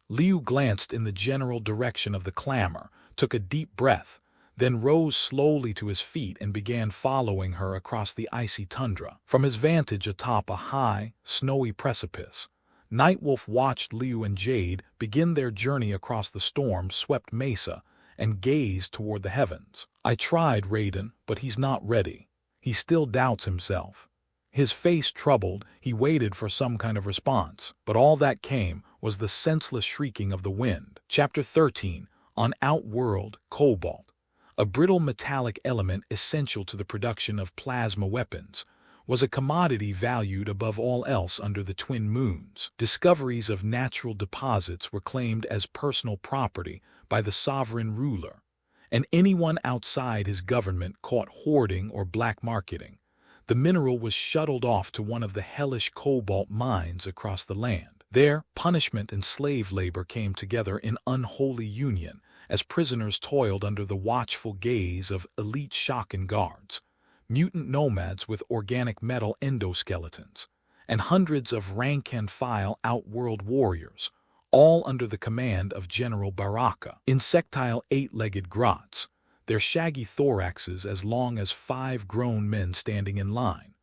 Liu glanced in the general direction of the clamor, took a deep breath, then rose slowly to his feet and began following her across the icy tundra. From his vantage atop a high, snowy precipice, Nightwolf watched Liu and Jade begin their journey across the storm-swept mesa and gazed toward the heavens. I tried, Raiden, but he's not ready. He still doubts himself. His face troubled, he waited for some kind of response, but all that came was the senseless shrieking of the wind. Chapter 13, on Outworld, Cobalt. A brittle metallic element essential to the production of plasma weapons, was a commodity valued above all else under the Twin Moons. Discoveries of natural deposits were claimed as personal property by the sovereign ruler, and anyone outside his government caught hoarding or black marketing. The mineral was shuttled off to one of the hellish cobalt mines across the land. There, punishment and slave labor came together in unholy union, as prisoners toiled under the watchful gaze of elite Shakan guards, mutant nomads with organic metal endoskeletons, and hundreds of rank-and-file outworld warriors, all under the command of General Baraka. Insectile eight-legged grots, their shaggy thoraxes as long as 5 grown men standing in line,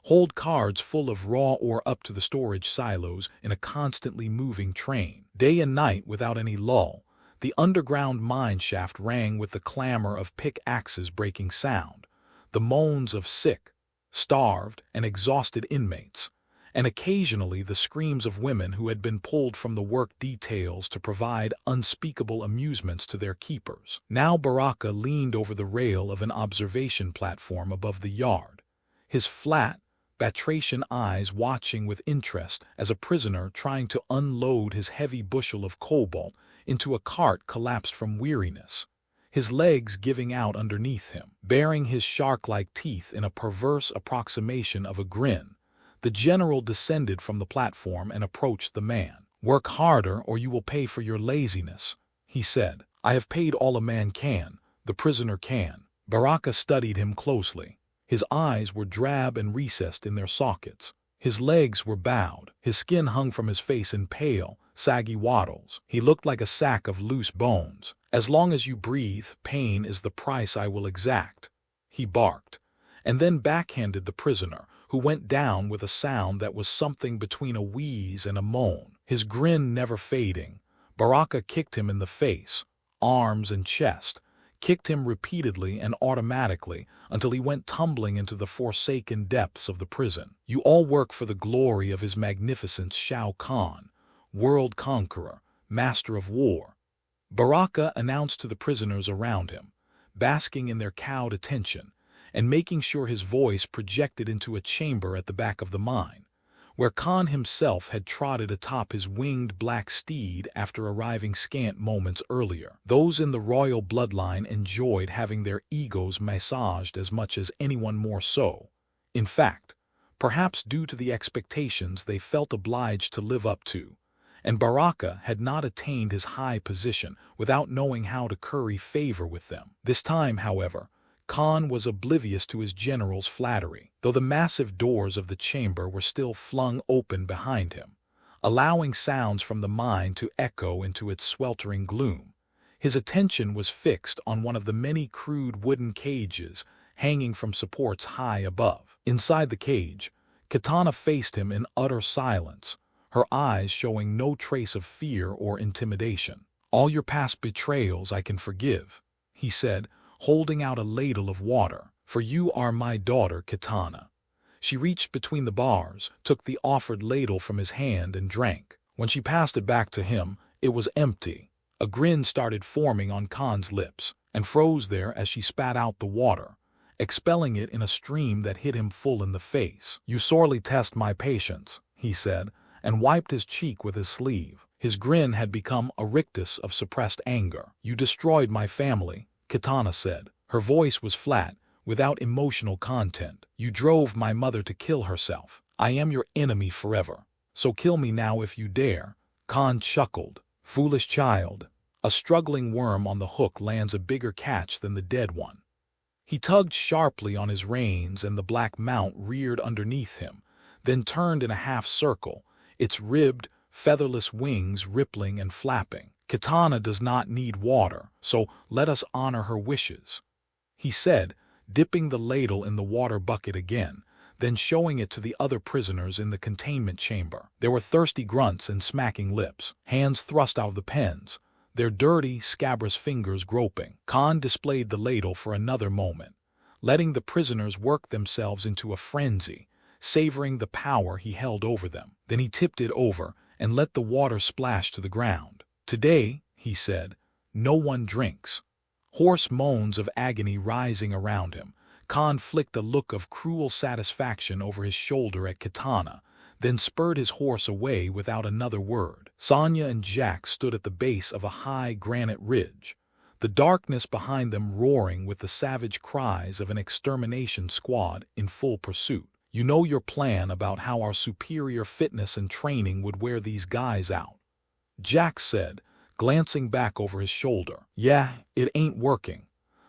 hold cards full of raw ore up to the storage silos in a constantly moving train. Day and night without any lull, the underground mine shaft rang with the clamor of pickaxes breaking sound, the moans of sick, starved, and exhausted inmates, and occasionally the screams of women who had been pulled from the work details to provide unspeakable amusements to their keepers. Now Baraka leaned over the rail of an observation platform above the yard, his flat, batracian eyes watching with interest as a prisoner trying to unload his heavy bushel of cobalt into a cart collapsed from weariness, his legs giving out underneath him. Baring his shark-like teeth in a perverse approximation of a grin, the general descended from the platform and approached the man. "Work harder or you will pay for your laziness," he said. "I have paid all a man can, the prisoner can." Baraka studied him closely. His eyes were drab and recessed in their sockets. His legs were bowed. His skin hung from his face in pale, saggy wattles. He looked like a sack of loose bones. "As long as you breathe, pain is the price I will exact," he barked, and then backhanded the prisoner, who went down with a sound that was something between a wheeze and a moan. His grin never fading, Baraka kicked him in the face, arms and chest, kicked him repeatedly and automatically until he went tumbling into the forsaken depths of the prison. "You all work for the glory of His Magnificence Shao Kahn, world conqueror, master of war," Baraka announced to the prisoners around him, basking in their cowed attention, and making sure his voice projected into a chamber at the back of the mine, where Khan himself had trotted atop his winged black steed after arriving scant moments earlier. Those in the royal bloodline enjoyed having their egos massaged as much as anyone more so. In fact, perhaps due to the expectations they felt obliged to live up to, and Baraka had not attained his high position without knowing how to curry favor with them. This time, however, Khan was oblivious to his general's flattery, though the massive doors of the chamber were still flung open behind him, allowing sounds from the mine to echo into its sweltering gloom. His attention was fixed on one of the many crude wooden cages hanging from supports high above. Inside the cage, Kitana faced him in utter silence, her eyes showing no trace of fear or intimidation. "All your past betrayals I can forgive," he said, holding out a ladle of water. "For you are my daughter, Kitana." She reached between the bars, took the offered ladle from his hand and drank. When she passed it back to him, it was empty. A grin started forming on Khan's lips, and froze there as she spat out the water, expelling it in a stream that hit him full in the face. "You sorely test my patience," he said, and wiped his cheek with his sleeve. His grin had become a rictus of suppressed anger. "You destroyed my family," Kitana said. Her voice was flat, without emotional content. "You drove my mother to kill herself. I am your enemy forever. So kill me now if you dare." Khan chuckled. "Foolish child. A struggling worm on the hook lands a bigger catch than the dead one." He tugged sharply on his reins and the black mount reared underneath him, then turned in a half circle, its ribbed, featherless wings rippling and flapping. "Kitana does not need water, so let us honor her wishes," he said, dipping the ladle in the water bucket again, then showing it to the other prisoners in the containment chamber. There were thirsty grunts and smacking lips, hands thrust out of the pens, their dirty, scabrous fingers groping. Khan displayed the ladle for another moment, letting the prisoners work themselves into a frenzy, savoring the power he held over them. Then he tipped it over and let the water splash to the ground. "Today," he said, "no one drinks." Hoarse moans of agony rising around him, Khan flicked a look of cruel satisfaction over his shoulder at Kitana, then spurred his horse away without another word. Sonya and Jack stood at the base of a high granite ridge, the darkness behind them roaring with the savage cries of an extermination squad in full pursuit. "You know your plan about how our superior fitness and training would wear these guys out," Jack said, glancing back over his shoulder. "Yeah, it ain't working.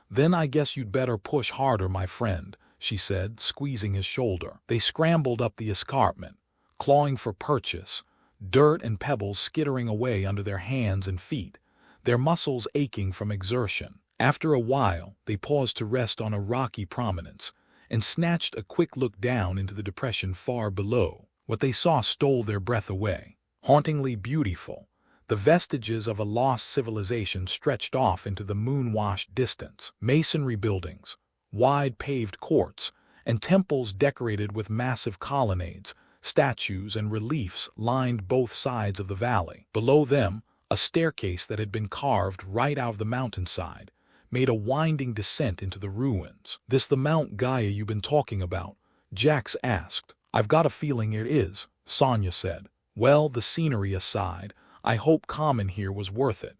Then I guess you'd better push harder, my friend," she said, squeezing his shoulder. They scrambled up the escarpment, clawing for purchase, dirt and pebbles skittering away under their hands and feet, their muscles aching from exertion. After a while, they paused to rest on a rocky prominence, and snatched a quick look down into the depression far below. What they saw stole their breath away. Hauntingly beautiful, the vestiges of a lost civilization stretched off into the moon-washed distance. Masonry buildings, wide paved courts, and temples decorated with massive colonnades, statues, and reliefs lined both sides of the valley. Below them, a staircase that had been carved right out of the mountainside made a winding descent into the ruins. "This the Mount Gaia you've been talking about?" Jax asked. "I've got a feeling it is," Sonya said. "Well, the scenery aside, I hope Common here was worth it."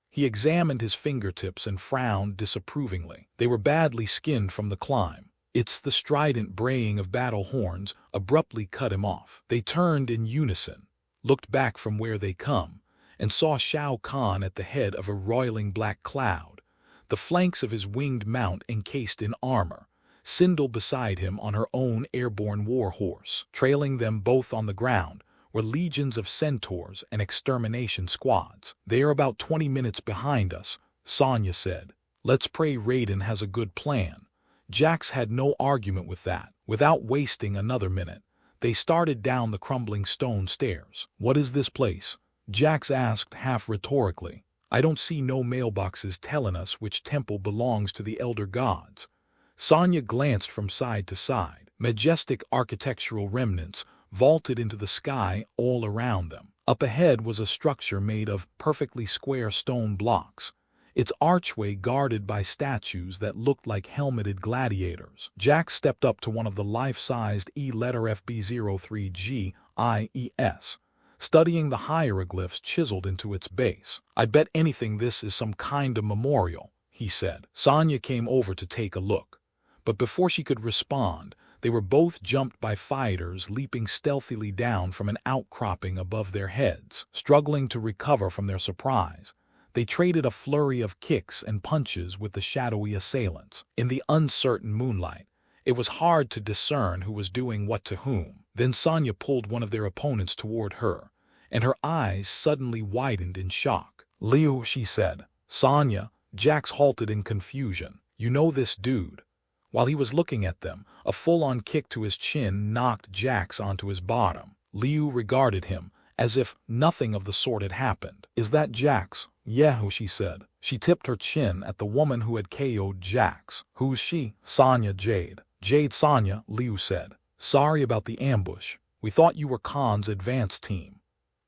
He examined his fingertips and frowned disapprovingly. They were badly skinned from the climb. It's the strident braying of battle horns abruptly cut him off. They turned in unison, looked back from where they come, and saw Shao Kahn at the head of a roiling black cloud, the flanks of his winged mount encased in armor, Sindel beside him on her own airborne war horse. Trailing them both on the ground were legions of centaurs and extermination squads. "They are about 20 minutes behind us," Sonya said. "Let's pray Raiden has a good plan." Jax had no argument with that. Without wasting another minute, they started down the crumbling stone stairs. "What is this place?" Jax asked half rhetorically. "I don't see no mailboxes telling us which temple belongs to the elder gods." Sonya glanced from side to side. Majestic architectural remnants vaulted into the sky all around them. Up ahead was a structure made of perfectly square stone blocks, its archway guarded by statues that looked like helmeted gladiators. Jack stepped up to one of the life-sized E-letter FB03GIES, studying the hieroglyphs chiseled into its base. "I bet anything this is some kind of memorial," he said. Sonya came over to take a look, but before she could respond, they were both jumped by fighters leaping stealthily down from an outcropping above their heads. Struggling to recover from their surprise, they traded a flurry of kicks and punches with the shadowy assailants. In the uncertain moonlight, it was hard to discern who was doing what to whom. Then Sonya pulled one of their opponents toward her, and her eyes suddenly widened in shock. "Liu," she said. "Sonya," Jax halted in confusion. "You know this dude?" While he was looking at them, a full-on kick to his chin knocked Jax onto his bottom. Liu regarded him, as if nothing of the sort had happened. "Is that Jax?" "Yeah," she said. She tipped her chin at the woman who had KO'd Jax. "Who's she?" "Sonya Jade." "Jade Sonya," Liu said. "Sorry about the ambush. We thought you were Khan's advance team."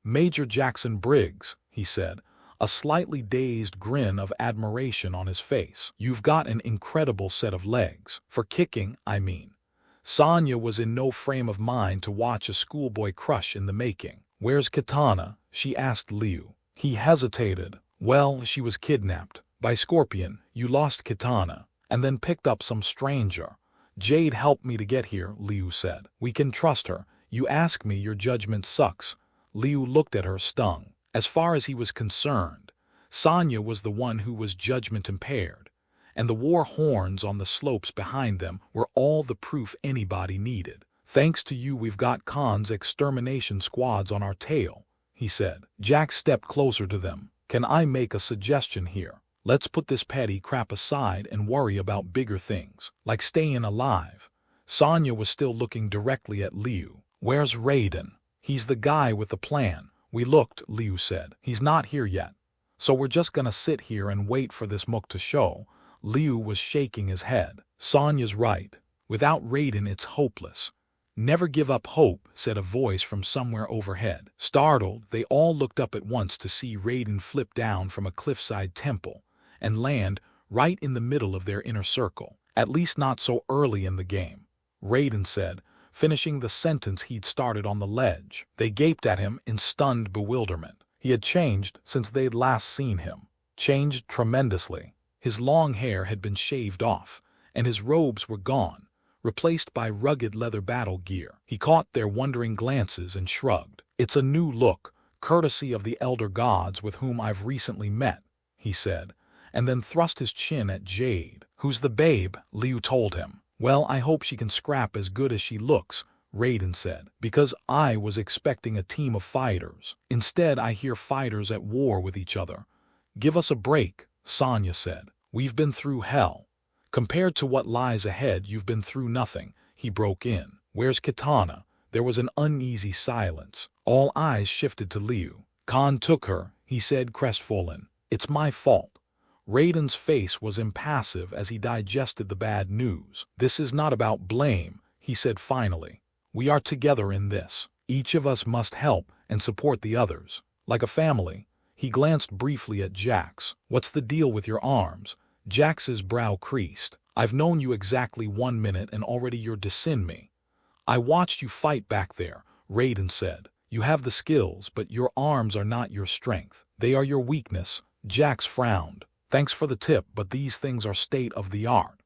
"Major Jackson Briggs," he said, a slightly dazed grin of admiration on his face. "You've got an incredible set of legs. For kicking, I mean." Sonya was in no frame of mind to watch a schoolboy crush in the making. "Where's Katana?" she asked Liu. He hesitated. "Well, she was kidnapped by Scorpion. You lost Katana, and then picked up some stranger. Jade helped me to get here," Liu said. "We can trust her. You ask me, your judgment sucks." Liu looked at her, stung. As far as he was concerned, Sonya was the one who was judgment impaired, and the war horns on the slopes behind them were all the proof anybody needed. "Thanks to you, we've got Khan's extermination squads on our tail," he said. Jack stepped closer to them. "Can I make a suggestion here? Let's put this petty crap aside and worry about bigger things, like staying alive." Sonya was still looking directly at Liu. "Where's Raiden?" "He's the guy with the plan. We looked," Liu said. "He's not here yet. So we're just gonna sit here and wait for this mook to show." Liu was shaking his head. "Sonya's right. Without Raiden, it's hopeless." "Never give up hope," said a voice from somewhere overhead. Startled, they all looked up at once to see Raiden flip down from a cliffside temple and land right in the middle of their inner circle. "At least not so early in the game," Raiden said, finishing the sentence he'd started on the ledge. They gaped at him in stunned bewilderment. He had changed since they'd last seen him. Changed tremendously. His long hair had been shaved off, and his robes were gone, replaced by rugged leather battle gear. He caught their wondering glances and shrugged. "It's a new look, courtesy of the elder gods with whom I've recently met," he said, and then thrust his chin at Jade. "Who's the babe?" Liu told him. "Well, I hope she can scrap as good as she looks," Raiden said, "because I was expecting a team of fighters. Instead, I hear fighters at war with each other." "Give us a break," Sonya said. "We've been through hell. Compared to what lies ahead, you've been through nothing," he broke in. "Where's Katana?" There was an uneasy silence. All eyes shifted to Liu. "Khan took her," he said, crestfallen. "It's my fault." Raiden's face was impassive as he digested the bad news. "This is not about blame," he said finally. "We are together in this. Each of us must help and support the others. Like a family." He glanced briefly at Jax. "What's the deal with your arms?" Jax's brow creased. "I've known you exactly 1 minute and already you're dissing me." "I watched you fight back there," Raiden said. "You have the skills, but your arms are not your strength. They are your weakness." Jax frowned. "Thanks for the tip, but these things are state-of-the-art."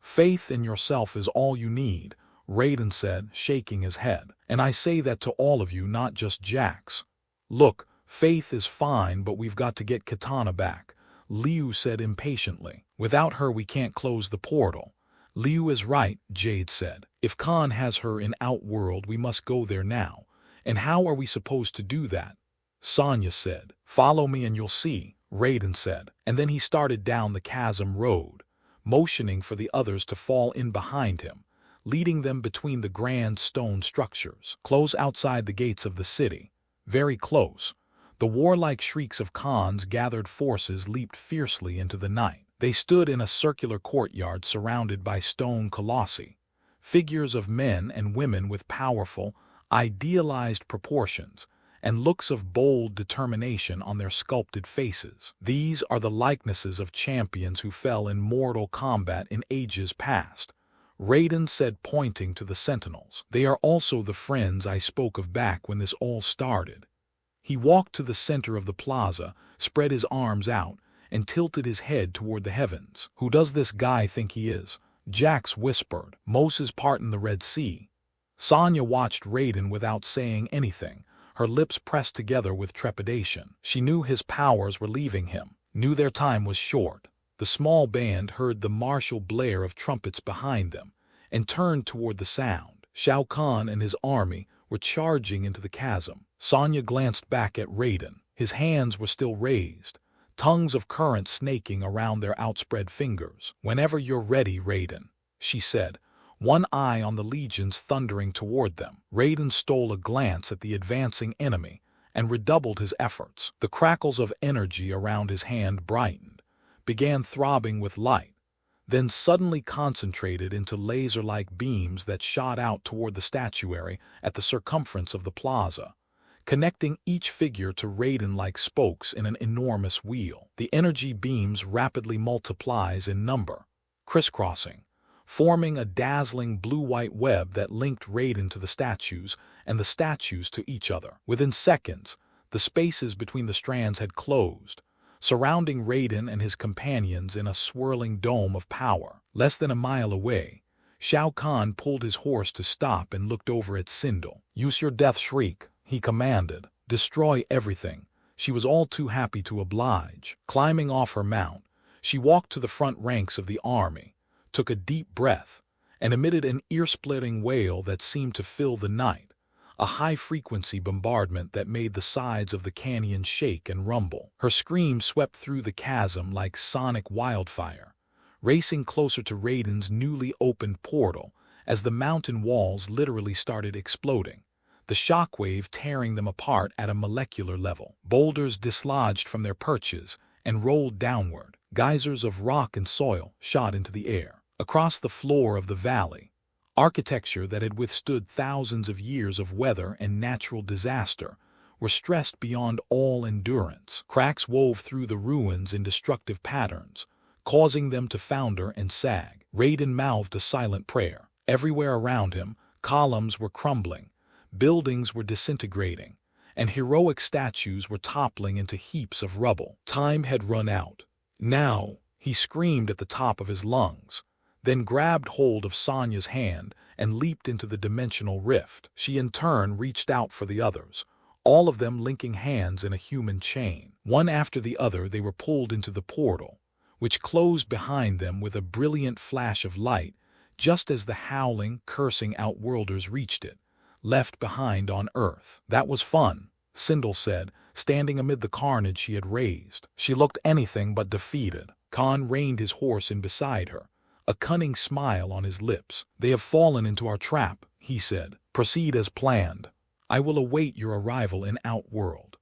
"Faith in yourself is all you need," Raiden said, shaking his head. "And I say that to all of you, not just Jax." "Look, faith is fine, but we've got to get Katana back," Liu said impatiently. "Without her, we can't close the portal." "Liu is right," Jade said. "If Khan has her in Outworld, we must go there now. And how are we supposed to do that?" Sonya said. "Follow me and you'll see," Raiden said, and then he started down the chasm road, motioning for the others to fall in behind him, leading them between the grand stone structures. Close outside the gates of the city. Very close. The warlike shrieks of Khan's gathered forces leaped fiercely into the night. They stood in a circular courtyard surrounded by stone colossi, figures of men and women with powerful, idealized proportions, and looks of bold determination on their sculpted faces. These are the likenesses of champions who fell in mortal combat in ages past, Raiden said, pointing to the sentinels. They are also the friends I spoke of back when this all started. He walked to the center of the plaza, spread his arms out, and tilted his head toward the heavens. Who does this guy think he is? Jax whispered. Moses parting the Red Sea. Sonya watched Raiden without saying anything, her lips pressed together with trepidation. She knew his powers were leaving him, knew their time was short. The small band heard the martial blare of trumpets behind them and turned toward the sound. Shao Kahn and his army were charging into the chasm. Sonya glanced back at Raiden. His hands were still raised, tongues of current snaking around their outspread fingers. Whenever you're ready, Raiden, she said, one eye on the legions thundering toward them. Raiden stole a glance at the advancing enemy and redoubled his efforts. The crackles of energy around his hand brightened, began throbbing with light, then suddenly concentrated into laser-like beams that shot out toward the statuary at the circumference of the plaza, connecting each figure to Raiden like spokes in an enormous wheel. The energy beams rapidly multiplies in number, crisscrossing, forming a dazzling blue-white web that linked Raiden to the statues and the statues to each other. Within seconds, the spaces between the strands had closed, surrounding Raiden and his companions in a swirling dome of power. Less than a mile away, Shao Kahn pulled his horse to stop and looked over at Sindel. Use your death shriek, he commanded. Destroy everything. She was all too happy to oblige. Climbing off her mount, she walked to the front ranks of the army, took a deep breath, and emitted an ear-splitting wail that seemed to fill the night, a high-frequency bombardment that made the sides of the canyon shake and rumble. Her scream swept through the chasm like sonic wildfire, racing closer to Raiden's newly opened portal as the mountain walls literally started exploding, the shockwave tearing them apart at a molecular level. Boulders dislodged from their perches and rolled downward. Geysers of rock and soil shot into the air. Across the floor of the valley, architecture that had withstood thousands of years of weather and natural disaster were stressed beyond all endurance. Cracks wove through the ruins in destructive patterns, causing them to founder and sag. Raiden mouthed a silent prayer. Everywhere around him, columns were crumbling, buildings were disintegrating, and heroic statues were toppling into heaps of rubble. Time had run out. Now, he screamed at the top of his lungs, then grabbed hold of Sonya's hand and leaped into the dimensional rift. She in turn reached out for the others, all of them linking hands in a human chain. One after the other they were pulled into the portal, which closed behind them with a brilliant flash of light just as the howling, cursing outworlders reached it, left behind on Earth. That was fun, Sindel said, standing amid the carnage he had raised. She looked anything but defeated. Khan reined his horse in beside her, a cunning smile on his lips. They have fallen into our trap, he said. Proceed as planned. I will await your arrival in Outworld.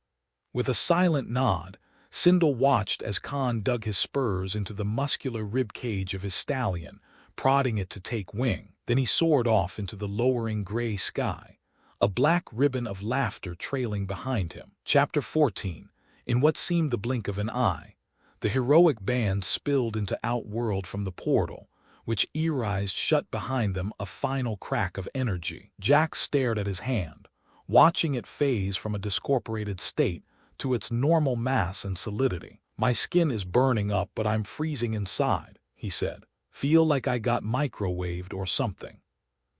With a silent nod, Sindel watched as Khan dug his spurs into the muscular ribcage of his stallion, prodding it to take wing. Then he soared off into the lowering gray sky, a black ribbon of laughter trailing behind him. Chapter 14. In what seemed the blink of an eye, the heroic band spilled into Outworld from the portal, which erized shut behind them a final crack of energy. Jack stared at his hand, watching it phase from a discorporated state to its normal mass and solidity. My skin is burning up, but I'm freezing inside, he said. Feel like I got microwaved or something.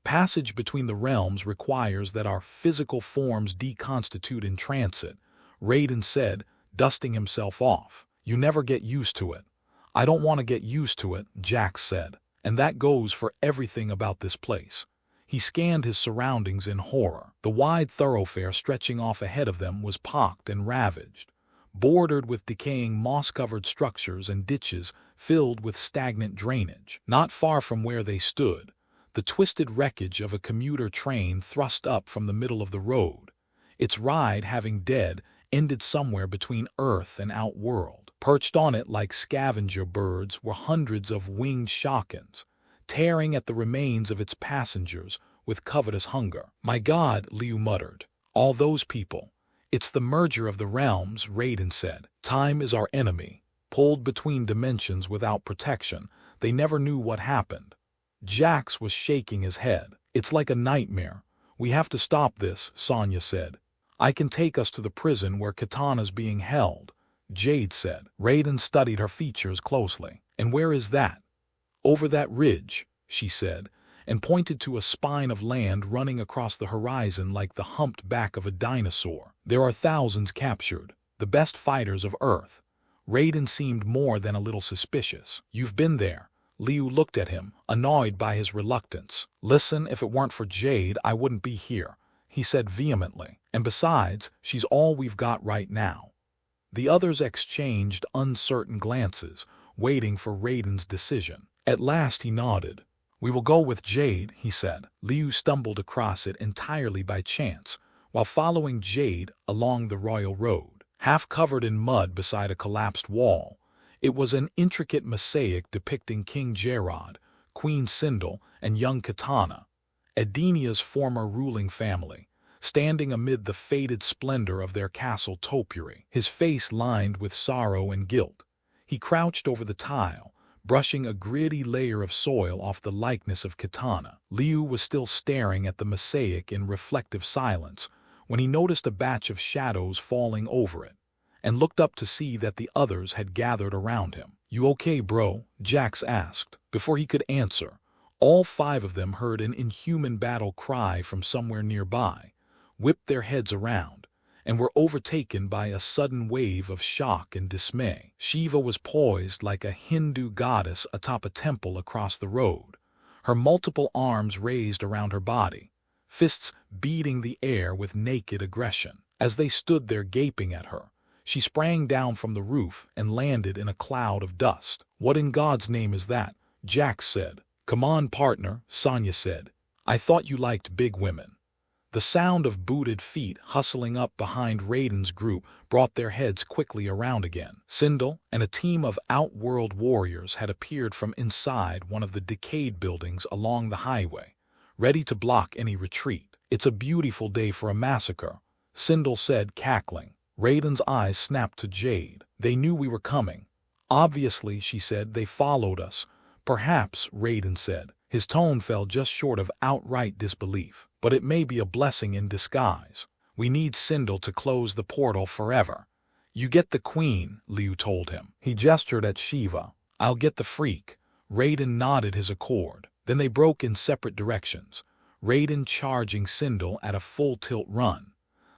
Passage between the realms requires that our physical forms deconstitute in transit, Raiden said, dusting himself off. You never get used to it. I don't want to get used to it, Jack said. And that goes for everything about this place. He scanned his surroundings in horror. The wide thoroughfare stretching off ahead of them was pocked and ravaged, bordered with decaying moss-covered structures and ditches filled with stagnant drainage. Not far from where they stood, the twisted wreckage of a commuter train thrust up from the middle of the road, its ride having ended somewhere between Earth and Outworld. Perched on it like scavenger birds were hundreds of winged Shakens, tearing at the remains of its passengers with covetous hunger. My God, Liu muttered. All those people. It's the merger of the realms, Raiden said. Time is our enemy. Pulled between dimensions without protection, they never knew what happened. Jax was shaking his head. It's like a nightmare. We have to stop this, Sonya said. I can take us to the prison where Kitana's being held, Jade said. Raiden studied her features closely. And where is that? Over that ridge, she said, and pointed to a spine of land running across the horizon like the humped back of a dinosaur. There are thousands captured, the best fighters of Earth. Raiden seemed more than a little suspicious. You've been there. Liu looked at him, annoyed by his reluctance. Listen, if it weren't for Jade, I wouldn't be here, he said vehemently. And besides, she's all we've got right now. The others exchanged uncertain glances, waiting for Raiden's decision. At last he nodded. We will go with Jade, he said. Liu stumbled across it entirely by chance, while following Jade along the royal road. Half covered in mud beside a collapsed wall, it was an intricate mosaic depicting King Jerrod, Queen Sindel, and young Kitana, Edenia's former ruling family, standing amid the faded splendor of their castle topiary, his face lined with sorrow and guilt. He crouched over the tile, brushing a gritty layer of soil off the likeness of Kitana. Liu was still staring at the mosaic in reflective silence when he noticed a batch of shadows falling over it, and looked up to see that the others had gathered around him. You okay, bro? Jax asked. Before he could answer, all 5 of them heard an inhuman battle cry from somewhere nearby, whipped their heads around, and were overtaken by a sudden wave of shock and dismay. Shiva was poised like a Hindu goddess atop a temple across the road, her multiple arms raised around her body, fists beating the air with naked aggression. As they stood there gaping at her, she sprang down from the roof and landed in a cloud of dust. What in God's name is that? Jax said. Come on, partner, Sonya said. I thought you liked big women. The sound of booted feet hustling up behind Raiden's group brought their heads quickly around again. Sindel and a team of outworld warriors had appeared from inside one of the decayed buildings along the highway, ready to block any retreat. It's a beautiful day for a massacre, Sindel said, cackling. Raiden's eyes snapped to Jade. They knew we were coming. Obviously, she said, they followed us. Perhaps, Raiden said. His tone fell just short of outright disbelief. But it may be a blessing in disguise. We need Sindel to close the portal forever. You get the queen, Liu told him. He gestured at Shiva. I'll get the freak. Raiden nodded his accord. Then they broke in separate directions, Raiden charging Sindel at a full tilt run,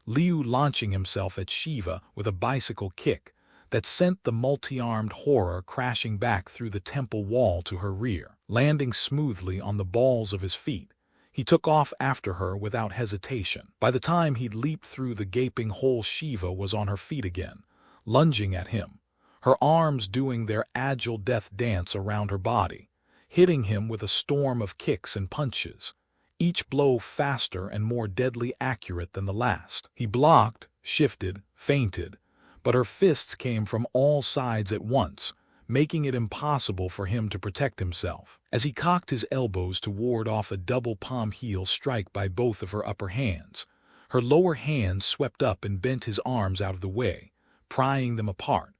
Liu launching himself at Shiva with a bicycle kick that sent the multi-armed horror crashing back through the temple wall to her rear. Landing smoothly on the balls of his feet, he took off after her without hesitation. By the time he'd leaped through the gaping hole, Shiva was on her feet again, lunging at him, her arms doing their agile death dance around her body, hitting him with a storm of kicks and punches, each blow faster and more deadly accurate than the last. He blocked, shifted, feinted, but her fists came from all sides at once, making it impossible for him to protect himself. As he cocked his elbows to ward off a double palm heel strike by both of her upper hands, her lower hands swept up and bent his arms out of the way, prying them apart,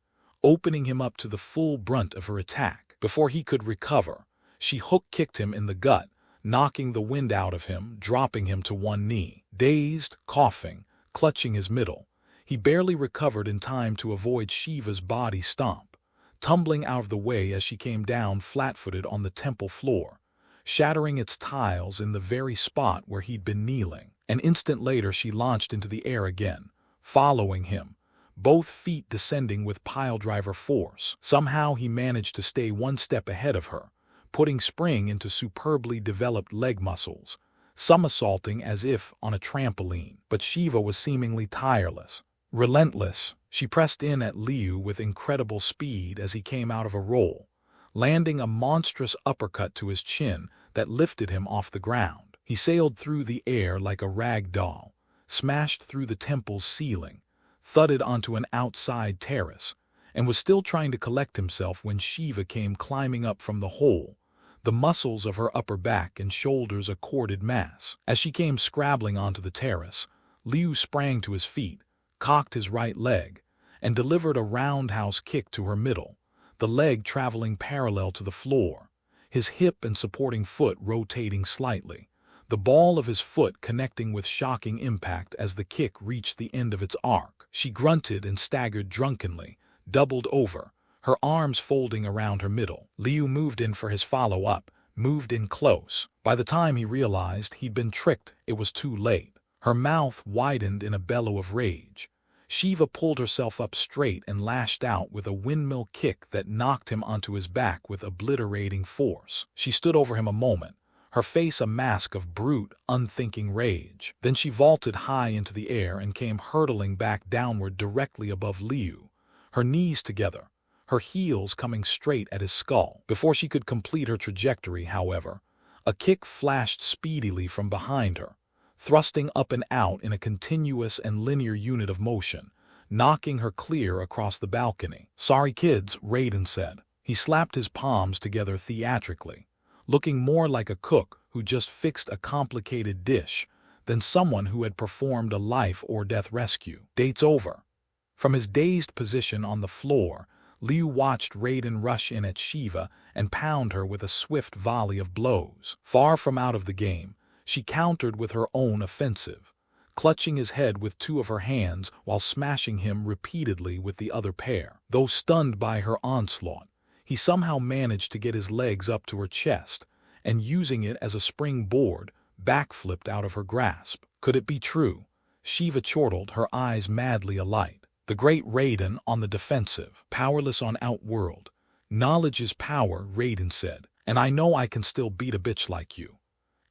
opening him up to the full brunt of her attack. Before he could recover, she hook-kicked him in the gut, knocking the wind out of him, dropping him to one knee. Dazed, coughing, clutching his middle, he barely recovered in time to avoid Shiva's body stomp, tumbling out of the way as she came down flat-footed on the temple floor, shattering its tiles in the very spot where he'd been kneeling. An instant later she launched into the air again, following him, both feet descending with piledriver force. Somehow he managed to stay one step ahead of her, putting spring into superbly developed leg muscles, somersaulting as if on a trampoline. But Shiva was seemingly tireless, relentless. She pressed in at Liu with incredible speed as he came out of a roll, landing a monstrous uppercut to his chin that lifted him off the ground. He sailed through the air like a rag doll, smashed through the temple's ceiling, thudded onto an outside terrace, and was still trying to collect himself when Shiva came climbing up from the hole, the muscles of her upper back and shoulders a corded mass. As she came scrabbling onto the terrace, Liu sprang to his feet, cocked his right leg, and delivered a roundhouse kick to her middle, the leg traveling parallel to the floor, his hip and supporting foot rotating slightly, the ball of his foot connecting with shocking impact as the kick reached the end of its arc. She grunted and staggered drunkenly, doubled over, her arms folding around her middle. Liu moved in for his follow-up, moved in close. By the time he realized he'd been tricked, it was too late. Her mouth widened in a bellow of rage. Shiva pulled herself up straight and lashed out with a windmill kick that knocked him onto his back with obliterating force. She stood over him a moment, her face a mask of brute, unthinking rage. Then she vaulted high into the air and came hurtling back downward directly above Liu, her knees together, her heels coming straight at his skull. Before she could complete her trajectory, however, a kick flashed speedily from behind her, thrusting up and out in a continuous and linear unit of motion, knocking her clear across the balcony. "Sorry, kids," Raiden said. He slapped his palms together theatrically, looking more like a cook who just fixed a complicated dish than someone who had performed a life-or-death rescue. "Date's over." From his dazed position on the floor, Liu watched Raiden rush in at Shiva and pound her with a swift volley of blows. Far from out of the game, she countered with her own offensive, clutching his head with two of her hands while smashing him repeatedly with the other pair. Though stunned by her onslaught, he somehow managed to get his legs up to her chest, and using it as a springboard, backflipped out of her grasp. Could it be true? Shiva chortled, her eyes madly alight. The great Raiden on the defensive, powerless on Outworld. "Knowledge is power," Raiden said, "and I know I can still beat a bitch like you.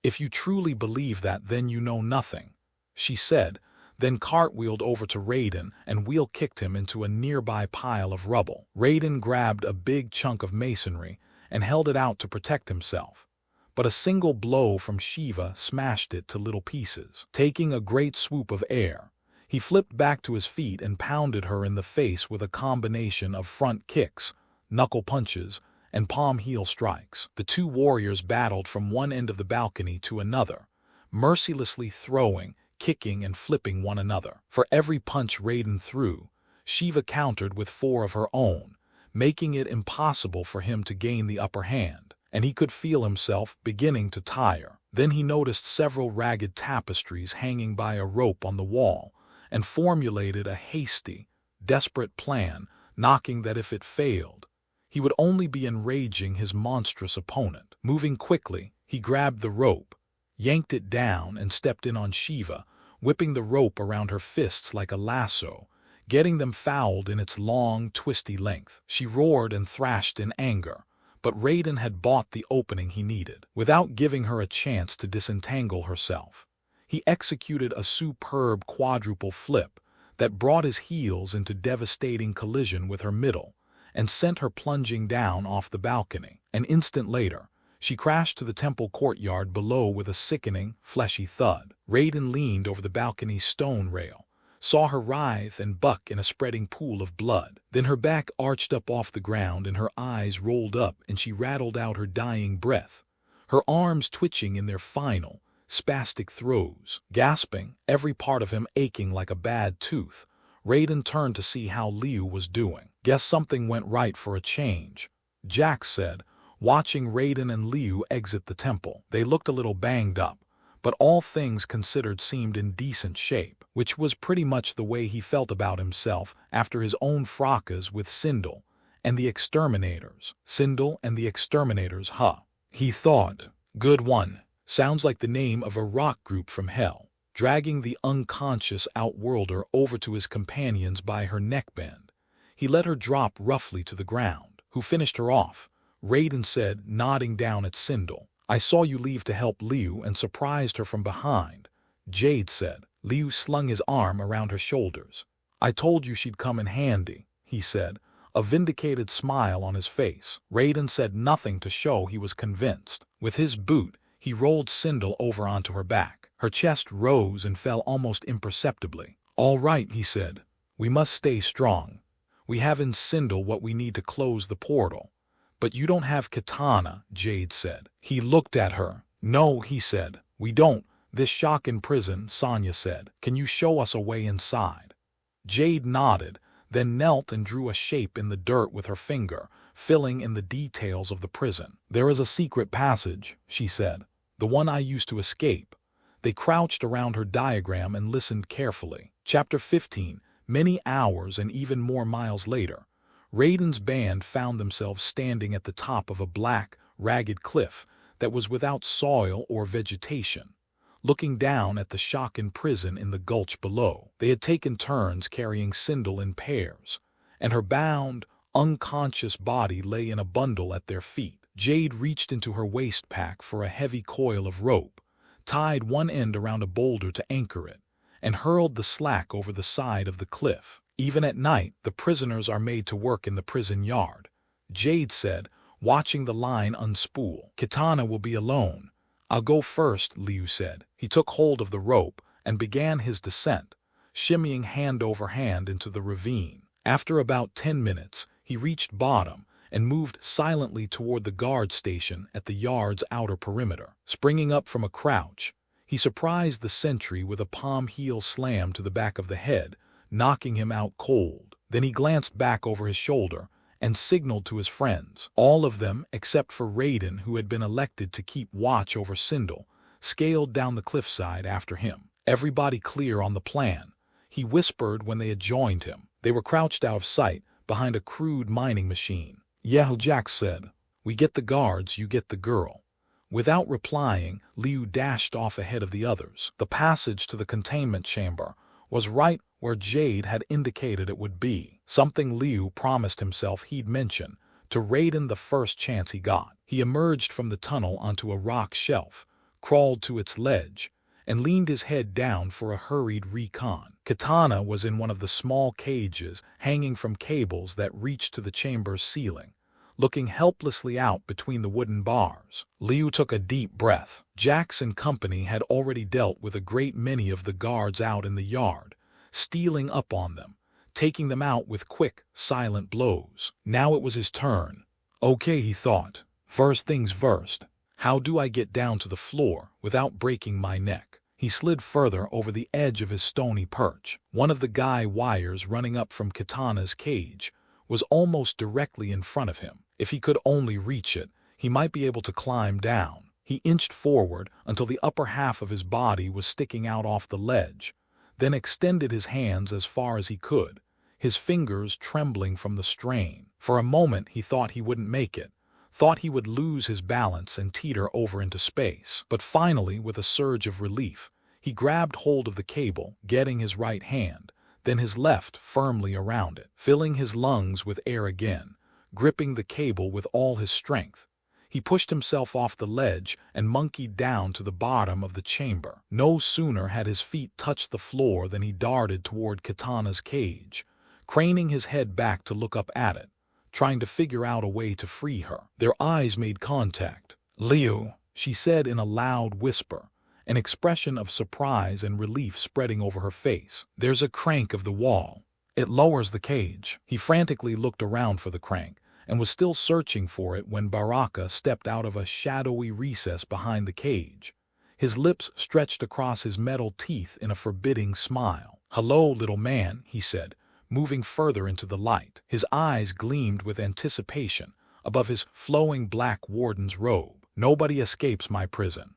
If you truly believe that, then you know nothing," she said, then cartwheeled over to Raiden and wheel-kicked him into a nearby pile of rubble. Raiden grabbed a big chunk of masonry and held it out to protect himself, but a single blow from Shiva smashed it to little pieces. Taking a great swoop of air, he flipped back to his feet and pounded her in the face with a combination of front kicks, knuckle punches, and palm heel strikes. The two warriors battled from one end of the balcony to another, mercilessly throwing, kicking, and flipping one another. For every punch Raiden threw, Shiva countered with 4 of her own, making it impossible for him to gain the upper hand, and he could feel himself beginning to tire. Then he noticed several ragged tapestries hanging by a rope on the wall, and formulated a hasty, desperate plan, knocking that if it failed, he would only be enraging his monstrous opponent. Moving quickly, he grabbed the rope, yanked it down, and stepped in on Shiva, whipping the rope around her fists like a lasso, getting them fouled in its long, twisty length. She roared and thrashed in anger, but Raiden had bought the opening he needed. Without giving her a chance to disentangle herself, he executed a superb quadruple flip that brought his heels into devastating collision with her middle and sent her plunging down off the balcony. An instant later, she crashed to the temple courtyard below with a sickening, fleshy thud. Raiden leaned over the balcony's stone rail, saw her writhe and buck in a spreading pool of blood. Then her back arched up off the ground and her eyes rolled up and she rattled out her dying breath, her arms twitching in their final, spastic throes. Gasping, every part of him aching like a bad tooth, Raiden turned to see how Liu was doing. "Guess something went right for a change," Jack said, watching Raiden and Liu exit the temple. They looked a little banged up, but all things considered seemed in decent shape, which was pretty much the way he felt about himself after his own fracas with Sindel and the Exterminators. Sindel and the Exterminators, huh? He thought. Good one. Sounds like the name of a rock group from hell. Dragging the unconscious Outworlder over to his companions by her neckband, he let her drop roughly to the ground. "Who finished her off?" Raiden said, nodding down at Sindel. "I saw you leave to help Liu and surprised her from behind," Jade said. Liu slung his arm around her shoulders. "I told you she'd come in handy," he said, a vindicated smile on his face. Raiden said nothing to show he was convinced. With his boot, he rolled Sindel over onto her back. Her chest rose and fell almost imperceptibly. "All right," he said. "We must stay strong. We have in Sindel what we need to close the portal." "But you don't have katana," Jade said. He looked at her. "No," he said. "We don't. This shock in prison," Sonya said. "Can you show us a way inside?" Jade nodded, then knelt and drew a shape in the dirt with her finger, filling in the details of the prison. "There is a secret passage," she said. "The one I used to escape." They crouched around her diagram and listened carefully. Chapter 15. Many hours and even more miles later, Raiden's band found themselves standing at the top of a black, ragged cliff that was without soil or vegetation, looking down at the Shaken prison in the gulch below. They had taken turns carrying Sindel in pairs, and her bound, unconscious body lay in a bundle at their feet. Jade reached into her waist pack for a heavy coil of rope, tied one end around a boulder to anchor it, and hurled the slack over the side of the cliff. "Even at night, the prisoners are made to work in the prison yard," Jade said, watching the line unspool. "Kitana will be alone." "I'll go first," Liu said. He took hold of the rope and began his descent, shimmying hand over hand into the ravine. After about 10 minutes, he reached bottom and moved silently toward the guard station at the yard's outer perimeter. Springing up from a crouch, he surprised the sentry with a palm heel slam to the back of the head, knocking him out cold. Then he glanced back over his shoulder and signaled to his friends. All of them, except for Raiden, who had been elected to keep watch over Sindel, scaled down the cliffside after him. "Everybody clear on the plan," he whispered when they had joined him. They were crouched out of sight behind a crude mining machine. "Yeah," Jack said. "We get the guards, you get the girl." Without replying, Liu dashed off ahead of the others. The passage to the containment chamber was right where Jade had indicated it would be, something Liu promised himself he'd mention to Raiden the first chance he got. He emerged from the tunnel onto a rock shelf, crawled to its ledge, and leaned his head down for a hurried recon. Kitana was in one of the small cages hanging from cables that reached to the chamber's ceiling, looking helplessly out between the wooden bars. Liu took a deep breath. Jax and company had already dealt with a great many of the guards out in the yard, stealing up on them, taking them out with quick, silent blows. Now it was his turn. "Okay," he thought. "First things first. How do I get down to the floor without breaking my neck?" He slid further over the edge of his stony perch. One of the guy wires running up from Kitana's cage was almost directly in front of him. If he could only reach it, he might be able to climb down. He inched forward until the upper half of his body was sticking out off the ledge, then extended his hands as far as he could, his fingers trembling from the strain. For a moment he thought he wouldn't make it, thought he would lose his balance and teeter over into space. But finally, with a surge of relief, he grabbed hold of the cable, getting his right hand, then his left firmly around it, filling his lungs with air again, gripping the cable with all his strength. He pushed himself off the ledge and monkeyed down to the bottom of the chamber. No sooner had his feet touched the floor than he darted toward Kitana's cage, craning his head back to look up at it, trying to figure out a way to free her. Their eyes made contact. "Liu," she said in a loud whisper, an expression of surprise and relief spreading over her face. "There's a crank of the wall. It lowers the cage." He frantically looked around for the crank, and was still searching for it when Baraka stepped out of a shadowy recess behind the cage. His lips stretched across his metal teeth in a forbidding smile. "Hello, little man," he said, moving further into the light. His eyes gleamed with anticipation above his flowing black warden's robe. "Nobody escapes my prison."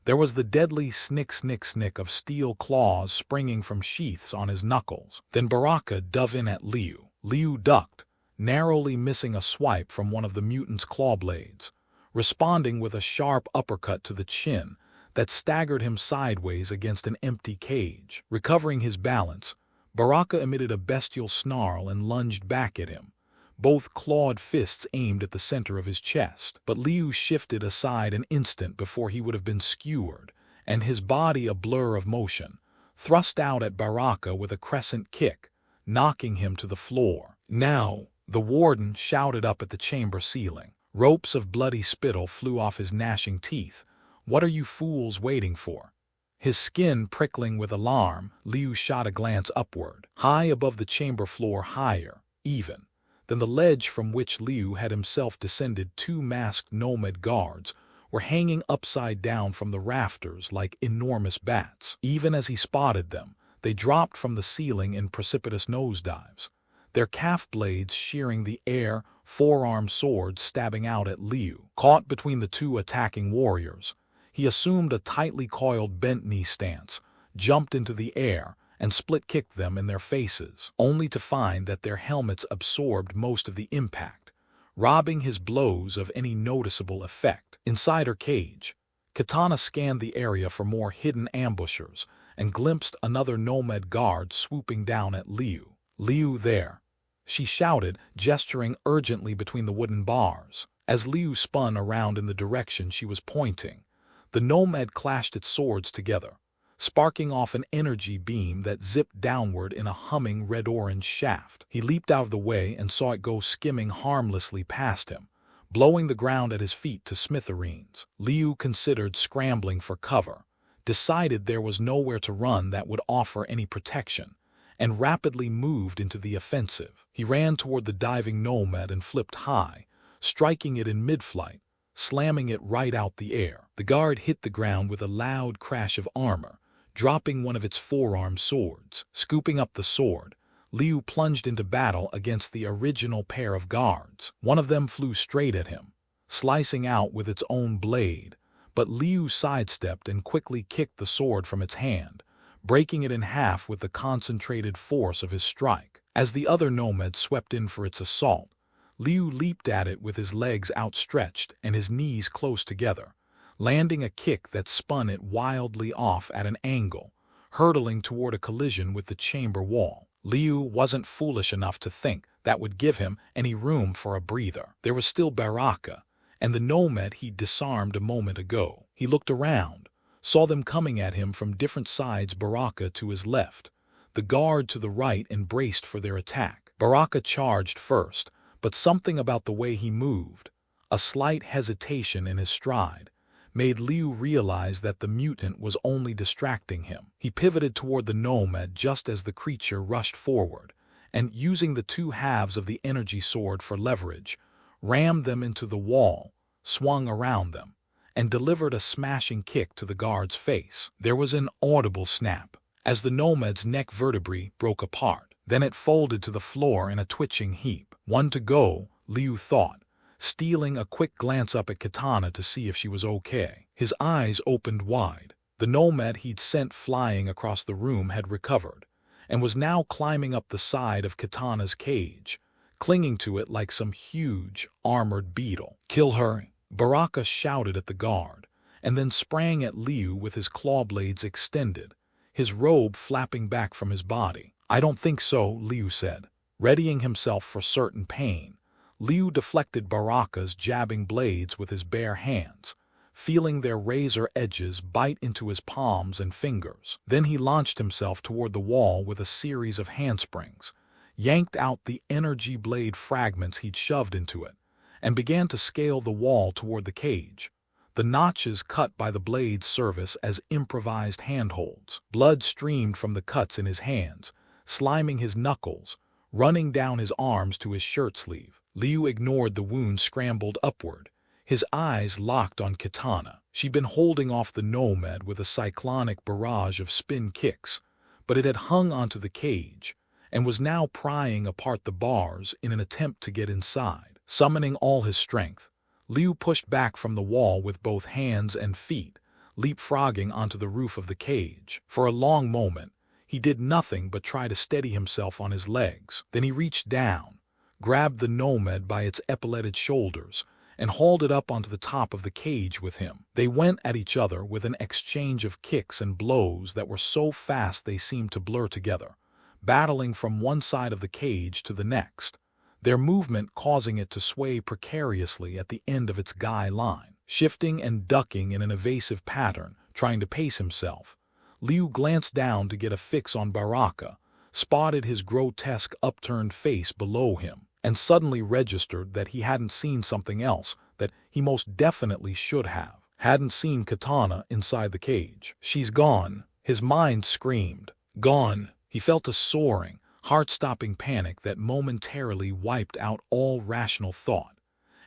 There was the deadly snick-snick-snick of steel claws springing from sheaths on his knuckles. Then Baraka dove in at Liu. Liu ducked, narrowly missing a swipe from one of the mutant's claw blades, responding with a sharp uppercut to the chin that staggered him sideways against an empty cage. Recovering his balance, Baraka emitted a bestial snarl and lunged back at him, both clawed fists aimed at the center of his chest. But Liu shifted aside an instant before he would have been skewered, and his body a blur of motion, thrust out at Baraka with a crescent kick, knocking him to the floor. "Now!" the warden shouted up at the chamber ceiling. Ropes of bloody spittle flew off his gnashing teeth. "What are you fools waiting for?" His skin prickling with alarm, Liu shot a glance upward. High above the chamber floor, higher, even, than the ledge from which Liu had himself descended, two masked nomad guards were hanging upside down from the rafters like enormous bats. Even as he spotted them, They dropped from the ceiling in precipitous nosedives, their calf blades shearing the air, forearm swords stabbing out at Liu. Caught between the two attacking warriors, he assumed a tightly coiled bent knee stance, jumped into the air, and split-kicked them in their faces, only to find that their helmets absorbed most of the impact, robbing his blows of any noticeable effect. Inside her cage, Katana scanned the area for more hidden ambushers and glimpsed another nomad guard swooping down at Liu. "Liu there!" she shouted, gesturing urgently between the wooden bars. As Liu spun around in the direction she was pointing, the nomad clashed its swords together, sparking off an energy beam that zipped downward in a humming red-orange shaft. He leaped out of the way and saw it go skimming harmlessly past him, blowing the ground at his feet to smithereens. Liu considered scrambling for cover, decided there was nowhere to run that would offer any protection, and rapidly moved into the offensive. He ran toward the diving nomad and flipped high, striking it in mid-flight, slamming it right out the air. The guard hit the ground with a loud crash of armor, dropping one of its forearm swords. Scooping up the sword, Liu plunged into battle against the original pair of guards. One of them flew straight at him, slicing out with its own blade, but Liu sidestepped and quickly kicked the sword from its hand, breaking it in half with the concentrated force of his strike. As the other nomad swept in for its assault, Liu leaped at it with his legs outstretched and his knees close together, landing a kick that spun it wildly off at an angle, hurtling toward a collision with the chamber wall. Liu wasn't foolish enough to think that would give him any room for a breather. There was still Baraka, and the nomad he'd disarmed a moment ago. He looked around, saw them coming at him from different sides. Baraka to his left, the guard to the right, and braced for their attack. Baraka charged first, but something about the way he moved, a slight hesitation in his stride, made Liu realize that the mutant was only distracting him. He pivoted toward the nomad just as the creature rushed forward, and using the two halves of the energy sword for leverage, rammed them into the wall, swung around them, and delivered a smashing kick to the guard's face. There was an audible snap as the nomad's neck vertebrae broke apart. Then it folded to the floor in a twitching heap. One to go, Liu thought, stealing a quick glance up at Katana to see if she was okay. His eyes opened wide. The nomad he'd sent flying across the room had recovered, and was now climbing up the side of Katana's cage, clinging to it like some huge, armored beetle. "Kill her!" Baraka shouted at the guard, and then sprang at Liu with his claw blades extended, his robe flapping back from his body. "I don't think so," Liu said. Readying himself for certain pain, Liu deflected Baraka's jabbing blades with his bare hands, feeling their razor edges bite into his palms and fingers. Then he launched himself toward the wall with a series of handsprings, yanked out the energy blade fragments he'd shoved into it, and began to scale the wall toward the cage. The notches cut by the blades served as improvised handholds. Blood streamed from the cuts in his hands, sliming his knuckles, running down his arms to his shirt sleeve. Liu ignored the wound, scrambled upward, his eyes locked on Katana. She'd been holding off the nomad with a cyclonic barrage of spin kicks, but it had hung onto the cage and was now prying apart the bars in an attempt to get inside. Summoning all his strength, Liu pushed back from the wall with both hands and feet, leapfrogging onto the roof of the cage. For a long moment, he did nothing but try to steady himself on his legs. Then he reached down, grabbed the nomad by its epauletted shoulders, and hauled it up onto the top of the cage with him. They went at each other with an exchange of kicks and blows that were so fast they seemed to blur together, battling from one side of the cage to the next, their movement causing it to sway precariously at the end of its guy line. Shifting and ducking in an evasive pattern, trying to pace himself, Liu glanced down to get a fix on Baraka, spotted his grotesque upturned face below him, and suddenly registered that he hadn't seen something else that he most definitely should have. Hadn't seen Katana inside the cage. "She's gone," his mind screamed. Gone. He felt a soaring, heart-stopping panic that momentarily wiped out all rational thought,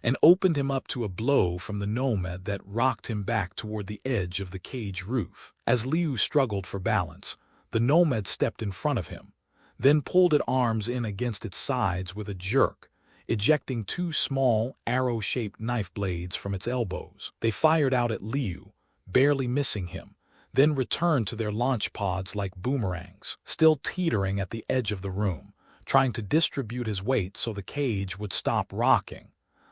and opened him up to a blow from the nomad that rocked him back toward the edge of the cage roof. As Liu struggled for balance, The nomad stepped in front of him, then pulled its arms in against its sides with a jerk, ejecting two small, arrow-shaped knife blades from its elbows. They fired out at Liu, barely missing him, then returned to their launch pods like boomerangs, still teetering at the edge of the room, trying to distribute his weight so the cage would stop rocking.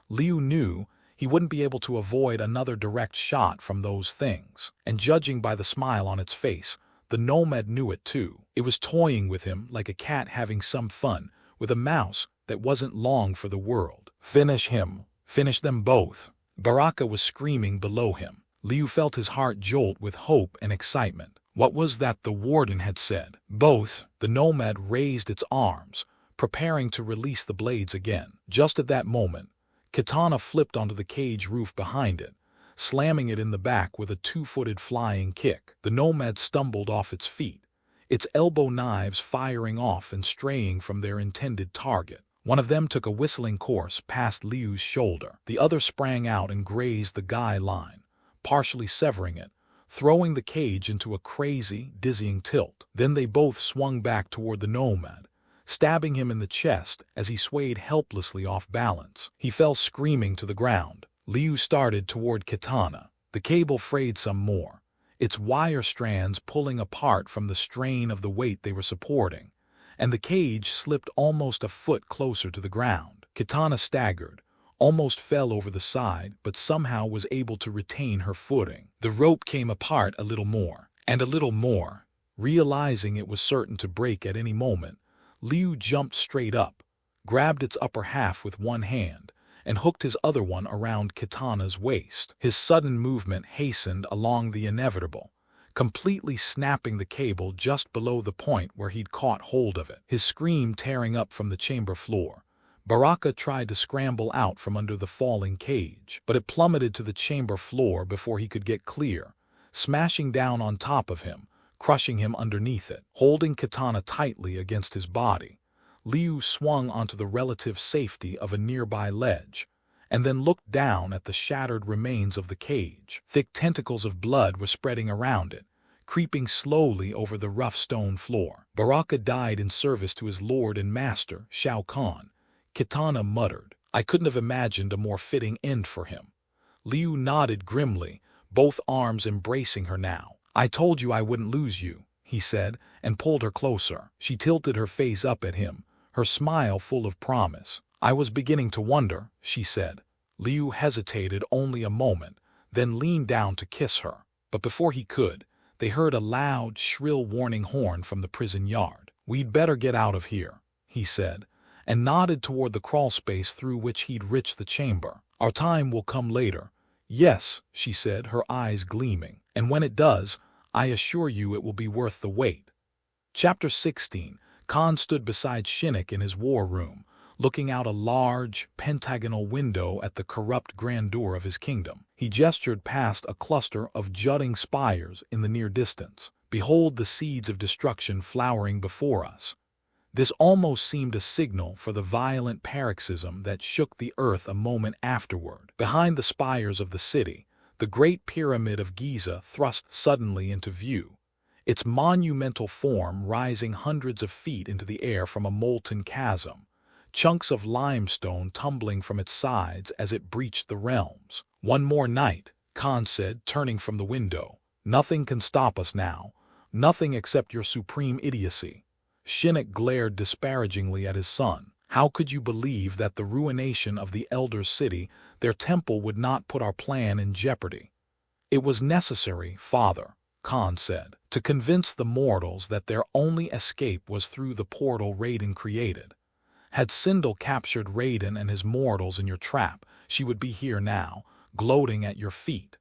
Liu knew he wouldn't be able to avoid another direct shot from those things, and judging by the smile on its face, the nomad knew it too. It was toying with him like a cat having some fun with a mouse that wasn't long for the world. Finish him. Finish them both. Baraka was screaming below him. Liu felt his heart jolt with hope and excitement. What was that the warden had said? Both. The nomad raised its arms, preparing to release the blades again. Just at that moment, Katana flipped onto the cage roof behind it, slamming it in the back with a two-footed flying kick. The nomad stumbled off its feet, its elbow knives firing off and straying from their intended target. One of them took a whistling course past Liu's shoulder. The other sprang out and grazed the guy line, partially severing it, throwing the cage into a crazy, dizzying tilt. Then they both swung back toward the nomad, stabbing him in the chest as he swayed helplessly off balance. He fell screaming to the ground. Liu started toward Katana. The cable frayed some more, its wire strands pulling apart from the strain of the weight they were supporting, and the cage slipped almost a foot closer to the ground. Katana staggered, almost fell over the side, but somehow was able to retain her footing. The rope came apart a little more, and a little more. Realizing it was certain to break at any moment, Liu jumped straight up, grabbed its upper half with one hand, and hooked his other one around Katana's waist. His sudden movement hastened along the inevitable, completely snapping the cable just below the point where he'd caught hold of it. His scream tearing up from the chamber floor, Baraka tried to scramble out from under the falling cage, but it plummeted to the chamber floor before he could get clear, smashing down on top of him, crushing him underneath it. Holding Katana tightly against his body, Liu swung onto the relative safety of a nearby ledge, and then looked down at the shattered remains of the cage. Thick tentacles of blood were spreading around it, creeping slowly over the rough stone floor. Baraka died in service to his lord and master, Shao Kahn. Katana muttered. I couldn't have imagined a more fitting end for him. Liu nodded grimly, both arms embracing her now. I told you I wouldn't lose you, he said, and pulled her closer. She tilted her face up at him, her smile full of promise. I was beginning to wonder, she said. Liu hesitated only a moment, then leaned down to kiss her. But before he could, they heard a loud, shrill warning horn from the prison yard. We'd better get out of here, he said, and nodded toward the crawl space through which he'd reached the chamber. Our time will come later. Yes, she said, her eyes gleaming. And when it does, I assure you it will be worth the wait. Chapter 16. Khan stood beside Shinnok in his war room, looking out a large, pentagonal window at the corrupt grandeur of his kingdom. He gestured past a cluster of jutting spires in the near distance. Behold the seeds of destruction flowering before us. This almost seemed a signal for the violent paroxysm that shook the earth a moment afterward. Behind the spires of the city, the Great Pyramid of Giza thrust suddenly into view, its monumental form rising hundreds of feet into the air from a molten chasm, chunks of limestone tumbling from its sides as it breached the realms. One more night, Khan said, turning from the window. Nothing can stop us now, nothing except your supreme idiocy. Shinnok glared disparagingly at his son. How could you believe that the ruination of the elder city, their temple, would not put our plan in jeopardy? It was necessary, father, Khan said, to convince the mortals that their only escape was through the portal Raiden created. Had Sindel captured Raiden and his mortals in your trap, she would be here now, gloating at your feet.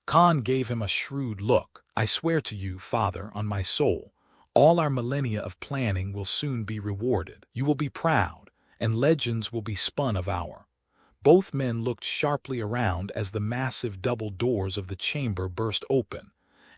Khan gave him a shrewd look. I swear to you, father, on my soul, all our millennia of planning will soon be rewarded. You will be proud, and legends will be spun of our. Both men looked sharply around as the massive double doors of the chamber burst open,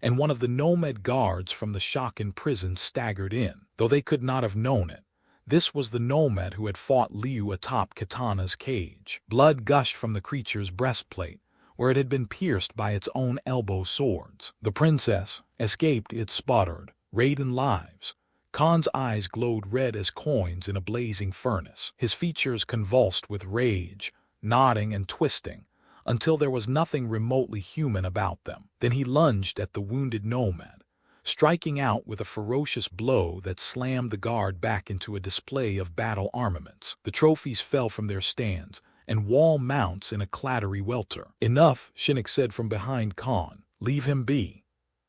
and one of the nomad guards from the Shakin prison staggered in. Though they could not have known it, this was the nomad who had fought Liu atop Katana's cage. Blood gushed from the creature's breastplate, where it had been pierced by its own elbow swords. The princess escaped, it sputtered, Raiden lives. Khan's eyes glowed red as coins in a blazing furnace. His features convulsed with rage, nodding and twisting, until there was nothing remotely human about them. Then he lunged at the wounded nomad, striking out with a ferocious blow that slammed the guard back into a display of battle armaments. The trophies fell from their stands, and wall mounts in a clattery welter. "Enough," Shinnok said from behind Khan. "Leave him be."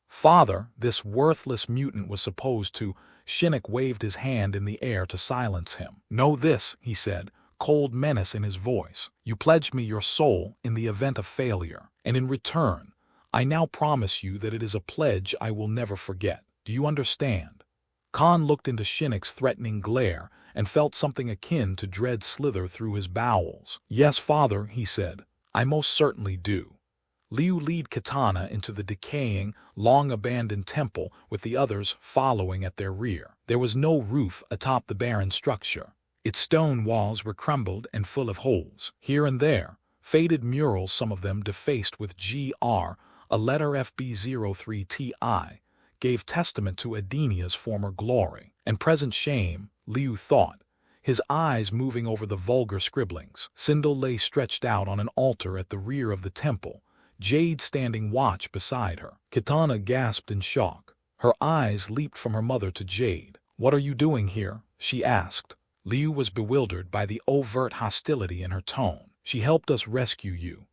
"Father, this worthless mutant was supposed to—" Shinnok waved his hand in the air to silence him. "Know this," he said, cold menace in his voice. "You pledged me your soul in the event of failure, and in return, I now promise you that it is a pledge I will never forget. Do you understand?" Khan looked into Shinnok's threatening glare and felt something akin to dread slither through his bowels. "Yes, father," he said, "I most certainly do." Liu led Kitana into the decaying, long-abandoned temple with the others following at their rear. There was no roof atop the barren structure. Its stone walls were crumbled and full of holes. Here and there, faded murals, some of them defaced with GR, a letter FB03TI, gave testament to Edenia's former glory and present shame, Liu thought, his eyes moving over the vulgar scribblings. Sindel lay stretched out on an altar at the rear of the temple, Jade standing watch beside her. Kitana gasped in shock. Her eyes leaped from her mother to Jade. "What are you doing here?" she asked. Liu was bewildered by the overt hostility in her tone. "She helped us rescue you."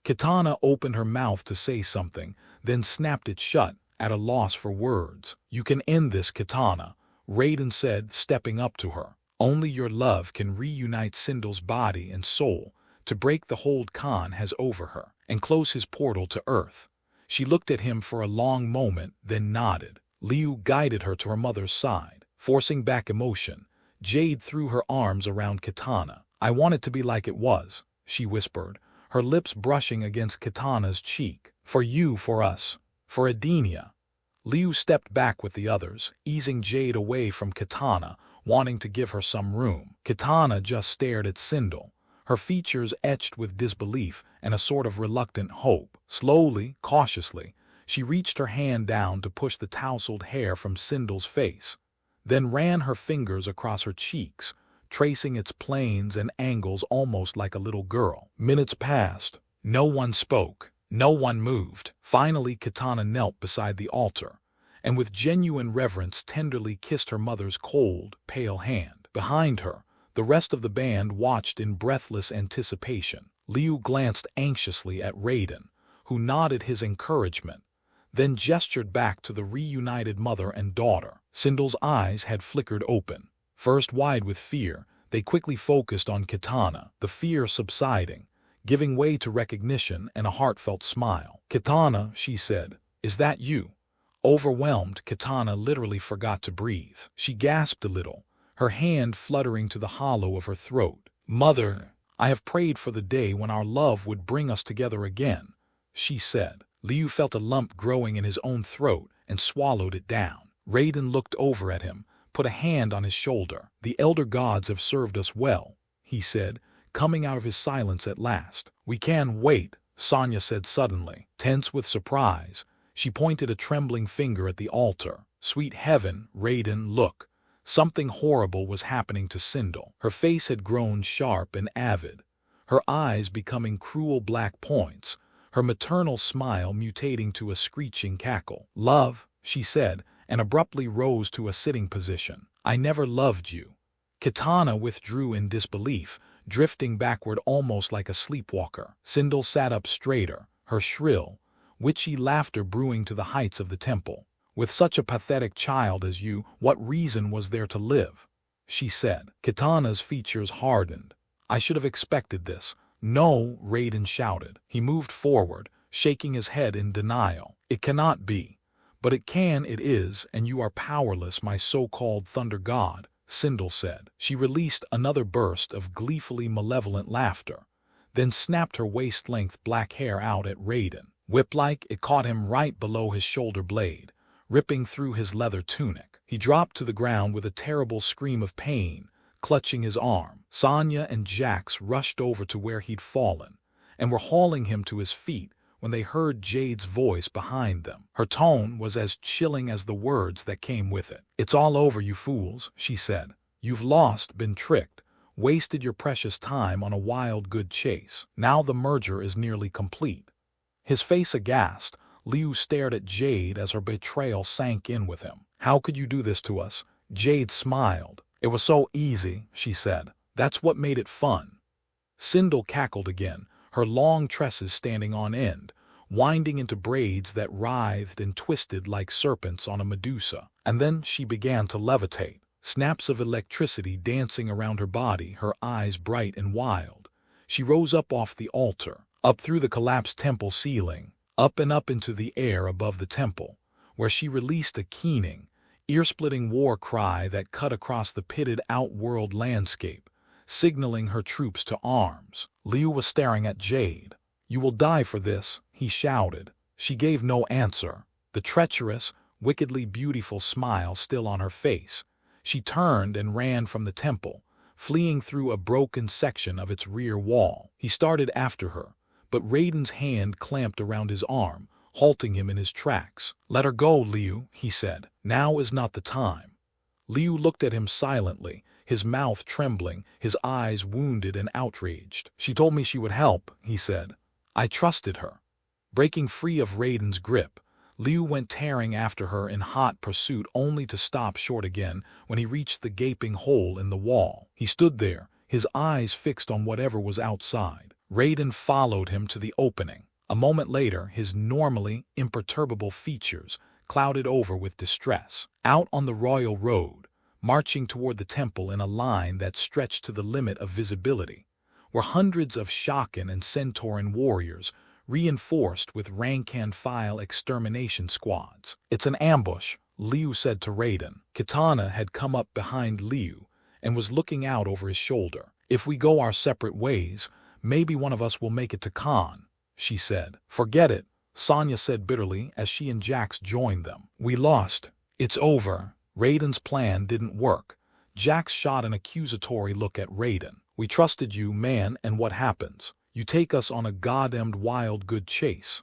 Kitana opened her mouth to say something, then snapped it shut, at a loss for words. "You can end this, Kitana," Raiden said, stepping up to her. "Only your love can reunite Sindel's body and soul, to break the hold Khan has over her, and close his portal to Earth." She looked at him for a long moment, then nodded. Liu guided her to her mother's side. Forcing back emotion, Jade threw her arms around Kitana. "I want it to be like it was," she whispered, her lips brushing against Kitana's cheek. "For you, for us, for Edenia." Liu stepped back with the others, easing Jade away from Kitana, wanting to give her some room. Kitana just stared at Sindel, her features etched with disbelief and a sort of reluctant hope. Slowly, cautiously, she reached her hand down to push the tousled hair from Sindel's face, then ran her fingers across her cheeks, tracing its planes and angles almost like a little girl. Minutes passed. No one spoke. No one moved. Finally, Kitana knelt beside the altar, and with genuine reverence tenderly kissed her mother's cold, pale hand. Behind her, the rest of the band watched in breathless anticipation. Liu glanced anxiously at Raiden, who nodded his encouragement, then gestured back to the reunited mother and daughter. Sindel's eyes had flickered open. First wide with fear, they quickly focused on Kitana, the fear subsiding, giving way to recognition and a heartfelt smile. "Kitana," she said, "is that you?" Overwhelmed, Kitana literally forgot to breathe. She gasped a little, her hand fluttering to the hollow of her throat. "Mother, I have prayed for the day when our love would bring us together again," she said. Liu felt a lump growing in his own throat and swallowed it down. Raiden looked over at him, put a hand on his shoulder. "The elder gods have served us well," he said, coming out of his silence at last. "We can wait," Sonya said suddenly. Tense with surprise, she pointed a trembling finger at the altar. "Sweet heaven, Raiden, look. Something horrible was happening to Sindel." Her face had grown sharp and avid, her eyes becoming cruel black points, her maternal smile mutating to a screeching cackle. "Love," she said, and abruptly rose to a sitting position. "I never loved you." Kitana withdrew in disbelief, drifting backward almost like a sleepwalker. Sindel sat up straighter, her shrill, witchy laughter brewing to the heights of the temple. "With such a pathetic child as you, what reason was there to live?" she said. Kitana's features hardened. "I should have expected this." "No," Raiden shouted. He moved forward, shaking his head in denial. "It cannot be. But it can, it is, and you are powerless, my so-called thunder god," Sindel said. She released another burst of gleefully malevolent laughter, then snapped her waist-length black hair out at Raiden. Whip-like, it caught him right below his shoulder blade, ripping through his leather tunic. He dropped to the ground with a terrible scream of pain, clutching his arm. Sonya and Jax rushed over to where he'd fallen, and were hauling him to his feet, when they heard Jade's voice behind them. Her tone was as chilling as the words that came with it. "It's all over, you fools," she said. "You've lost, been tricked, wasted your precious time on a wild good chase. Now the merger is nearly complete." His face aghast, Liu stared at Jade as her betrayal sank in with him. "How could you do this to us?" Jade smiled. "It was so easy," she said. "That's what made it fun." Sindel cackled again, her long tresses standing on end, winding into braids that writhed and twisted like serpents on a Medusa. And then she began to levitate, snaps of electricity dancing around her body, her eyes bright and wild. She rose up off the altar, up through the collapsed temple ceiling, up and up into the air above the temple, where she released a keening, ear-splitting war cry that cut across the pitted outworld landscape, signaling her troops to arms. Liu was staring at Jade. "You will die for this," he shouted. She gave no answer, the treacherous, wickedly beautiful smile still on her face. She turned and ran from the temple, fleeing through a broken section of its rear wall. He started after her, but Raiden's hand clamped around his arm, halting him in his tracks. "Let her go, Liu," he said. "Now is not the time." Liu looked at him silently, his mouth trembling, his eyes wounded and outraged. "She told me she would help," he said. "I trusted her." Breaking free of Raiden's grip, Liu went tearing after her in hot pursuit, only to stop short again when he reached the gaping hole in the wall. He stood there, his eyes fixed on whatever was outside. Raiden followed him to the opening. A moment later, his normally imperturbable features clouded over with distress. Out on the royal road, marching toward the temple in a line that stretched to the limit of visibility, were hundreds of Shakan and Centauran warriors, reinforced with rank-and-file extermination squads. "It's an ambush," Liu said to Raiden. Kitana had come up behind Liu and was looking out over his shoulder. "If we go our separate ways, maybe one of us will make it to Khan," she said. "Forget it," Sonya said bitterly as she and Jax joined them. "We lost. It's over." Raiden's plan didn't work. Jax shot an accusatory look at Raiden. "We trusted you, man, and what happens? You take us on a goddamned wild good chase."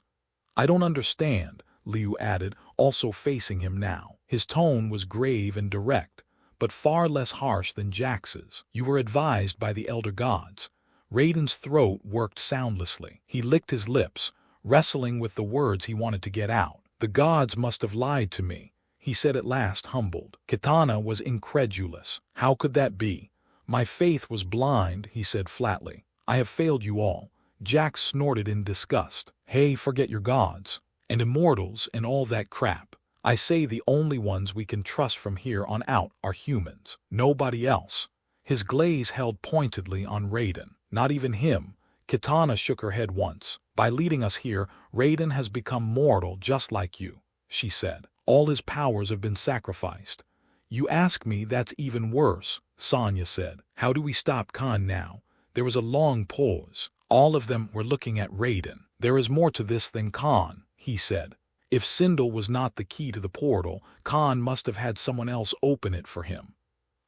"I don't understand," Liu added, also facing him now. His tone was grave and direct, but far less harsh than Jax's. "You were advised by the Elder Gods." Raiden's throat worked soundlessly. He licked his lips, wrestling with the words he wanted to get out. "The gods must have lied to me," he said at last, humbled. Kitana was incredulous. "How could that be?" "My faith was blind," he said flatly. "I have failed you all." Jax snorted in disgust. "Hey, forget your gods and immortals and all that crap. I say the only ones we can trust from here on out are humans. Nobody else." His gaze held pointedly on Raiden. "Not even him." Kitana shook her head once. "By leading us here, Raiden has become mortal just like you," she said. "All his powers have been sacrificed." "You ask me, that's even worse," Sonya said. "How do we stop Khan now?" There was a long pause. All of them were looking at Raiden. "There is more to this than Khan," he said. "If Sindel was not the key to the portal, Khan must have had someone else open it for him."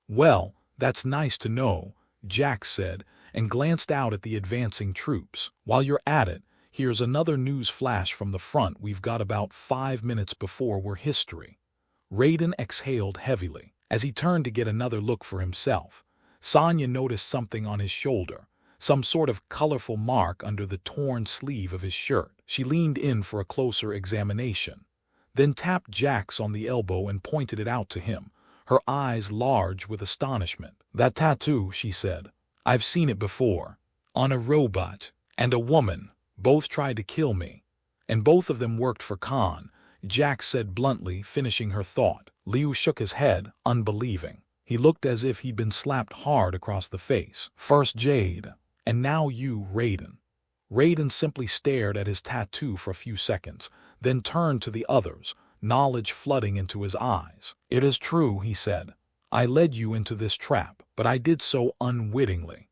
"Well, that's nice to know," Jax said, and glanced out at the advancing troops. "While you're at it, here's another news flash from the front. We've got about 5 minutes before we're history." Raiden exhaled heavily. As he turned to get another look for himself, Sonya noticed something on his shoulder, some sort of colorful mark under the torn sleeve of his shirt. She leaned in for a closer examination, then tapped Jax on the elbow and pointed it out to him, her eyes large with astonishment. "That tattoo," she said. "I've seen it before. On a robot and a woman. Both tried to kill me. And both of them worked for Khan," Jax said bluntly, finishing her thought. Liu shook his head, unbelieving. He looked as if he'd been slapped hard across the face. "First Jade, and now you, Raiden." Raiden simply stared at his tattoo for a few seconds, then turned to the others, knowledge flooding into his eyes. "It is true," he said. "I led you into this trap, but I did so unwittingly."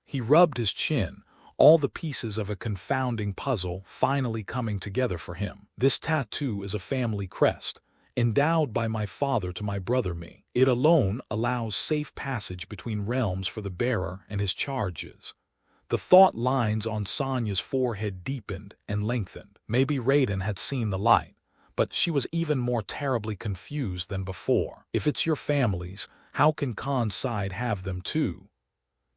He rubbed his chin, all the pieces of a confounding puzzle finally coming together for him. "This tattoo is a family crest, endowed by my father to my brother me. It alone allows safe passage between realms for the bearer and his charges." The thought lines on Sonya's forehead deepened and lengthened. Maybe Raiden had seen the light, but she was even more terribly confused than before. If it's your family's, how can Khan's side have them too?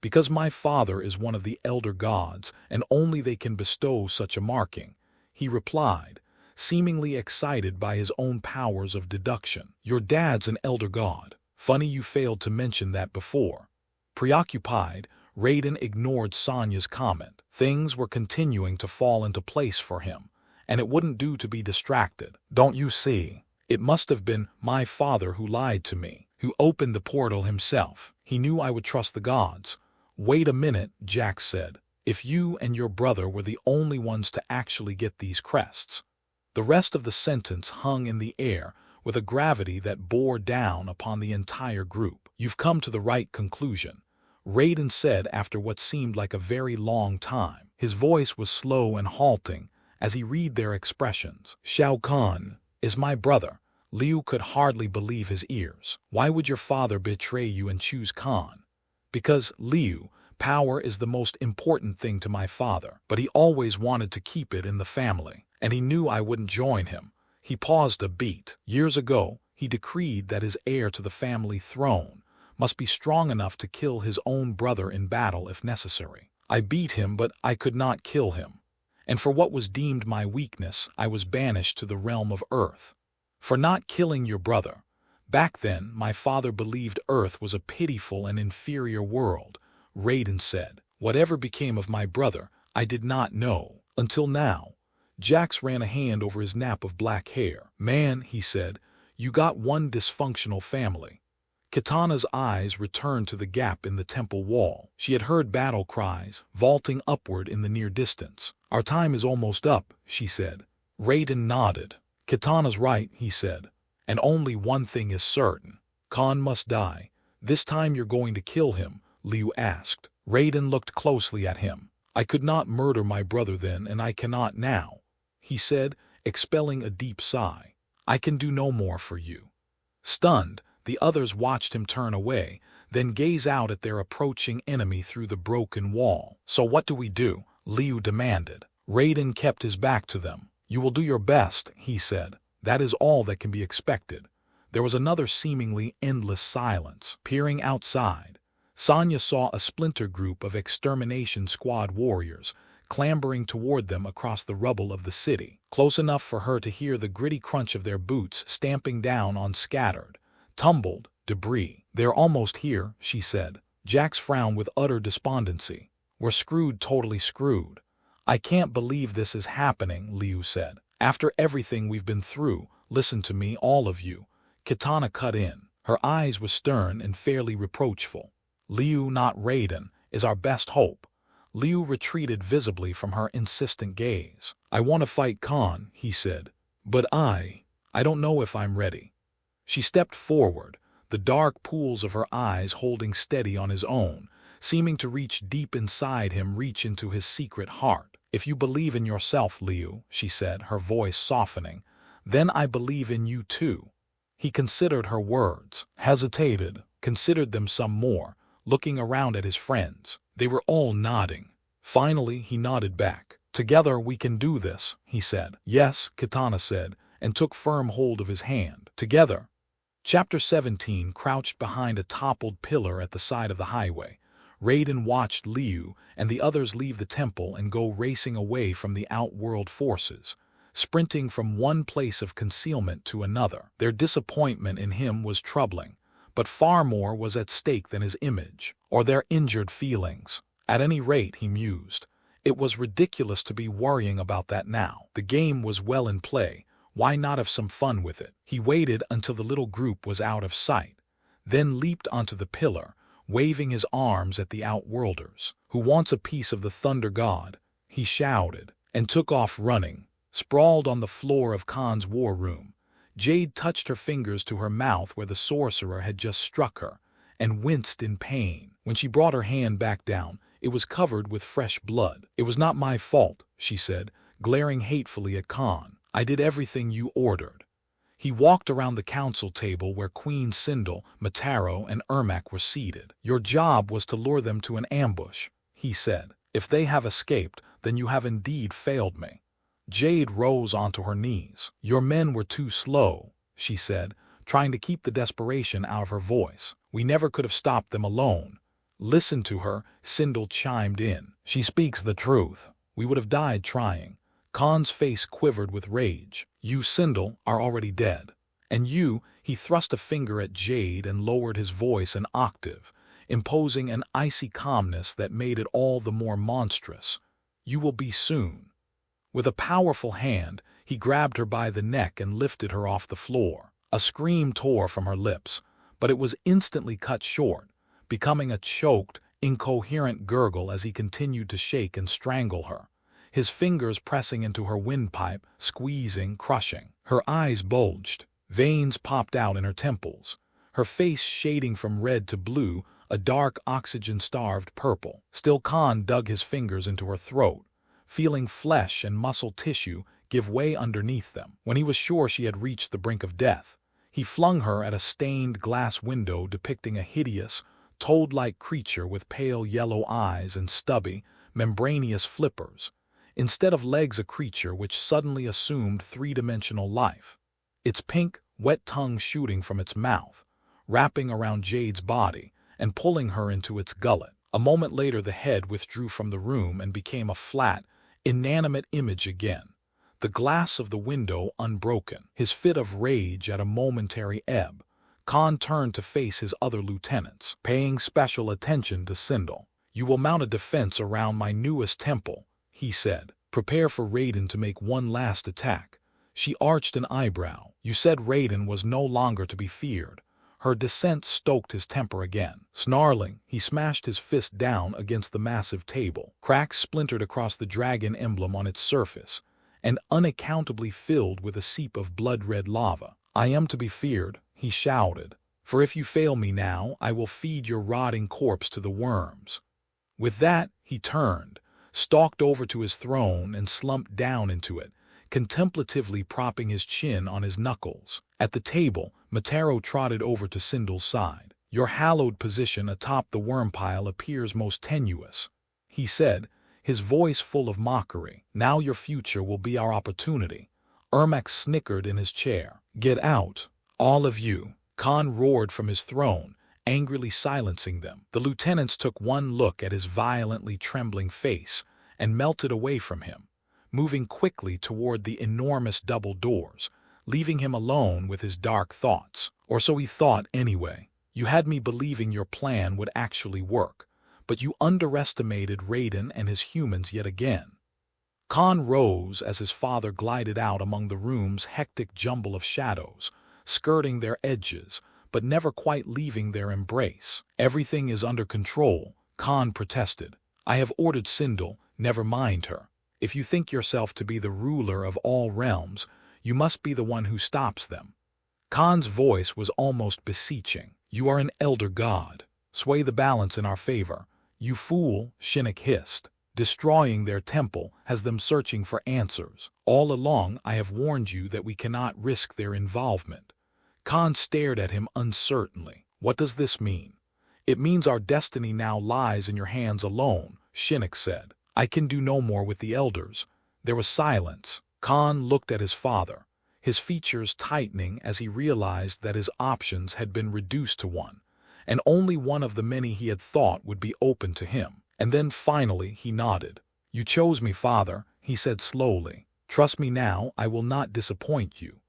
Because my father is one of the elder gods, and only they can bestow such a marking, he replied, seemingly excited by his own powers of deduction. Your dad's an elder god. Funny you failed to mention that before. Preoccupied, Raiden ignored Sonya's comment. Things were continuing to fall into place for him, and it wouldn't do to be distracted. Don't you see? It must have been my father who lied to me, who opened the portal himself. He knew I would trust the gods. Wait a minute, Jack said. If you and your brother were the only ones to actually get these crests. The rest of the sentence hung in the air with a gravity that bore down upon the entire group. You've come to the right conclusion, Raiden said after what seemed like a very long time. His voice was slow and halting as he read their expressions. Shao Kahn is my brother. Liu could hardly believe his ears. Why would your father betray you and choose Khan? Because, Liu, power is the most important thing to my father, but he always wanted to keep it in the family, and he knew I wouldn't join him. He paused a beat. Years ago, he decreed that his heir to the family throne must be strong enough to kill his own brother in battle if necessary. I beat him, but I could not kill him. And for what was deemed my weakness, I was banished to the realm of Earth. For not killing your brother. Back then, my father believed Earth was a pitiful and inferior world, Raiden said. Whatever became of my brother, I did not know. Until now. Jax ran a hand over his nap of black hair. Man, he said, you got one dysfunctional family. Kitana's eyes returned to the gap in the temple wall. She had heard battle cries, vaulting upward in the near distance. Our time is almost up, she said. Raiden nodded. Kitana's right, he said. And only one thing is certain. Khan must die. This time you're going to kill him, Liu asked. Raiden looked closely at him. I could not murder my brother then, and I cannot now, he said, expelling a deep sigh. I can do no more for you. Stunned, the others watched him turn away, then gaze out at their approaching enemy through the broken wall. So what do we do? Liu demanded. Raiden kept his back to them. You will do your best, he said. That is all that can be expected. There was another seemingly endless silence. Peering outside, Sonya saw a splinter group of extermination squad warriors clambering toward them across the rubble of the city, close enough for her to hear the gritty crunch of their boots stamping down on scattered, tumbled debris. They're almost here, she said. Jax frowned with utter despondency. We're screwed, totally screwed. I can't believe this is happening, Liu said. After everything we've been through, listen to me, all of you. Kitana cut in. Her eyes were stern and fairly reproachful. Liu, not Raiden, is our best hope. Liu retreated visibly from her insistent gaze. I want to fight Khan, he said. But I don't know if I'm ready. She stepped forward, the dark pools of her eyes holding steady on his own, seeming to reach deep inside him, reach into his secret heart. If you believe in yourself, Liu, she said, her voice softening, then I believe in you too. He considered her words, hesitated, considered them some more, looking around at his friends. They were all nodding. Finally, he nodded back. Together we can do this, he said. Yes, Kitana said, and took firm hold of his hand. Together. Chapter 17. Crouched behind a toppled pillar at the side of the highway, Raiden watched Liu and the others leave the temple and go racing away from the outworld forces, sprinting from one place of concealment to another. Their disappointment in him was troubling, but far more was at stake than his image, or their injured feelings. At any rate, he mused, it was ridiculous to be worrying about that now. The game was well in play, why not have some fun with it? He waited until the little group was out of sight, then leaped onto the pillar, waving his arms at the outworlders. Who wants a piece of the Thunder God? He shouted, and took off running. Sprawled on the floor of Khan's war room, Jade touched her fingers to her mouth where the sorcerer had just struck her, and winced in pain. When she brought her hand back down, it was covered with fresh blood. It was not my fault, she said, glaring hatefully at Khan. I did everything you ordered. He walked around the council table where Queen Sindel, Mataro, and Ermac were seated. Your job was to lure them to an ambush, he said. If they have escaped, then you have indeed failed me. Jade rose onto her knees. "Your men were too slow," she said, trying to keep the desperation out of her voice. "We never could have stopped them alone." "Listen to her," Sindel chimed in. "She speaks the truth. We would have died trying." Khan's face quivered with rage. "You, Sindel, are already dead. And you," he thrust a finger at Jade and lowered his voice an octave, imposing an icy calmness that made it all the more monstrous. "You will be soon." With a powerful hand, he grabbed her by the neck and lifted her off the floor. A scream tore from her lips, but it was instantly cut short, becoming a choked, incoherent gurgle as he continued to shake and strangle her, his fingers pressing into her windpipe, squeezing, crushing. Her eyes bulged, veins popped out in her temples, her face shading from red to blue, a dark oxygen-starved purple. Still Khan dug his fingers into her throat, feeling flesh and muscle tissue give way underneath them. When he was sure she had reached the brink of death, he flung her at a stained glass window depicting a hideous, toad-like creature with pale yellow eyes and stubby, membranous flippers. Instead of legs, a creature which suddenly assumed three-dimensional life, its pink, wet tongue shooting from its mouth, wrapping around Jade's body and pulling her into its gullet. A moment later the head withdrew from the room and became a flat, inanimate image again, the glass of the window unbroken. His fit of rage at a momentary ebb, Khan turned to face his other lieutenants, paying special attention to Sindel. "You will mount a defense around my newest temple," he said. "Prepare for Raiden to make one last attack." She arched an eyebrow. "You said Raiden was no longer to be feared." Her dissent stoked his temper again. Snarling, he smashed his fist down against the massive table. Cracks splintered across the dragon emblem on its surface, and unaccountably filled with a seep of blood-red lava. "I am to be feared," he shouted, "for if you fail me now, I will feed your rotting corpse to the worms." With that, he turned, stalked over to his throne and slumped down into it, contemplatively propping his chin on his knuckles. At the table, Mataro trotted over to Sindel's side. "Your hallowed position atop the worm pile appears most tenuous," he said, his voice full of mockery. "Now your future will be our opportunity." Ermac snickered in his chair. "Get out, all of you," Khan roared from his throne, angrily silencing them. The lieutenants took one look at his violently trembling face and melted away from him, moving quickly toward the enormous double doors, leaving him alone with his dark thoughts. Or so he thought anyway. "You had me believing your plan would actually work, but you underestimated Raiden and his humans yet again." Khan rose as his father glided out among the room's hectic jumble of shadows, skirting their edges, but never quite leaving their embrace. "Everything is under control," Khan protested. "I have ordered Sindel, never mind her. If you think yourself to be the ruler of all realms, you must be the one who stops them." Khan's voice was almost beseeching. "You are an elder god. Sway the balance in our favor." "You fool," Shinnok hissed. "Destroying their temple has them searching for answers. All along I have warned you that we cannot risk their involvement." Khan stared at him uncertainly. "What does this mean?" "It means our destiny now lies in your hands alone," Shinnok said. "I can do no more with the elders." There was silence. Khan looked at his father, his features tightening as he realized that his options had been reduced to one, and only one of the many he had thought would be open to him. And then finally he nodded. "You chose me, father," he said slowly. "Trust me now, I will not disappoint you."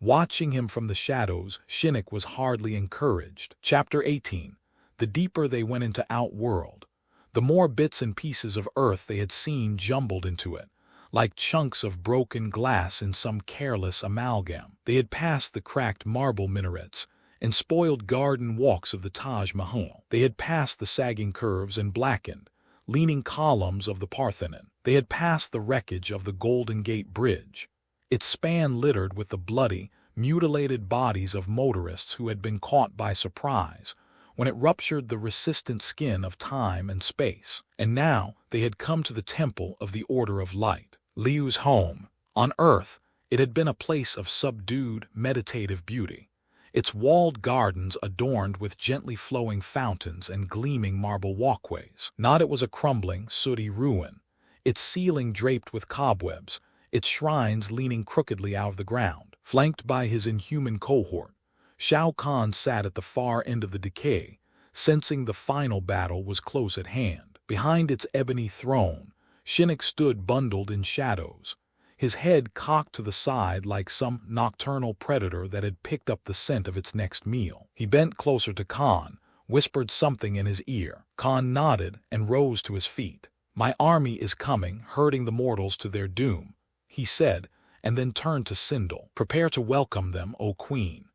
Watching him from the shadows, Shinnok was hardly encouraged. Chapter 18. The deeper they went into Outworld, the more bits and pieces of Earth they had seen jumbled into it, like chunks of broken glass in some careless amalgam. They had passed the cracked marble minarets and spoiled garden walks of the Taj Mahal. They had passed the sagging curves and blackened, leaning columns of the Parthenon. They had passed the wreckage of the Golden Gate Bridge, its span littered with the bloody, mutilated bodies of motorists who had been caught by surprise when it ruptured the resistant skin of time and space. And now they had come to the Temple of the Order of Light, Liu's home. On Earth, it had been a place of subdued, meditative beauty, its walled gardens adorned with gently flowing fountains and gleaming marble walkways. Not it was a crumbling, sooty ruin, its ceiling draped with cobwebs, its shrines leaning crookedly out of the ground. Flanked by his inhuman cohort, Shao Kahn sat at the far end of the decay, sensing the final battle was close at hand. Behind its ebony throne, Shinnok stood bundled in shadows, his head cocked to the side like some nocturnal predator that had picked up the scent of its next meal. He bent closer to Kahn, whispered something in his ear. Kahn nodded and rose to his feet. "My army is coming, herding the mortals to their doom," he said, and then turned to Sindel. "Prepare to welcome them, O Queen."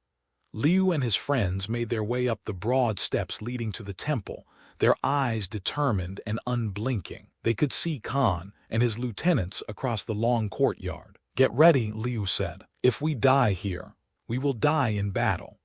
Liu and his friends made their way up the broad steps leading to the temple, their eyes determined and unblinking. They could see Kahn and his lieutenants across the long courtyard. "Get ready," Liu said. "If we die here, we will die in battle."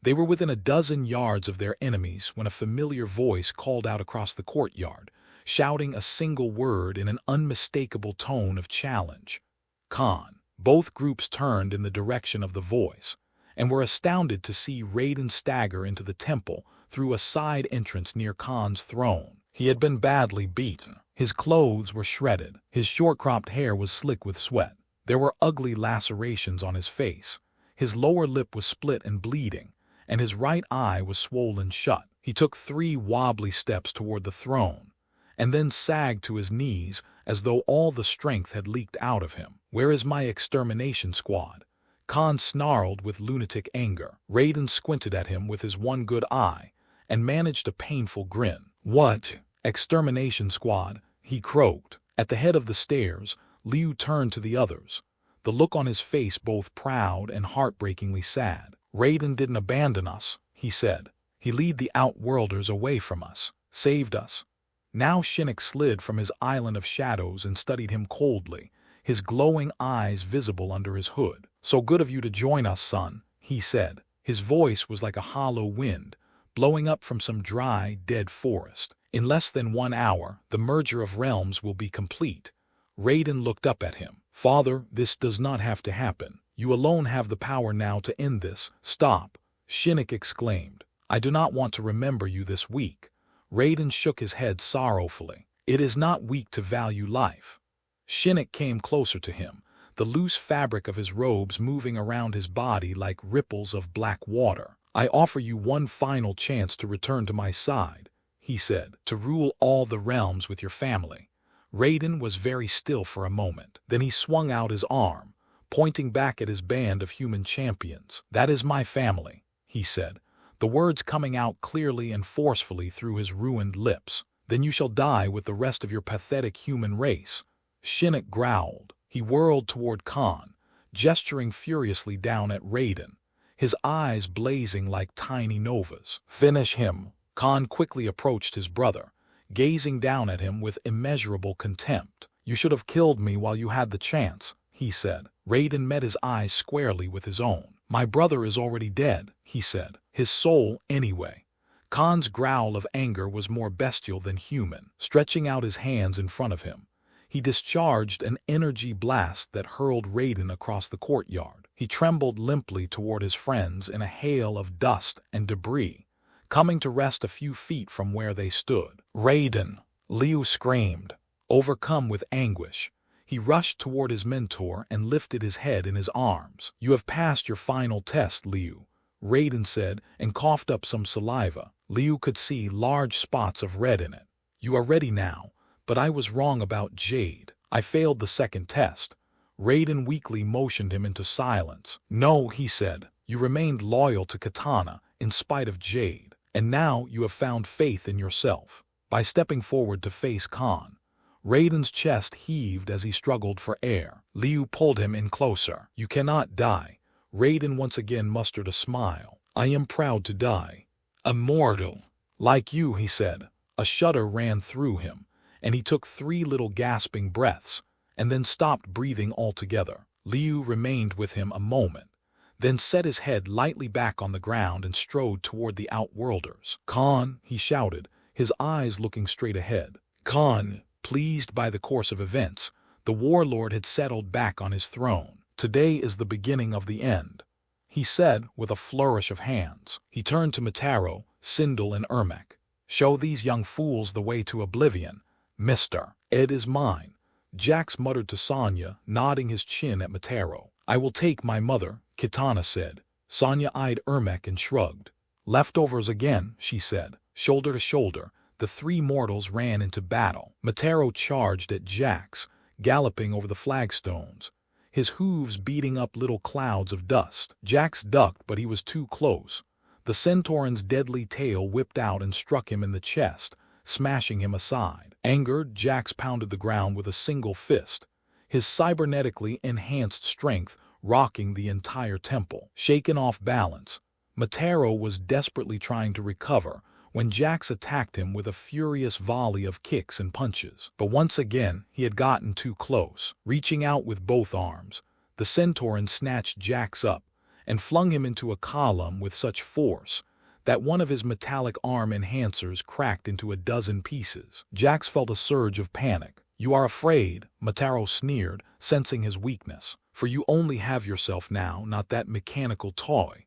They were within a dozen yards of their enemies when a familiar voice called out across the courtyard, shouting a single word in an unmistakable tone of challenge. "Kahn." Both groups turned in the direction of the voice, and were astounded to see Raiden stagger into the temple through a side entrance near Kahn's throne. He had been badly beaten. His clothes were shredded. His short-cropped hair was slick with sweat. There were ugly lacerations on his face. His lower lip was split and bleeding, and his right eye was swollen shut. He took 3 wobbly steps toward the throne, and then sagged to his knees as though all the strength had leaked out of him. "Where is my extermination squad?" Kahn snarled with lunatic anger. Raiden squinted at him with his one good eye and managed a painful grin. "What? Extermination squad?" he croaked. At the head of the stairs, Liu turned to the others, the look on his face both proud and heartbreakingly sad. "Raiden didn't abandon us," he said. "He led the Outworlders away from us, saved us." Now Shinnok slid from his island of shadows and studied him coldly, his glowing eyes visible under his hood. "So good of you to join us, son," he said. His voice was like a hollow wind, blowing up from some dry, dead forest. "In less than 1 hour, the merger of realms will be complete." Raiden looked up at him. "Father, this does not have to happen. You alone have the power now to end this." "Stop," Shinnok exclaimed. "I do not want to remember you this weak." Raiden shook his head sorrowfully. "It is not weak to value life." Shinnok came closer to him, the loose fabric of his robes moving around his body like ripples of black water. "I offer you one final chance to return to my side," he said, "to rule all the realms with your family." Raiden was very still for a moment. Then he swung out his arm, pointing back at his band of human champions. "That is my family," he said, the words coming out clearly and forcefully through his ruined lips. "Then you shall die with the rest of your pathetic human race." Shinnok growled. He whirled toward Kahn, gesturing furiously down at Raiden, his eyes blazing like tiny novas. "Finish him." Kahn quickly approached his brother, gazing down at him with immeasurable contempt. "You should have killed me while you had the chance," he said. Raiden met his eyes squarely with his own. "My brother is already dead," he said. "His soul, anyway." Kahn's growl of anger was more bestial than human. Stretching out his hands in front of him, he discharged an energy blast that hurled Raiden across the courtyard. He trembled limply toward his friends in a hail of dust and debris, coming to rest a few feet from where they stood. "Raiden!" Liu screamed. Overcome with anguish, he rushed toward his mentor and lifted his head in his arms. "You have passed your final test, Liu," Raiden said, and coughed up some saliva. Liu could see large spots of red in it. "You are ready now, but I was wrong about Jade. I failed the second test." Raiden weakly motioned him into silence. "No," he said, "you remained loyal to Katana in spite of Jade, and now you have found faith in yourself." By stepping forward to face Kahn, Raiden's chest heaved as he struggled for air. Liu pulled him in closer. "You cannot die." Raiden once again mustered a smile. "I am proud to die. Immortal. Like you," he said. A shudder ran through him, and he took 3 little gasping breaths, and then stopped breathing altogether. Liu remained with him a moment, then set his head lightly back on the ground and strode toward the Outworlders. "Kahn," he shouted, his eyes looking straight ahead. Kahn, pleased by the course of events, the warlord had settled back on his throne. "Today is the beginning of the end," he said with a flourish of hands. He turned to Mataro, Sindel, and Ermac. "Show these young fools the way to oblivion. Mr. Ed is mine." Jax muttered to Sonya, nodding his chin at Mataro. "I will take my mother," Kitana said. Sonya eyed Ermac and shrugged. "Leftovers again," she said. Shoulder to shoulder, the three mortals ran into battle. Mataro charged at Jax, galloping over the flagstones, his hooves beating up little clouds of dust. Jax ducked, but he was too close. The Centauran's deadly tail whipped out and struck him in the chest, smashing him aside. Angered, Jax pounded the ground with a single fist, his cybernetically enhanced strength rocking the entire temple. Shaken off balance, Mataro was desperately trying to recover when Jax attacked him with a furious volley of kicks and punches. But once again, he had gotten too close. Reaching out with both arms, the Centauran snatched Jax up and flung him into a column with such force that one of his metallic arm enhancers cracked into a dozen pieces. Jax felt a surge of panic. "You are afraid," Mataro sneered, sensing his weakness. "For you only have yourself now, not that mechanical toy."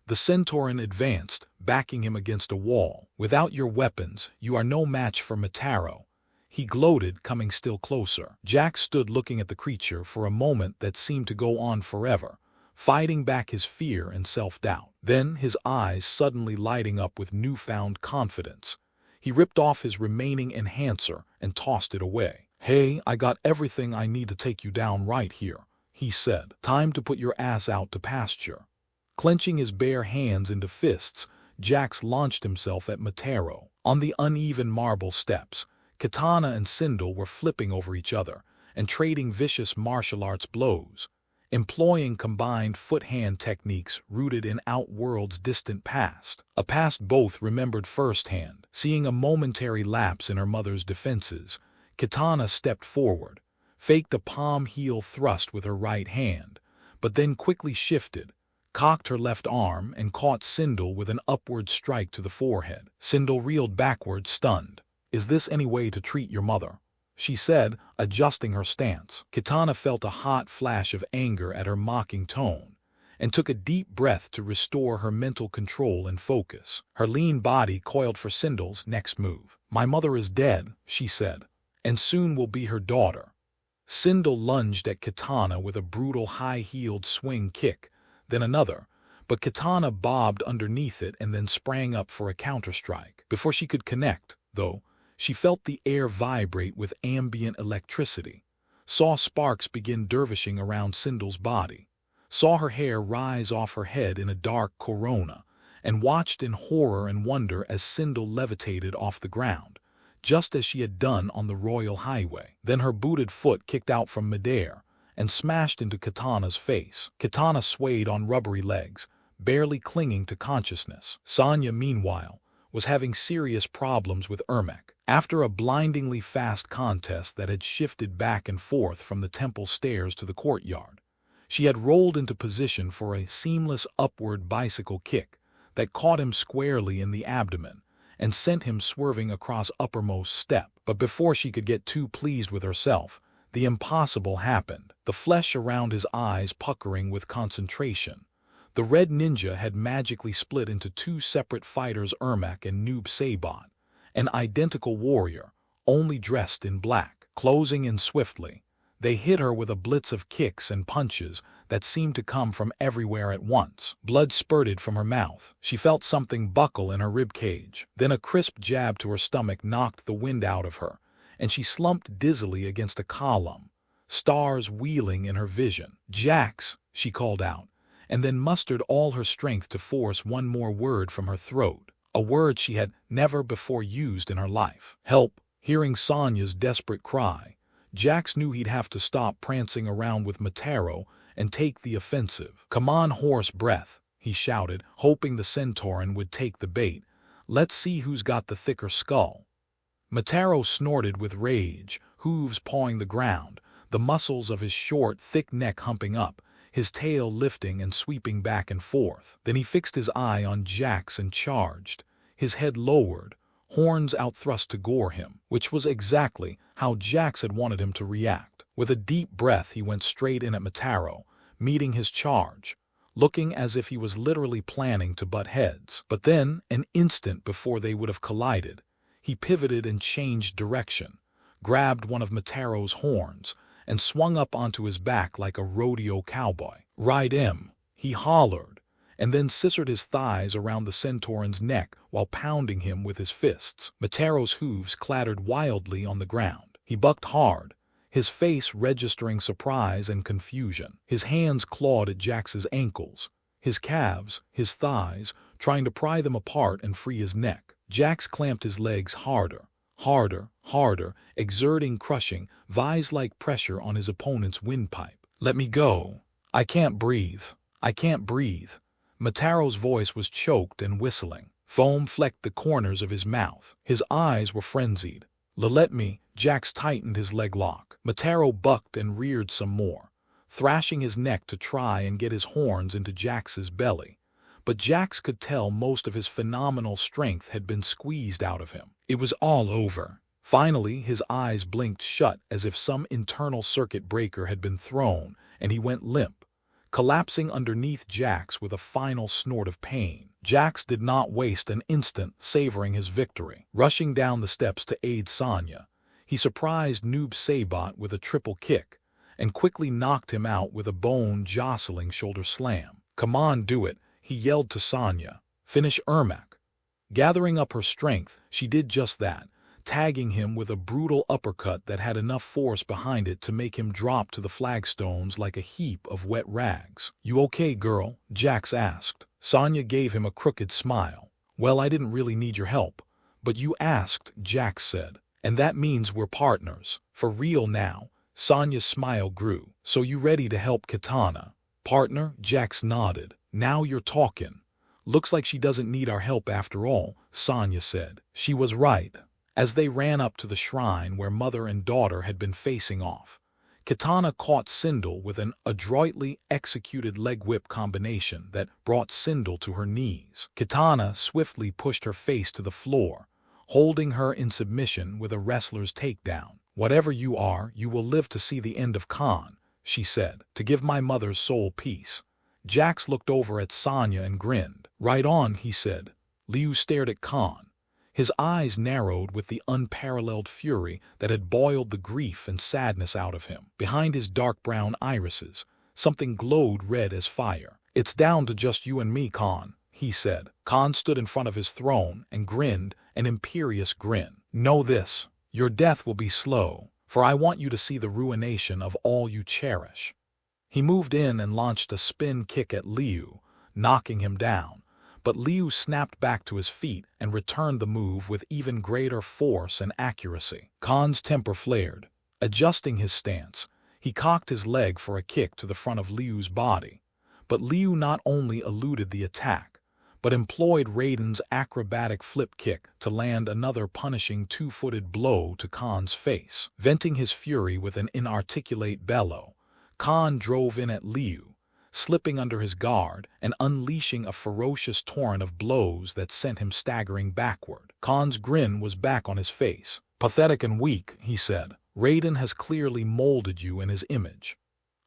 The Centauran advanced, backing him against a wall. "Without your weapons, you are no match for Mataro," he gloated, coming still closer. Jax stood looking at the creature for a moment that seemed to go on forever, fighting back his fear and self-doubt. Then, his eyes suddenly lighting up with newfound confidence, he ripped off his remaining enhancer and tossed it away. "Hey, I got everything I need to take you down right here," he said. "Time to put your ass out to pasture." Clenching his bare hands into fists, Jax launched himself at Mataro. On the uneven marble steps, Kitana and Sindel were flipping over each other and trading vicious martial arts blows, employing combined foot-hand techniques rooted in Outworld's distant past, a past both remembered firsthand. Seeing a momentary lapse in her mother's defenses, Kitana stepped forward, faked a palm heel thrust with her right hand, but then quickly shifted, cocked her left arm and caught Sindel with an upward strike to the forehead. Sindel reeled backward, stunned. "Is this any way to treat your mother?" she said, adjusting her stance. Kitana felt a hot flash of anger at her mocking tone, and took a deep breath to restore her mental control and focus. Her lean body coiled for Sindel's next move. "My mother is dead," she said, "and soon will be her daughter." Sindel lunged at Kitana with a brutal high-heeled swing kick, then another, but Kitana bobbed underneath it and then sprang up for a counterstrike. Before she could connect, though, she felt the air vibrate with ambient electricity, saw sparks begin dervishing around Sindel's body, saw her hair rise off her head in a dark corona, and watched in horror and wonder as Sindel levitated off the ground, just as she had done on the Royal Highway. Then her booted foot kicked out from midair and smashed into Kitana's face. Kitana swayed on rubbery legs, barely clinging to consciousness. Sonya, meanwhile, was having serious problems with Ermac. After a blindingly fast contest that had shifted back and forth from the temple stairs to the courtyard, she had rolled into position for a seamless upward bicycle kick that caught him squarely in the abdomen and sent him swerving across uppermost step. But before she could get too pleased with herself, the impossible happened, the flesh around his eyes puckering with concentration. The Red Ninja had magically split into two separate fighters, Ermac and Noob Saibot, an identical warrior, only dressed in black. Closing in swiftly, they hit her with a blitz of kicks and punches that seemed to come from everywhere at once. Blood spurted from her mouth. She felt something buckle in her rib cage. Then a crisp jab to her stomach knocked the wind out of her, and she slumped dizzily against a column, stars wheeling in her vision. "Jax," she called out, and then mustered all her strength to force one more word from her throat, a word she had never before used in her life. "Help!" Hearing Sonya's desperate cry, Jax knew he'd have to stop prancing around with Mataro and take the offensive. "Come on, horse breath," he shouted, hoping the Centauran would take the bait. "Let's see who's got the thicker skull." Mataro snorted with rage, hooves pawing the ground, the muscles of his short, thick neck humping up, his tail lifting and sweeping back and forth. Then he fixed his eye on Jax and charged, his head lowered, horns outthrust to gore him, which was exactly how Jax had wanted him to react. With a deep breath he went straight in at Mataro, meeting his charge, looking as if he was literally planning to butt heads. But then, an instant before they would have collided, he pivoted and changed direction, grabbed one of Mataro's horns, and swung up onto his back like a rodeo cowboy. "Ride him," he hollered, and then scissored his thighs around the Centauran's neck while pounding him with his fists. Mataro's hooves clattered wildly on the ground. He bucked hard, his face registering surprise and confusion. His hands clawed at Jax's ankles, his calves, his thighs, trying to pry them apart and free his neck. Jax clamped his legs harder, harder, exerting crushing, vise-like pressure on his opponent's windpipe. "Let me go. I can't breathe. I can't breathe." Mataro's voice was choked and whistling. Foam flecked the corners of his mouth. His eyes were frenzied. "Let me." Jax tightened his leg lock. Mataro bucked and reared some more, thrashing his neck to try and get his horns into Jax's belly. But Jax could tell most of his phenomenal strength had been squeezed out of him. It was all over. Finally, his eyes blinked shut as if some internal circuit breaker had been thrown, and he went limp, collapsing underneath Jax with a final snort of pain. Jax did not waste an instant savoring his victory. Rushing down the steps to aid Sonya, he surprised Noob Saibot with a triple kick, and quickly knocked him out with a bone-jostling shoulder slam. "Come on, do it," he yelled to Sonya. "Finish Ermac." Gathering up her strength, she did just that, tagging him with a brutal uppercut that had enough force behind it to make him drop to the flagstones like a heap of wet rags. "You okay, girl?" Jax asked. Sonya gave him a crooked smile. "Well, I didn't really need your help, but you asked," Jax said. "And that means we're partners. For real now." Sonya's smile grew. "So you ready to help Kitana?" "Partner?" Jax nodded. "Now you're talking." "Looks like she doesn't need our help after all," Sonya said. She was right. As they ran up to the shrine where mother and daughter had been facing off, Kitana caught Sindel with an adroitly executed leg whip combination that brought Sindel to her knees. Kitana swiftly pushed her face to the floor, holding her in submission with a wrestler's takedown. "Whatever you are, you will live to see the end of Khan," she said, "to give my mother's soul peace." Jax looked over at Sonya and grinned. "Right on," he said. Liu stared at Khan. His eyes narrowed with the unparalleled fury that had boiled the grief and sadness out of him. Behind his dark brown irises, something glowed red as fire. "It's down to just you and me, Khan," he said. Khan stood in front of his throne and grinned an imperious grin. "Know this, your death will be slow, for I want you to see the ruination of all you cherish." He moved in and launched a spin kick at Liu, knocking him down. But Liu snapped back to his feet and returned the move with even greater force and accuracy. Khan's temper flared. Adjusting his stance, he cocked his leg for a kick to the front of Liu's body. But Liu not only eluded the attack, but employed Raiden's acrobatic flip kick to land another punishing two-footed blow to Khan's face. Venting his fury with an inarticulate bellow, Khan drove in at Liu, slipping under his guard and unleashing a ferocious torrent of blows that sent him staggering backward. Khan's grin was back on his face. "Pathetic and weak," he said. "Raiden has clearly molded you in his image."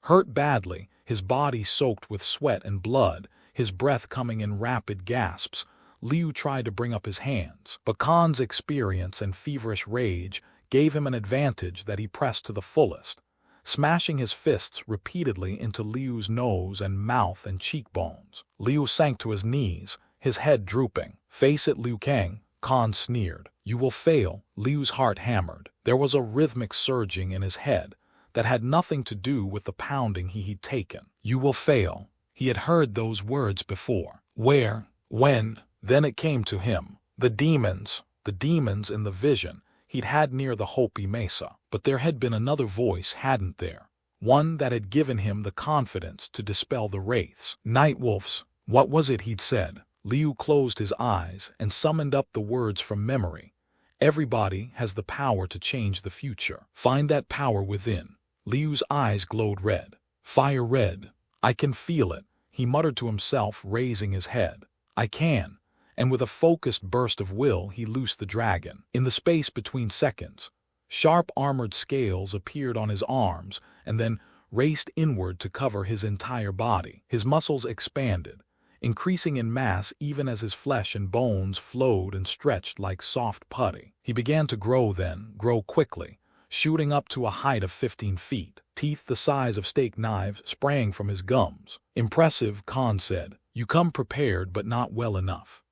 Hurt badly, his body soaked with sweat and blood, his breath coming in rapid gasps, Liu tried to bring up his hands. But Khan's experience and feverish rage gave him an advantage that he pressed to the fullest, smashing his fists repeatedly into Liu's nose and mouth and cheekbones. Liu sank to his knees, his head drooping. "Face it, Liu Kang," Khan sneered. "You will fail." Liu's heart hammered. There was a rhythmic surging in his head that had nothing to do with the pounding he'd taken. "You will fail." He had heard those words before. Where? When? Then it came to him. The demons in the vision he'd had near the Hopi Mesa. But there had been another voice, hadn't there? One that had given him the confidence to dispel the wraiths. Nightwolves. What was it he'd said? Liu closed his eyes and summoned up the words from memory. Everybody has the power to change the future. Find that power within. Liu's eyes glowed red. Fire red. "I can feel it," he muttered to himself, raising his head. "I can." And with a focused burst of will, he loosed the dragon. In the space between seconds, sharp armored scales appeared on his arms and then raced inward to cover his entire body. His muscles expanded, increasing in mass even as his flesh and bones flowed and stretched like soft putty. He began to grow then, grow quickly, shooting up to a height of 15 feet. Teeth the size of steak knives sprang from his gums. "Impressive," Khan said. "You come prepared but not well enough."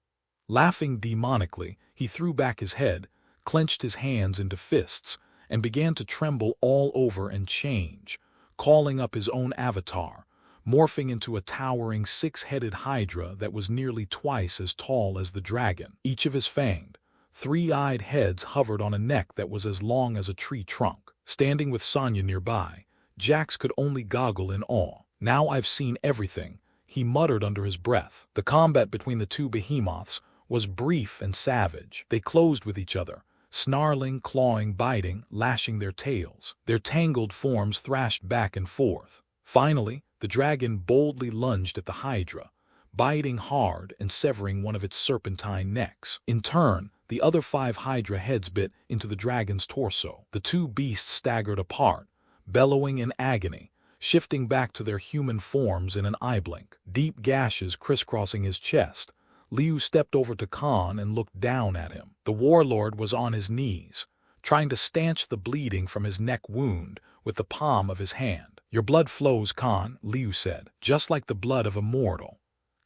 Laughing demonically, he threw back his head, clenched his hands into fists, and began to tremble all over and change, calling up his own avatar, morphing into a towering six-headed hydra that was nearly twice as tall as the dragon. Each of his fanged, three-eyed heads hovered on a neck that was as long as a tree trunk. Standing with Sonya nearby, Jax could only goggle in awe. "Now I've seen everything," he muttered under his breath. The combat between the two behemoths was brief and savage. They closed with each other, snarling, clawing, biting, lashing their tails. Their tangled forms thrashed back and forth. Finally, the dragon boldly lunged at the hydra, biting hard and severing one of its serpentine necks. In turn, the other 5 hydra heads bit into the dragon's torso. The two beasts staggered apart, bellowing in agony, shifting back to their human forms in an eye blink. Deep gashes crisscrossing his chest, Liu stepped over to Khan and looked down at him. The warlord was on his knees, trying to stanch the bleeding from his neck wound with the palm of his hand. "Your blood flows, Khan," Liu said, "just like the blood of a mortal."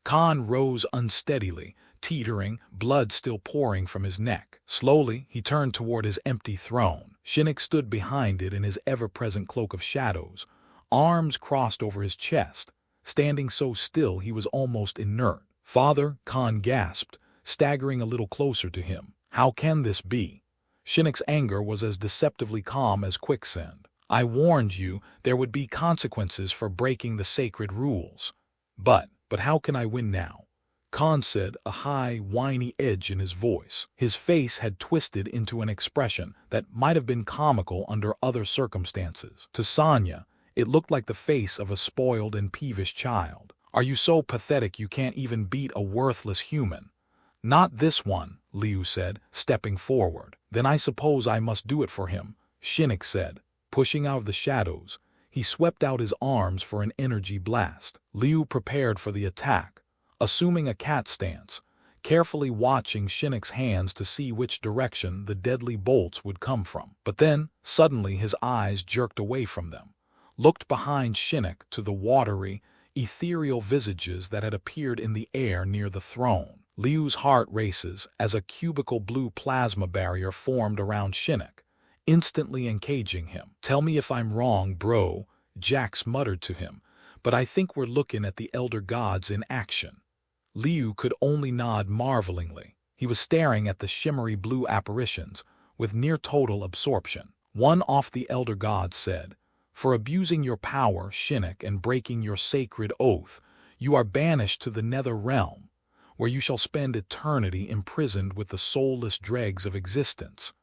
Khan rose unsteadily, teetering, blood still pouring from his neck. Slowly, he turned toward his empty throne. Shinnok stood behind it in his ever-present cloak of shadows, arms crossed over his chest, standing so still he was almost inert. "Father," Khan gasped, staggering a little closer to him. "How can this be?" Shinnok's anger was as deceptively calm as quicksand. "I warned you there would be consequences for breaking the sacred rules. But how can I win now?" Khan said, a high, whiny edge in his voice. His face had twisted into an expression that might have been comical under other circumstances. To Sonya, it looked like the face of a spoiled and peevish child. "Are you so pathetic you can't even beat a worthless human?" "Not this one," Liu said, stepping forward. "Then I suppose I must do it for him," Shinnok said. Pushing out of the shadows, he swept out his arms for an energy blast. Liu prepared for the attack, assuming a cat stance, carefully watching Shinnok's hands to see which direction the deadly bolts would come from. But then, suddenly his eyes jerked away from them, looked behind Shinnok to the watery, ethereal visages that had appeared in the air near the throne. Liu's heart races as a cubical blue plasma barrier formed around Shinnok, instantly encaging him. "Tell me if I'm wrong, bro," Jax muttered to him, "but I think we're looking at the Elder Gods in action." Liu could only nod marvelingly. He was staring at the shimmery blue apparitions with near total absorption. One of the Elder Gods said, "For abusing your power, Shinnok, and breaking your sacred oath, you are banished to the nether realm, where you shall spend eternity imprisoned with the soulless dregs of existence."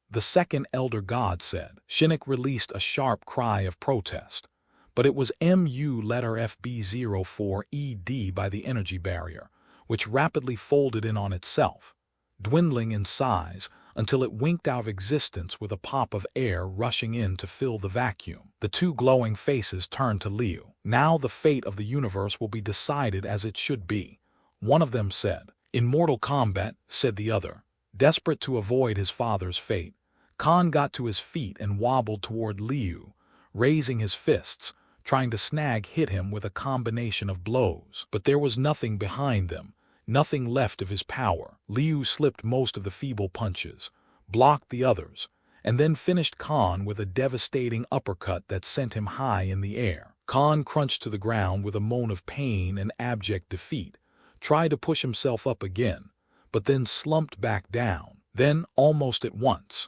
The second Elder God said. Shinnok released a sharp cry of protest, but it was MU letter FB04ED by the energy barrier, which rapidly folded in on itself, dwindling in size until it winked out of existence with a pop of air rushing in to fill the vacuum. The two glowing faces turned to Liu. "Now the fate of the universe will be decided as it should be," one of them said. "In Mortal Kombat," said the other. Desperate to avoid his father's fate, Khan got to his feet and wobbled toward Liu, raising his fists, trying to hit him with a combination of blows. But there was nothing behind them, nothing left of his power. Liu slipped most of the feeble punches, blocked the others, and then finished Khan with a devastating uppercut that sent him high in the air. Khan crunched to the ground with a moan of pain and abject defeat, tried to push himself up again, but then slumped back down. Then, almost at once,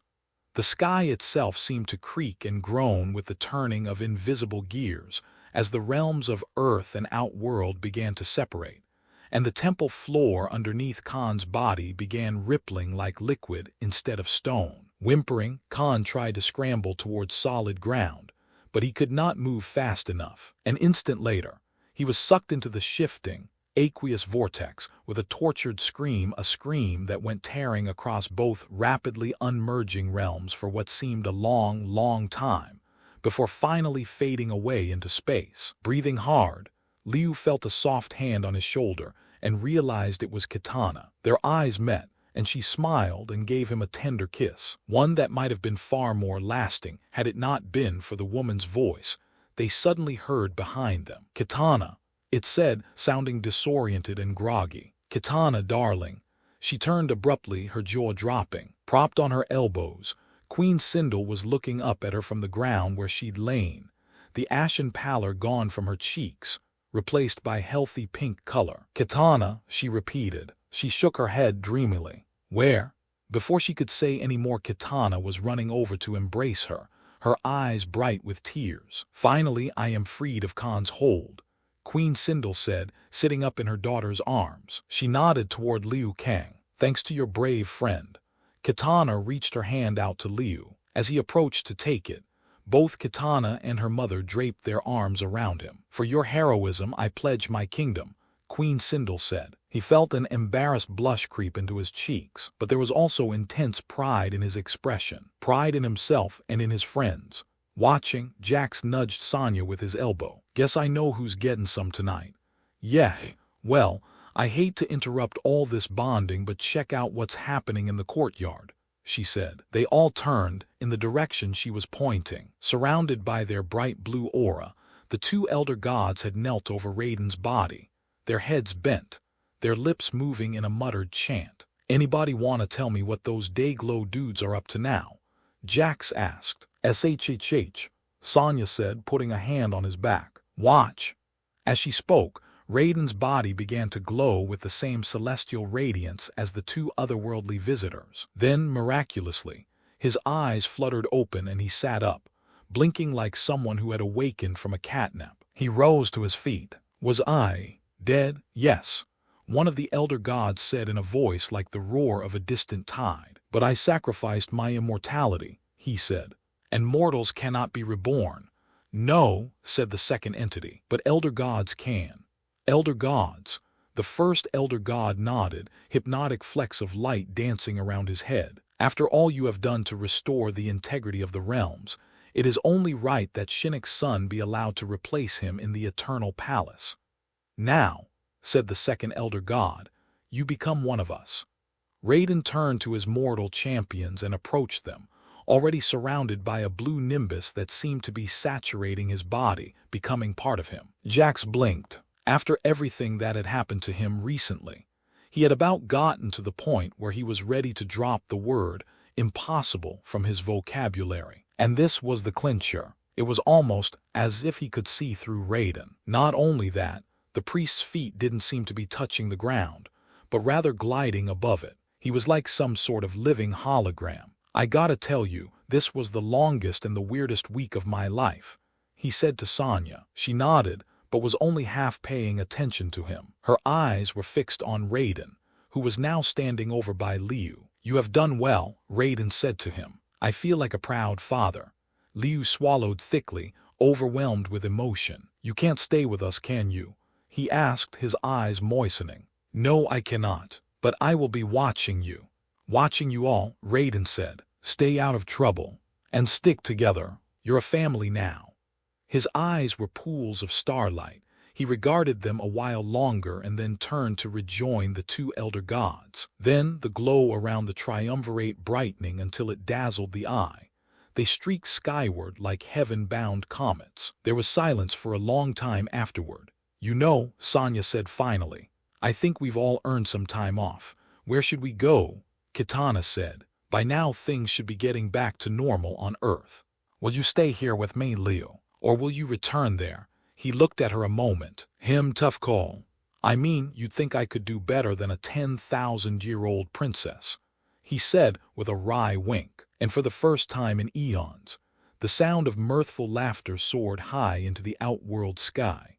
the sky itself seemed to creak and groan with the turning of invisible gears as the realms of Earth and Outworld began to separate, and the temple floor underneath Khan's body began rippling like liquid instead of stone. Whimpering, Khan tried to scramble towards solid ground, but he could not move fast enough. An instant later, he was sucked into the shifting, aqueous vortex with a tortured scream, a scream that went tearing across both rapidly unmerging realms for what seemed a long, long time, before finally fading away into space. Breathing hard, Liu felt a soft hand on his shoulder and realized it was Kitana. Their eyes met, and she smiled and gave him a tender kiss, one that might have been far more lasting had it not been for the woman's voice they suddenly heard behind them. "Kitana," it said, sounding disoriented and groggy. "Kitana, darling." She turned abruptly, her jaw dropping. Propped on her elbows, Queen Sindel was looking up at her from the ground where she'd lain, the ashen pallor gone from her cheeks, replaced by healthy pink color. "Kitana," she repeated. She shook her head dreamily. "Where?" Before she could say any more, Kitana was running over to embrace her, her eyes bright with tears. "Finally, I am freed of Khan's hold," Queen Sindel said, sitting up in her daughter's arms. She nodded toward Liu Kang. "Thanks to your brave friend." Kitana reached her hand out to Liu. As he approached to take it, both Kitana and her mother draped their arms around him. "For your heroism I pledge my kingdom," Queen Sindel said. He felt an embarrassed blush creep into his cheeks, but there was also intense pride in his expression, pride in himself and in his friends. Watching, Jax nudged Sonya with his elbow. "Guess I know who's getting some tonight." "Yeah, well, I hate to interrupt all this bonding, but check out what's happening in the courtyard," she said. They all turned in the direction she was pointing. Surrounded by their bright blue aura, the two elder gods had knelt over Raiden's body, their heads bent, their lips moving in a muttered chant. "Anybody want to tell me what those Dayglow dudes are up to now?" Jax asked. "SHHH," Sonya said, putting a hand on his back. "Watch." As she spoke, Raiden's body began to glow with the same celestial radiance as the two otherworldly visitors. Then, miraculously, his eyes fluttered open and he sat up, blinking like someone who had awakened from a catnap. He rose to his feet. "Was I dead?" "Yes," one of the elder gods said in a voice like the roar of a distant tide. "But I sacrificed my immortality," he said, "and mortals cannot be reborn." "No," said the second entity, "but elder gods can." "Elder gods?" The first elder god nodded, hypnotic flecks of light dancing around his head. "After all you have done to restore the integrity of the realms, it is only right that Shinnok's son be allowed to replace him in the eternal palace." "Now," said the second elder god, "you become one of us." Raiden turned to his mortal champions and approached them, already surrounded by a blue nimbus that seemed to be saturating his body, becoming part of him. Jax blinked. After everything that had happened to him recently, he had about gotten to the point where he was ready to drop the word impossible from his vocabulary. And this was the clincher. It was almost as if he could see through Raiden. Not only that, the priest's feet didn't seem to be touching the ground, but rather gliding above it. He was like some sort of living hologram. "I gotta tell you, this was the longest and the weirdest week of my life," he said to Sonya. She nodded, but was only half paying attention to him. Her eyes were fixed on Raiden, who was now standing over by Liu. "You have done well," Raiden said to him. "I feel like a proud father." Liu swallowed thickly, overwhelmed with emotion. "You can't stay with us, can you?" he asked, his eyes moistening. "No, I cannot, but I will be watching you." "Watching you all," Raiden said. "Stay out of trouble, and stick together. You're a family now." His eyes were pools of starlight. He regarded them a while longer and then turned to rejoin the two elder gods. Then the glow around the triumvirate brightening until it dazzled the eye. They streaked skyward like heaven-bound comets. There was silence for a long time afterward. "You know," Sonya said finally, "I think we've all earned some time off. Where should we go?" Kitana said. "By now things should be getting back to normal on Earth." "Will you stay here with me, Leo? Or will you return there?" He looked at her a moment. Tough call. "I mean, you'd think I could do better than a 10,000-year-old princess," he said with a wry wink. And for the first time in eons, the sound of mirthful laughter soared high into the outworld sky.